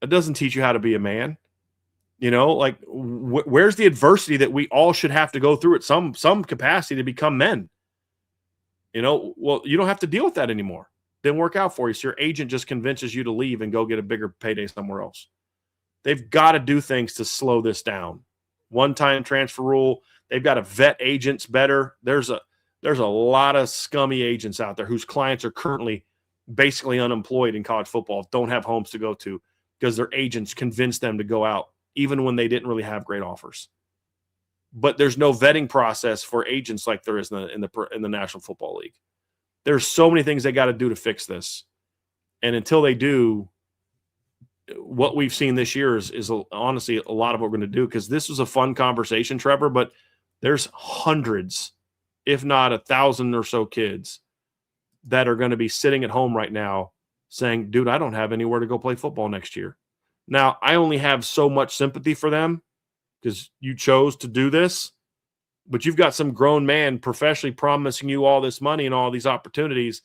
It doesn't teach you how to be a man. You know, like where's the adversity that we all should have to go through at some capacity to become men? You know, well, you don't have to deal with that anymore. Didn't work out for you. So your agent just convinces you to leave and go get a bigger payday somewhere else. They've got to do things to slow this down. One-time transfer rule. They've got to vet agents better. There's a lot of scummy agents out there whose clients are currently basically unemployed in college football, don't have homes to go to because their agents convinced them to go out even when they didn't really have great offers. But there's no vetting process for agents like there is in the National Football League. There's so many things they got to do to fix this. And until they do, what we've seen this year is honestly a lot of what we're going to do, because this was a fun conversation, Trevor, but there's hundreds, if not 1,000 or so kids that are going to be sitting at home right now saying, dude, I don't have anywhere to go play football next year. Now, I only have so much sympathy for them because you chose to do this, but you've got some grown man professionally promising you all this money and all these opportunities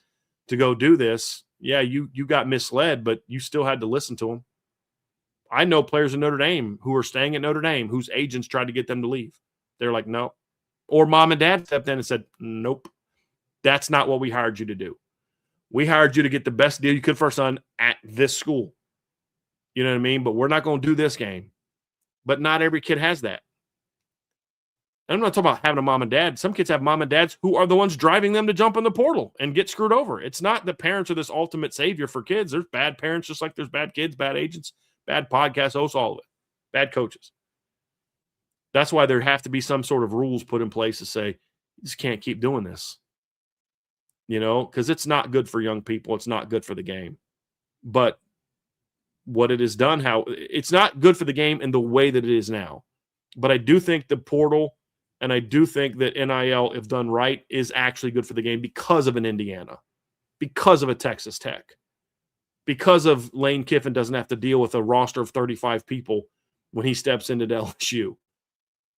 to go do this. Yeah, you got misled, but you still had to listen to them. I know players in Notre Dame who are staying at Notre Dame whose agents tried to get them to leave. They're like, no. Or mom and dad stepped in and said, nope, that's not what we hired you to do. We hired you to get the best deal you could for our son at this school. You know what I mean? But we're not going to do this game. But not every kid has that. And I'm not talking about having a mom and dad. Some kids have mom and dads who are the ones driving them to jump in the portal and get screwed over. It's not that parents are this ultimate savior for kids. There's bad parents just like there's bad kids, bad agents, bad podcast hosts, all of it. Bad coaches. That's why there have to be some sort of rules put in place to say, you just can't keep doing this. You know, because it's not good for young people. It's not good for the game. But what it has done, it's not good for the game in the way that it is now. But I do think the portal and I do think that NIL, if done right, is actually good for the game because of an Indiana, because of a Texas Tech, because of Lane Kiffin doesn't have to deal with a roster of 35 people when he steps into LSU.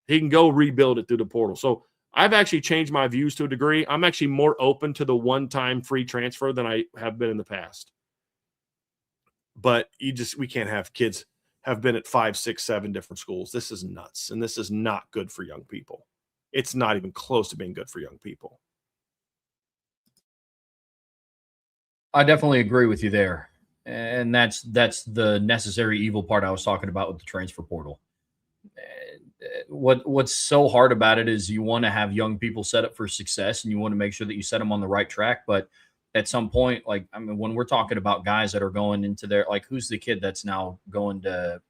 He can go rebuild it through the portal. So I've actually changed my views to a degree. I'm actually more open to the one-time free transfer than I have been in the past. But we can't have kids have been at 5, 6, 7 different schools. This is nuts, and this is not good for young people. It's not even close to being good for young people. I definitely agree with you there. And that's the necessary evil part I was talking about with the transfer portal. What's so hard about it is you want to have young people set up for success, and you want to make sure that you set them on the right track. But at some point, like, I mean, when we're talking about guys that are going into their, like, who's the kid that's now going to,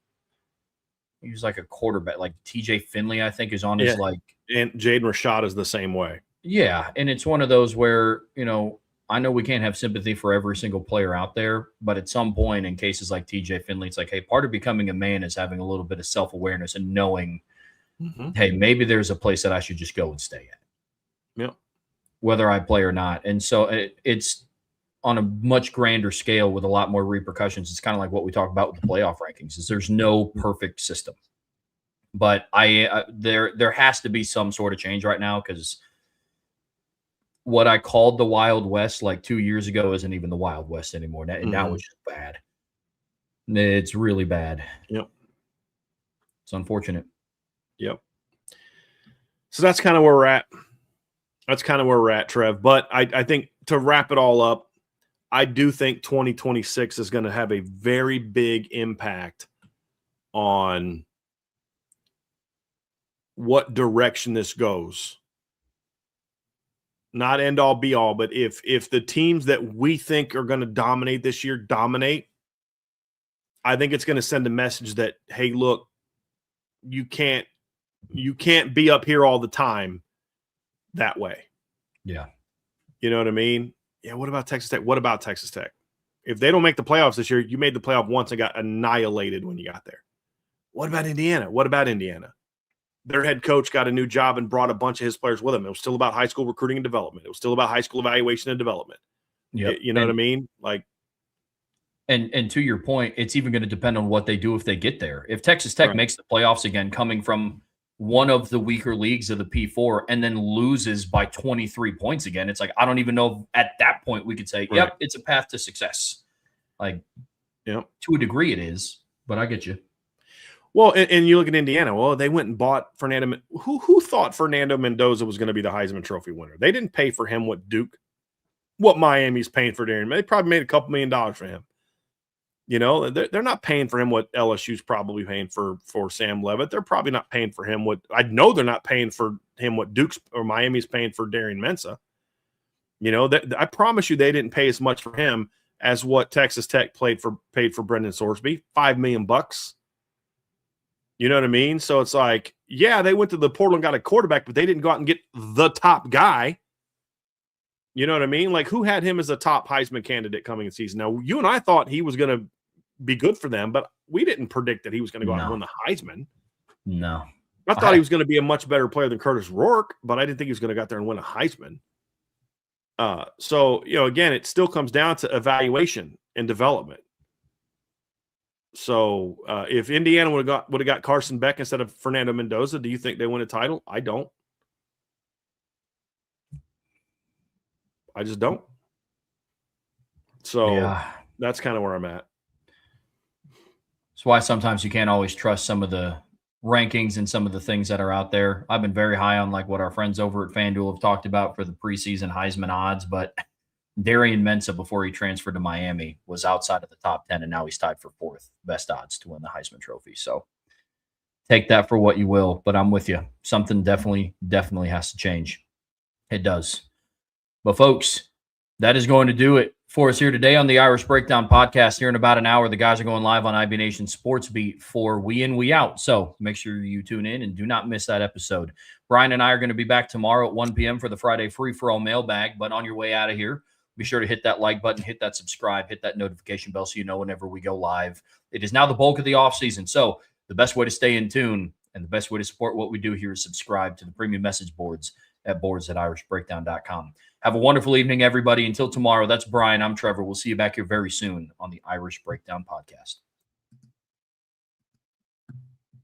he's like a quarterback, like TJ Finley, I think, is on his, like. And Jaden Rashad is the same way. Yeah. And it's one of those where, you know, I know we can't have sympathy for every single player out there, but at some point in cases like TJ Finley, it's like, hey, part of becoming a man is having a little bit of self-awareness and knowing, hey, maybe there's a place that I should just go and stay at. Yeah. Whether I play or not. And so it's on a much grander scale with a lot more repercussions. It's kind of like what we talk about with the playoff rankings, is there's no perfect system. But there has to be some sort of change right now, because what I called the Wild West like 2 years ago isn't even the Wild West anymore. Now it's just bad. It's really bad. Yep. It's unfortunate. Yep. So that's kind of where we're at. That's kind of where we're at, Trev. But I think to wrap it all up, I do think 2026 is going to have a very big impact on what direction this goes. Not end all be all, but if the teams that we think are going to dominate this year dominate, I think it's going to send a message that, hey, look, you can't be up here all the time that way. Yeah. You know what I mean? Yeah. What about Texas Tech? What about Texas Tech? If they don't make the playoffs this year, you made the playoff once and got annihilated when you got there. What about Indiana? What about Indiana? Their head coach got a new job and brought a bunch of his players with him. It was still about high school recruiting and development. It was still about high school evaluation and development. Yep. You know what I mean? Like, and to your point, it's even going to depend on what they do if they get there. If Texas Tech makes the playoffs again, coming from one of the weaker leagues of the P4 and then loses by 23 points again, it's like, I don't even know if at that point we could say, yep, it's a path to success. Like, to a degree it is, but I get you. Well, and you look at Indiana. Well, they went and bought Fernando. Who thought Fernando Mendoza was going to be the Heisman Trophy winner? They didn't pay for him what Miami's paying for Darren. They probably made a couple $1 million for him. You know, they're not paying for him what LSU's probably paying for Sam Leavitt. They're probably not paying for him what I know they're not paying for him what Duke's or Miami's paying for Darian Mensah. You know, I promise you they didn't pay as much for him as what Texas Tech paid for Brendan Sorsby, $5 million. You know what I mean? So it's like, yeah, they went to the portal and got a quarterback, but they didn't go out and get the top guy. You know what I mean? Like, who had him as a top Heisman candidate coming in season? Now, you and I thought he was going to be good for them, but we didn't predict that he was going to go out and win the Heisman. No. I thought he was going to be a much better player than Curtis Rourke, but I didn't think he was going to go out there and win a Heisman. So, you know, again, it still comes down to evaluation and development. So if Indiana would have got Carson Beck instead of Fernando Mendoza, do you think they win a title? I don't. I just don't. So that's kind of where I'm at. That's why sometimes you can't always trust some of the rankings and some of the things that are out there. I've been very high on like what our friends over at FanDuel have talked about for the preseason Heisman odds, but Darian Mensah, before he transferred to Miami, was outside of the top 10, and now he's tied for 4th best odds to win the Heisman Trophy. So take that for what you will, but I'm with you. Something definitely has to change. It does. But folks, that is going to do it for us here today on the Irish Breakdown Podcast. Here in about an hour, the guys are going live on IB Nation Sports Beat for We In, We Out. So make sure you tune in and do not miss that episode. Brian and I are going to be back tomorrow at 1 p.m. for the Friday free-for-all mailbag. But on your way out of here, be sure to hit that like button, hit that subscribe, hit that notification bell so you know whenever we go live. It is now the bulk of the offseason. So the best way to stay in tune and the best way to support what we do here is subscribe to the premium message boards at boards@irishbreakdown.com. Have a wonderful evening, everybody. Until tomorrow, that's Brian. I'm Trevor. We'll see you back here very soon on the Irish Breakdown Podcast.